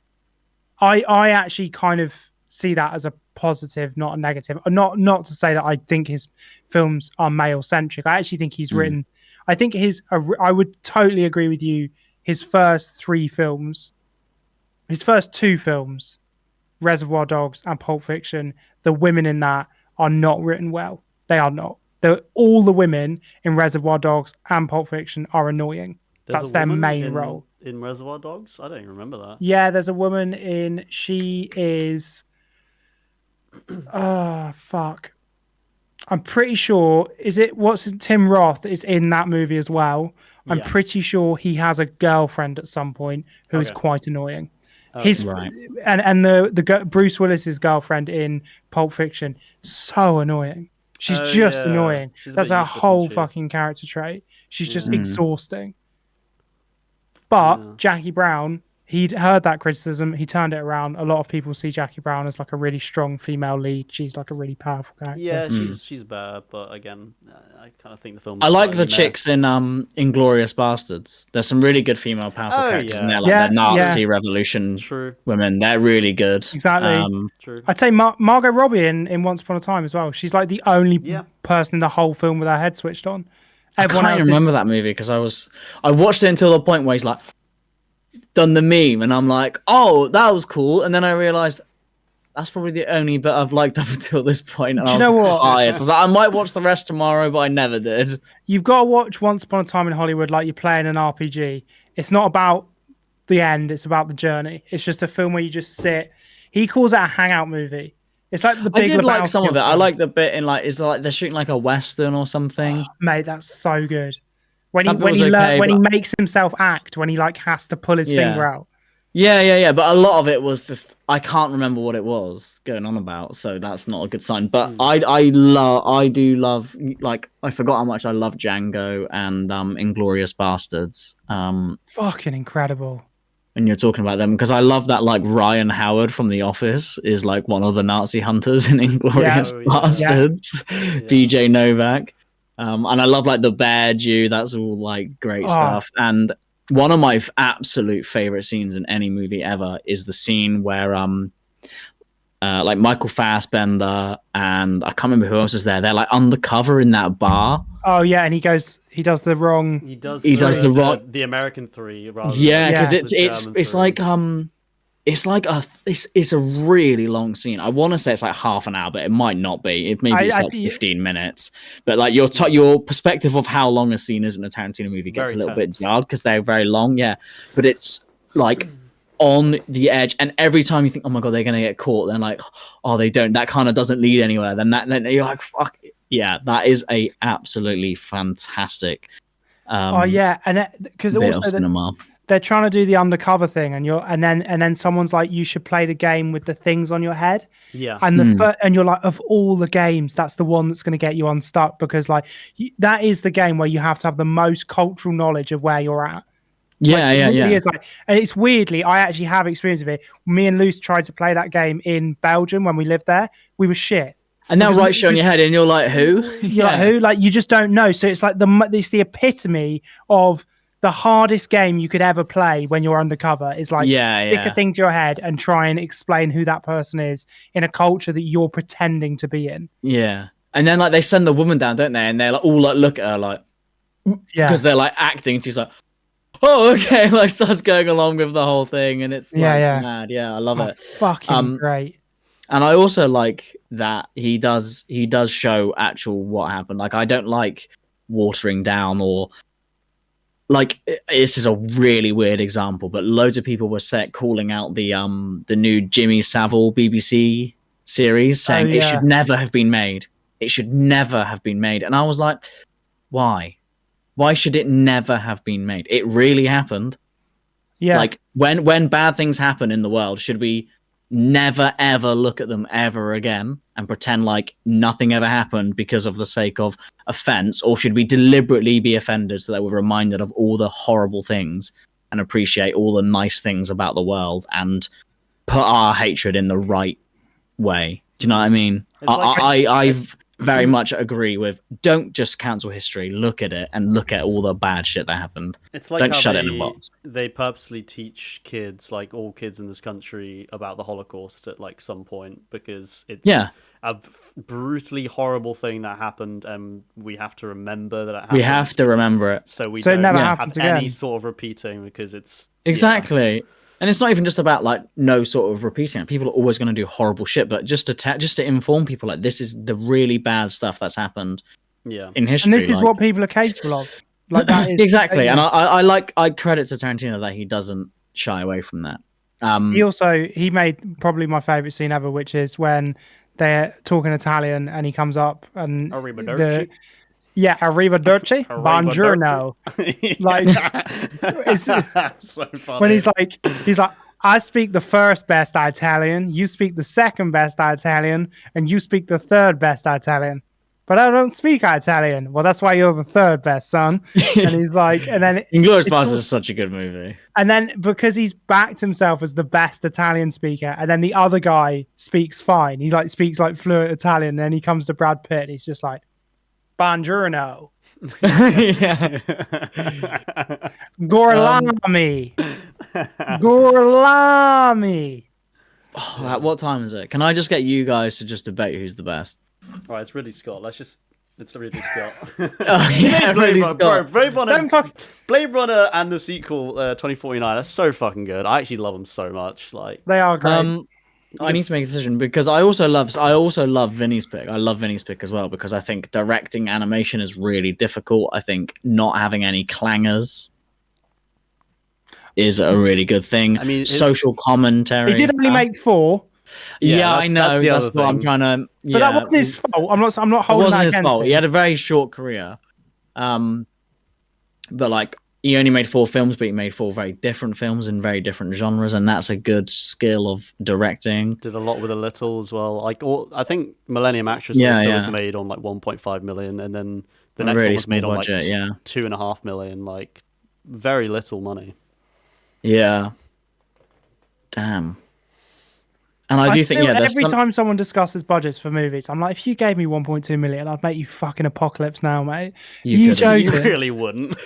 Speaker 3: I actually kind of see that as a positive, not a negative. Not to say that I think his films are male-centric. I actually think he's written... I think I would totally agree with you. His first two films, Reservoir Dogs and Pulp Fiction, the women in that are not written well. They are not. All the women in Reservoir Dogs and Pulp Fiction are annoying. That's their main role.
Speaker 2: In Reservoir Dogs? I don't even remember that.
Speaker 3: Yeah, there's a woman in... She is... fuck. I'm pretty sure... Tim Roth is in that movie as well. I'm pretty sure he has a girlfriend at some point who is quite annoying. And the Bruce Willis's girlfriend in Pulp Fiction, so annoying. She's just annoying. That's a whole fucking character trait. She's just exhausting. But Jackie Brown, he'd heard that criticism. He turned it around. A lot of people see Jackie Brown as like a really strong female lead. She's like a really powerful character.
Speaker 2: Yeah, she's bad, but again, I kind of think the film.
Speaker 1: I like the chicks in Inglourious Bastards. There's some really good female powerful characters in there, like the Nazi Revolution women. They're really good.
Speaker 3: Exactly. True. I'd say Margot Robbie in Once Upon a Time as well. She's like the only person in the whole film with her head switched on.
Speaker 1: Everyone I can't remember that movie because I watched it until the point where he's like done the meme, and I'm like, oh, that was cool, and then I realized that's probably the only bit I've liked up until this point. And
Speaker 3: Do you know what?
Speaker 1: I was like, I might watch the rest tomorrow, but I never did.
Speaker 3: You've got to watch Once Upon a Time in Hollywood like you're playing an RPG. It's not about the end; it's about the journey. It's just a film where you just sit. He calls it a hangout movie. It's like the Big Lebowski. I did like
Speaker 1: some of it. I like the bit in is like they're shooting like a western or something.
Speaker 3: Oh, mate, that's so good. When he makes himself act, when he like has to pull his finger out.
Speaker 1: Yeah. But a lot of it was just I can't remember what it was going on about, so that's not a good sign. But I do love like I forgot how much I love Django and Inglourious Bastards.
Speaker 3: Fucking incredible.
Speaker 1: And you're talking about them because I love that like Ryan Howard from The Office is like one of the Nazi hunters in Inglourious Bastards, BJ Novak, and I love like the Bear Jew. That's all like great stuff. And one of my absolute favorite scenes in any movie ever is the scene where like Michael Fassbender and I can't remember who else is there. They're like undercover in that bar.
Speaker 3: Oh yeah, and he does the wrong.
Speaker 2: He does
Speaker 1: the wrong.
Speaker 2: The American 3. Rather
Speaker 1: because it's like it's a really long scene. I want to say it's like half an hour, but it might not be. It maybe it's like 15 minutes. But like your perspective of how long a scene is in a Tarantino movie gets a little bit jarred because they're very long. Yeah, but it's like on the edge, and every time you think, oh my god, they're gonna get caught, then like, oh, they don't. That kind of doesn't lead anywhere. Then you're like, fuck. Yeah, that is a absolutely fantastic.
Speaker 3: And because also they're trying to do the undercover thing, and then someone's like, you should play the game with the things on your head.
Speaker 2: Yeah,
Speaker 3: and and you're like, of all the games, that's the one that's going to get you unstuck because like that is the game where you have to have the most cultural knowledge of where you're at.
Speaker 1: Yeah.
Speaker 3: And it's weirdly, I actually have experience of it. Me and Luce tried to play that game in Belgium when we lived there. We were shit.
Speaker 1: And now right showing your head and you're like, who?
Speaker 3: You're like, who? Like, you just don't know. So it's like it's the epitome of the hardest game you could ever play when you're undercover is like stick a thing to your head and try and explain who that person is in a culture that you're pretending to be in.
Speaker 1: Yeah. And then like they send the woman down, don't they? And they're like all like look at her like because they're like acting. She's like, oh, okay, like starts going along with the whole thing and it's like mad. Yeah, I love it.
Speaker 3: Fucking great.
Speaker 1: And I also like that he does show actual what happened. Like, I don't like watering down or like this is a really weird example, but loads of people were calling out the new Jimmy Savile BBC series, saying it should never have been made. It should never have been made. And I was like, why? Why should it never have been made? It really happened.
Speaker 3: Yeah.
Speaker 1: Like when bad things happen in the world, should we never ever look at them ever again and pretend like nothing ever happened because of the sake of offense, or should we deliberately be offended so that we're reminded of all the horrible things and appreciate all the nice things about the world and put our hatred in the right way? Do you know what I mean? I've very much agree with don't just cancel history, look at it and look at all the bad shit that happened.
Speaker 2: It's like
Speaker 1: don't shut it in a box.
Speaker 2: They purposely teach kids, like all kids in this country, about the Holocaust at like some point because it's a brutally horrible thing that happened, and we have to remember that it happened.
Speaker 1: We have to remember it,
Speaker 2: so we don't
Speaker 3: never
Speaker 2: have
Speaker 3: again.
Speaker 2: any sort of repeating because it's
Speaker 1: exactly. And it's not even just about like no sort of repeating it. People are always going to do horrible shit, but just to inform people like this is the really bad stuff that's happened in history.
Speaker 3: And this is what people are capable of. Like that is,
Speaker 1: exactly. And I credit to Tarantino that he doesn't shy away from that.
Speaker 3: He made probably my favorite scene ever, which is when they're talking Italian and he comes up and
Speaker 2: Arrivederci.
Speaker 3: Arrivederci, buongiorno. Like, it's
Speaker 2: so funny.
Speaker 3: When he's like, I speak the first best Italian, you speak the second best Italian, and you speak the third best Italian. But I don't speak Italian. Well, that's why you're the third best, son. And he's like, and then
Speaker 1: Inglourious Basterds is such a good movie.
Speaker 3: And then because he's backed himself as the best Italian speaker, and then the other guy speaks fine. He like speaks like fluent Italian. And then he comes to Brad Pitt, and he's just like, buongiorno. Gorlami. Gorlami.
Speaker 1: Oh, what time is it? Can I just get you guys to just debate who's the best?
Speaker 2: All right, it's Ridley Scott. It's Ridley Scott.
Speaker 1: Ridley Scott.
Speaker 2: Blade Runner and the sequel 2049. That's so fucking good. I actually love them so much. Like
Speaker 3: they are great.
Speaker 1: I need to make a decision because I also love Vinny's pick. I love Vinny's pick as well because I think directing animation is really difficult. I think not having any clangers is a really good thing.
Speaker 2: I mean,
Speaker 1: social commentary.
Speaker 3: He did only make 4.
Speaker 1: Yeah, I know. That's what I'm trying to.
Speaker 3: But that wasn't his fault. I'm not holding. It
Speaker 1: wasn't his fault. He had a very short career. But like he only made 4 films, but he made 4 very different films in very different genres, and that's a good skill of directing.
Speaker 2: Did a lot with a little as well. Like I think Millennium Actress was made on like 1.5 million, and then the next one was made on like 2.5 million. Like very little money.
Speaker 1: Yeah. Damn. And I do think,
Speaker 3: every time someone discusses budgets for movies, I'm like, if you gave me 1.2 million, I'd make you fucking Apocalypse Now, mate. You
Speaker 2: really wouldn't.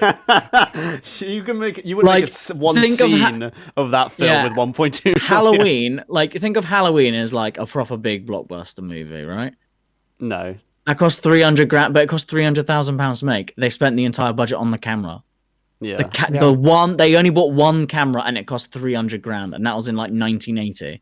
Speaker 2: You would make one scene of that film with 1.2 million.
Speaker 1: Halloween, like think of Halloween as like a proper big blockbuster movie, right?
Speaker 2: No.
Speaker 1: That cost 300 grand, but it cost 300,000 pounds to make. They spent the entire budget on the camera.
Speaker 2: Yeah.
Speaker 1: They only bought one camera and it cost 300 grand, and that was in like 1980.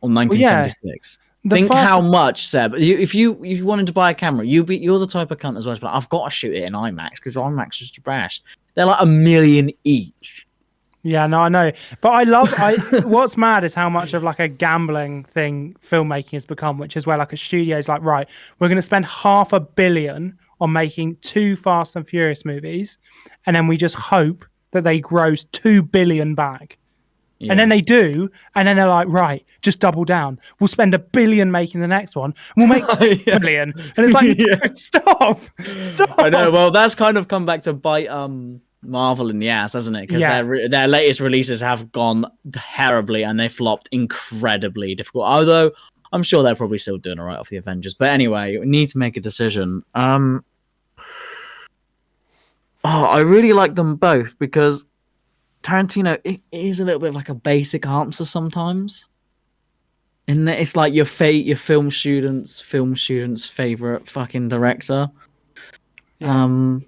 Speaker 1: Or 1976. Think how much, Seb. If you wanted to buy a camera, you're the type of cunt as well. But I've got to shoot it in IMAX because IMAX is trash. They're like $1 million each.
Speaker 3: Yeah, no, I know. But what's mad is how much of like a gambling thing filmmaking has become, which is where like a studio's like, right, we're going to spend $500 million on making 2 Fast and Furious movies, and then we just hope that they gross $2 billion back. Yeah. And then they do, and then they're like, right, just double down. We'll spend $1 billion making the next one, and we'll make $1 billion. And it's like, no, stop.
Speaker 1: I know. Well, that's kind of come back to bite Marvel in the ass, hasn't it? Because their latest releases have gone terribly, and they flopped incredibly difficult. Although I'm sure they're probably still doing all right off the Avengers. But anyway, we need to make a decision. I really like them both because Tarantino is a little bit like a basic answer sometimes. And it's like your film student's favorite fucking director.
Speaker 3: Yeah.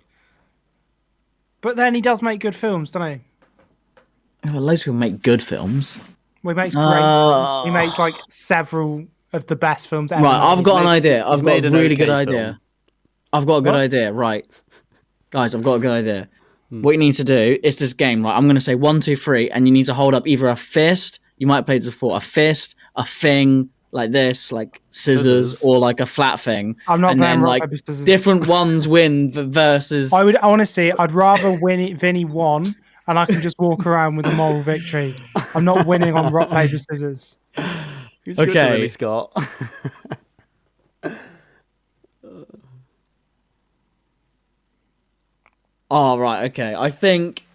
Speaker 3: But then he does make good films, doesn't he?
Speaker 1: Well, loads of people make good films.
Speaker 3: Well, he makes great films. He makes like several of the best films ever.
Speaker 1: Right, I've got an idea.
Speaker 2: He's
Speaker 1: I've got
Speaker 2: made
Speaker 1: a
Speaker 2: an
Speaker 1: really
Speaker 2: okay
Speaker 1: good idea.
Speaker 2: film.
Speaker 1: I've got a good
Speaker 3: What?
Speaker 1: idea. Right, guys, I've got a good idea. What you need to do is this game, right? I'm going to say 1, 2, 3, and you need to hold up either a fist. You might have played this before. A fist, a thing like this, like scissors, or like a flat thing.
Speaker 3: I'm not
Speaker 1: and
Speaker 3: playing
Speaker 1: then
Speaker 3: rock,
Speaker 1: like
Speaker 3: paper, scissors.
Speaker 1: different ones win versus.
Speaker 3: I would honestly, I'd rather Vinny won, and I can just walk around with a moral victory. I'm not winning on rock, paper, scissors.
Speaker 2: Who's good to Ridley Scott?
Speaker 1: Oh, right, okay. I think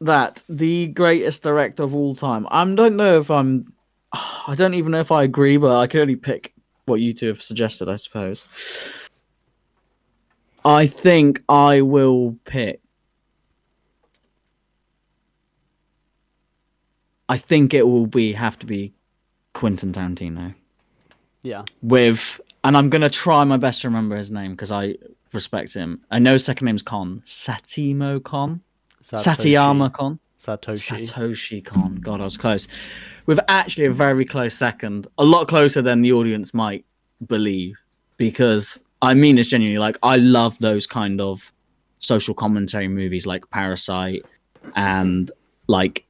Speaker 1: that the greatest director of all time. I don't know if I'm. I don't even know if I agree, but I can only pick what you two have suggested, I suppose. I think I will pick. I think it will have to be Quentin Tarantino.
Speaker 2: Yeah.
Speaker 1: And I'm gonna try my best to remember his name because I respect him. I know his second name's Kon. Satimo Kon. Satayama Kon. Satoshi Kon. God, I was close. With actually a very close second, a lot closer than the audience might believe, because I mean this genuinely. Like, I love those kind of social commentary movies like Parasite and like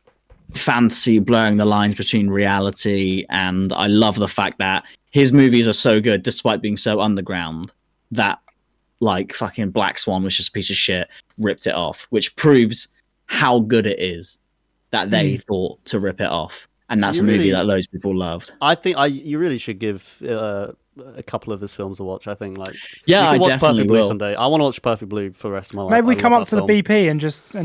Speaker 1: fantasy blurring the lines between reality, and I love the fact that his movies are so good despite being so underground that like fucking Black Swan, which is a piece of shit, ripped it off, which proves how good it is that they thought to rip it off. And that's a movie that loads of people loved.
Speaker 2: I think you really should give a couple of his films a watch. I think, like,
Speaker 1: yeah,
Speaker 2: you can watch
Speaker 1: definitely
Speaker 2: Perfect Blue
Speaker 1: will.
Speaker 2: someday. I want to watch Perfect Blue for the rest of my life.
Speaker 3: Maybe we come up to
Speaker 2: film.
Speaker 3: the BP and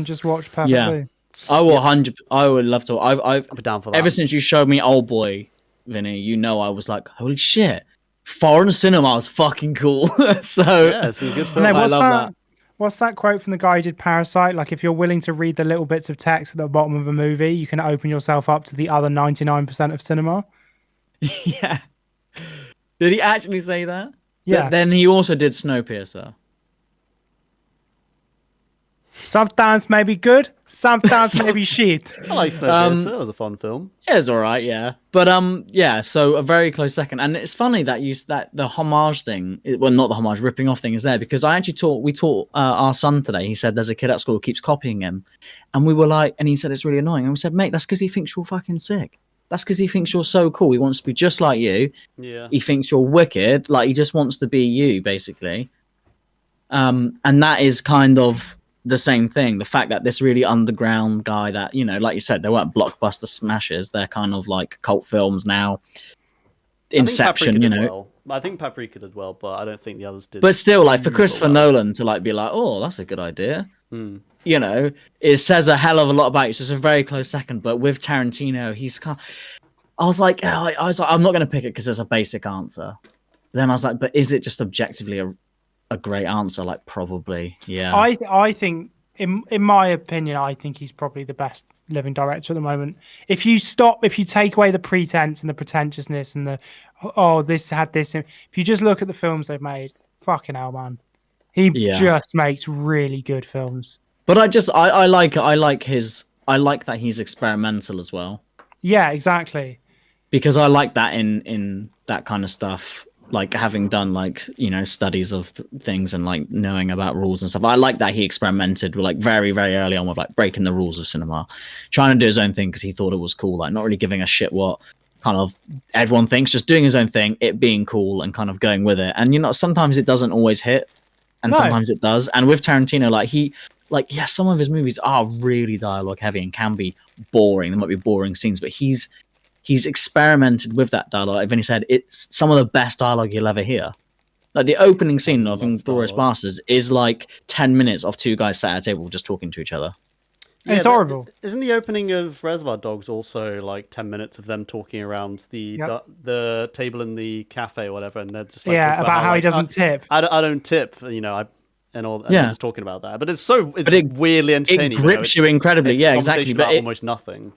Speaker 3: just watch Perfect Blue.
Speaker 1: I will 100. I would love to. I've
Speaker 2: be down for that.
Speaker 1: Ever since you showed me Old Boy, Vinny, you know I was like, holy shit, foreign cinema is fucking cool. So
Speaker 2: yeah, it's a good film.
Speaker 3: I
Speaker 1: love that.
Speaker 3: What's that quote from the guy who did Parasite? Like, if you're willing to read the little bits of text at the bottom of a movie, you can open yourself up to the other 99% of cinema.
Speaker 1: Yeah. Did he actually say that?
Speaker 3: Yeah.
Speaker 1: But then he also did Snowpiercer.
Speaker 3: Sometimes maybe good, sometimes maybe shit.
Speaker 2: I like Snowpiercer. That was a fun film.
Speaker 1: Yeah, it's all right, yeah. But yeah. So a very close second, and it's funny that the homage thing. Well, not the homage, ripping off thing is there because I actually we taught our son today. He said there's a kid at school who keeps copying him, and we were like, and he said it's really annoying. And we said, mate, that's because he thinks you're fucking sick. That's because he thinks you're so cool. He wants to be just like you.
Speaker 2: Yeah.
Speaker 1: He thinks you're wicked. Like, he just wants to be you, basically. And that is kind of the same thing. The fact that this really underground guy that, you know, like you said, they weren't blockbuster smashes. They're kind of like cult films now. Inception, you know.
Speaker 2: Well. I think Paprika did well, but I don't think the others did.
Speaker 1: But still, like, for Christopher Nolan to like be like, oh, that's a good idea. You know, it says a hell of a lot about you. So it's a very close second. But with Tarantino, I was like, I'm not going to pick it because there's a basic answer. Then I was like, but is it just objectively a great answer? Like, probably, yeah.
Speaker 3: I think, in my opinion, I think he's probably the best living director at the moment. If you take away the pretense and the pretentiousness and this had this, if you just look at the films they've made, fucking hell, man. He just makes really good films. But
Speaker 1: I like that he's experimental as well.
Speaker 3: Yeah, exactly.
Speaker 1: Because I like that in that kind of stuff, like having done like, you know, studies of things and like knowing about rules and stuff. I like that he experimented with like very, very early on with like breaking the rules of cinema, trying to do his own thing because he thought it was cool, like not really giving a shit what kind of everyone thinks, just doing his own thing, it being cool and kind of going with it. And, you know, sometimes it doesn't always hit and sometimes it does. And with Tarantino, some of his movies are really dialogue heavy and can be boring. There might be boring scenes, but he's experimented with that dialogue. Like Vinny said, it's some of the best dialogue you'll ever hear. Like the opening scene of Inglourious Basterds is like 10 minutes of two guys sat at a table just talking to each other.
Speaker 3: Yeah, it's horrible.
Speaker 2: Isn't the opening of Reservoir Dogs also like 10 minutes of them talking around the table in the cafe or whatever, and they're just like
Speaker 3: about how he doesn't tip.
Speaker 2: I don't tip, you know. And they're just talking about that, but it's weirdly entertaining.
Speaker 1: It grips you incredibly, yeah, exactly.
Speaker 2: But almost nothing.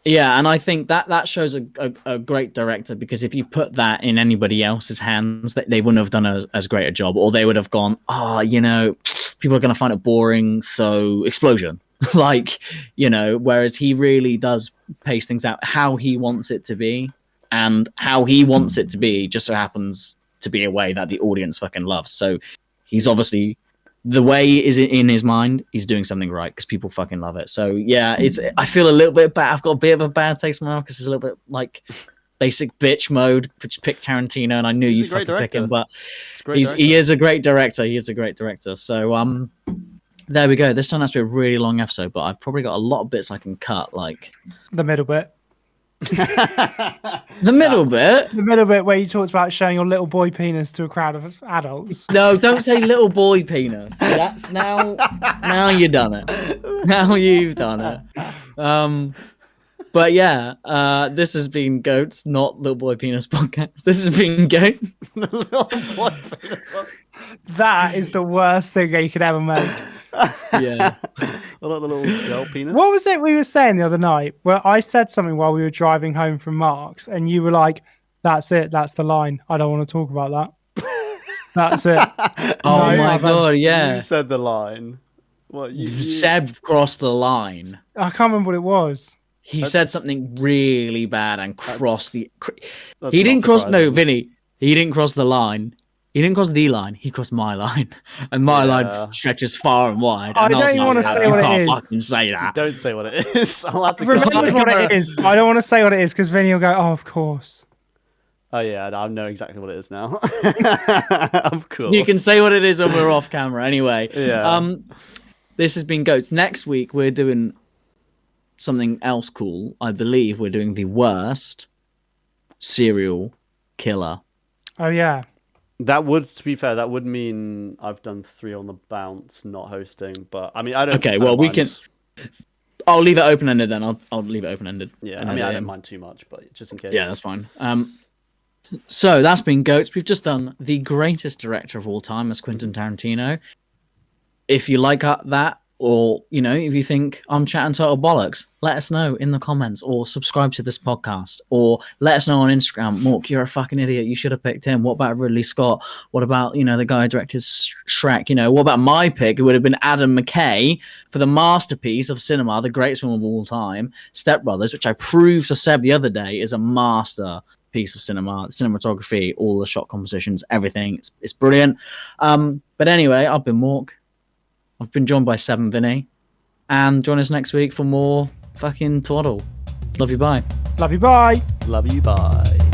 Speaker 1: Yeah, and I think that shows a great director, because if you put that in anybody else's hands, they wouldn't have done as great a job, or they would have gone, you know, people are going to find it boring, so explosion. Like, you know, whereas he really does pace things out how he wants it to be. and how he wants it to be just so happens to be a way that the audience fucking loves. So he's obviously, the way is in his mind, he's doing something right because people fucking love it. So yeah, I feel a little bit bad. I've got a bit of a bad taste in my mouth because it's a little bit like basic bitch mode, which picked Tarantino, and I knew you'd fucking pick him, but he is a great director. He is a great director. So there we go. This turned out to be a really long episode, but I've probably got a lot of bits I can cut, like
Speaker 3: the middle bit.
Speaker 1: The middle bit
Speaker 3: where you talked about showing your little boy penis to a crowd of adults.
Speaker 1: No, don't say little boy penis. That's now you've done it. Now you've done it. But yeah, this has been Goats, not Little Boy Penis Podcast. This has been Goat.
Speaker 2: Little boy penis.
Speaker 3: That is the worst thing you could ever make.
Speaker 1: Yeah.
Speaker 2: The little girl penis.
Speaker 3: What was it we were saying the other night? Well, I said something while we were driving home from Mark's, and you were like, "That's it. That's the line. I don't want to talk about that." That's it.
Speaker 1: Oh my god, yeah.
Speaker 2: You said the line. What you
Speaker 1: Seb crossed the line.
Speaker 3: I can't remember what it was.
Speaker 1: He said something really bad and crossed the.
Speaker 2: That's
Speaker 1: He didn't
Speaker 2: not
Speaker 1: cross.
Speaker 2: surprising.
Speaker 1: No, Vinny. He didn't cross the line. He didn't cross the line. He crossed my line, and my line stretches far and wide.
Speaker 3: I
Speaker 1: And
Speaker 3: don't
Speaker 1: was
Speaker 3: even
Speaker 1: like,
Speaker 3: want to say
Speaker 1: you
Speaker 3: what it
Speaker 1: can't
Speaker 3: is.
Speaker 1: fucking say that.
Speaker 2: Don't say what it is. I'll have to
Speaker 3: Remember
Speaker 2: cut
Speaker 3: what it is. I don't want to say what it is because Vinny will go, "Oh, of course."
Speaker 2: Oh yeah, I know exactly what it is now. Of course.
Speaker 1: You can say what it is when we're off camera. Anyway,
Speaker 2: Yeah.
Speaker 1: This has been Goats. Next week we're doing something else cool. I believe we're doing the worst serial killer.
Speaker 3: Oh yeah.
Speaker 2: That would, to be fair, that would mean I've done 3 on the bounce, not hosting. But I mean, I don't.
Speaker 1: Okay,
Speaker 2: I
Speaker 1: well
Speaker 2: don't
Speaker 1: we
Speaker 2: mind.
Speaker 1: can. I'll leave it open ended then. I'll leave it open ended.
Speaker 2: Yeah, I mean, I don't mind too much, but just in case.
Speaker 1: Yeah, that's fine. So that's been Goats. We've just done the greatest director of all time as Quentin Tarantino. If you like that, or if you think I'm chatting total bollocks, let us know in the comments, or subscribe to this podcast, or let us know on Instagram. Mork, you're a fucking idiot. You should have picked him. What about Ridley Scott? What about the guy who directed Shrek? What about my pick? It would have been Adam McKay for the masterpiece of cinema, the greatest film of all time, Step Brothers, which I proved to Seb the other day is a masterpiece of cinema, cinematography, all the shot compositions, everything. It's brilliant. But anyway, I've been Mork. I've been joined by Seb and Vinny. And join us next week for more fucking twaddle. Love you, bye.
Speaker 3: Love you. Bye.
Speaker 2: Love you. Bye.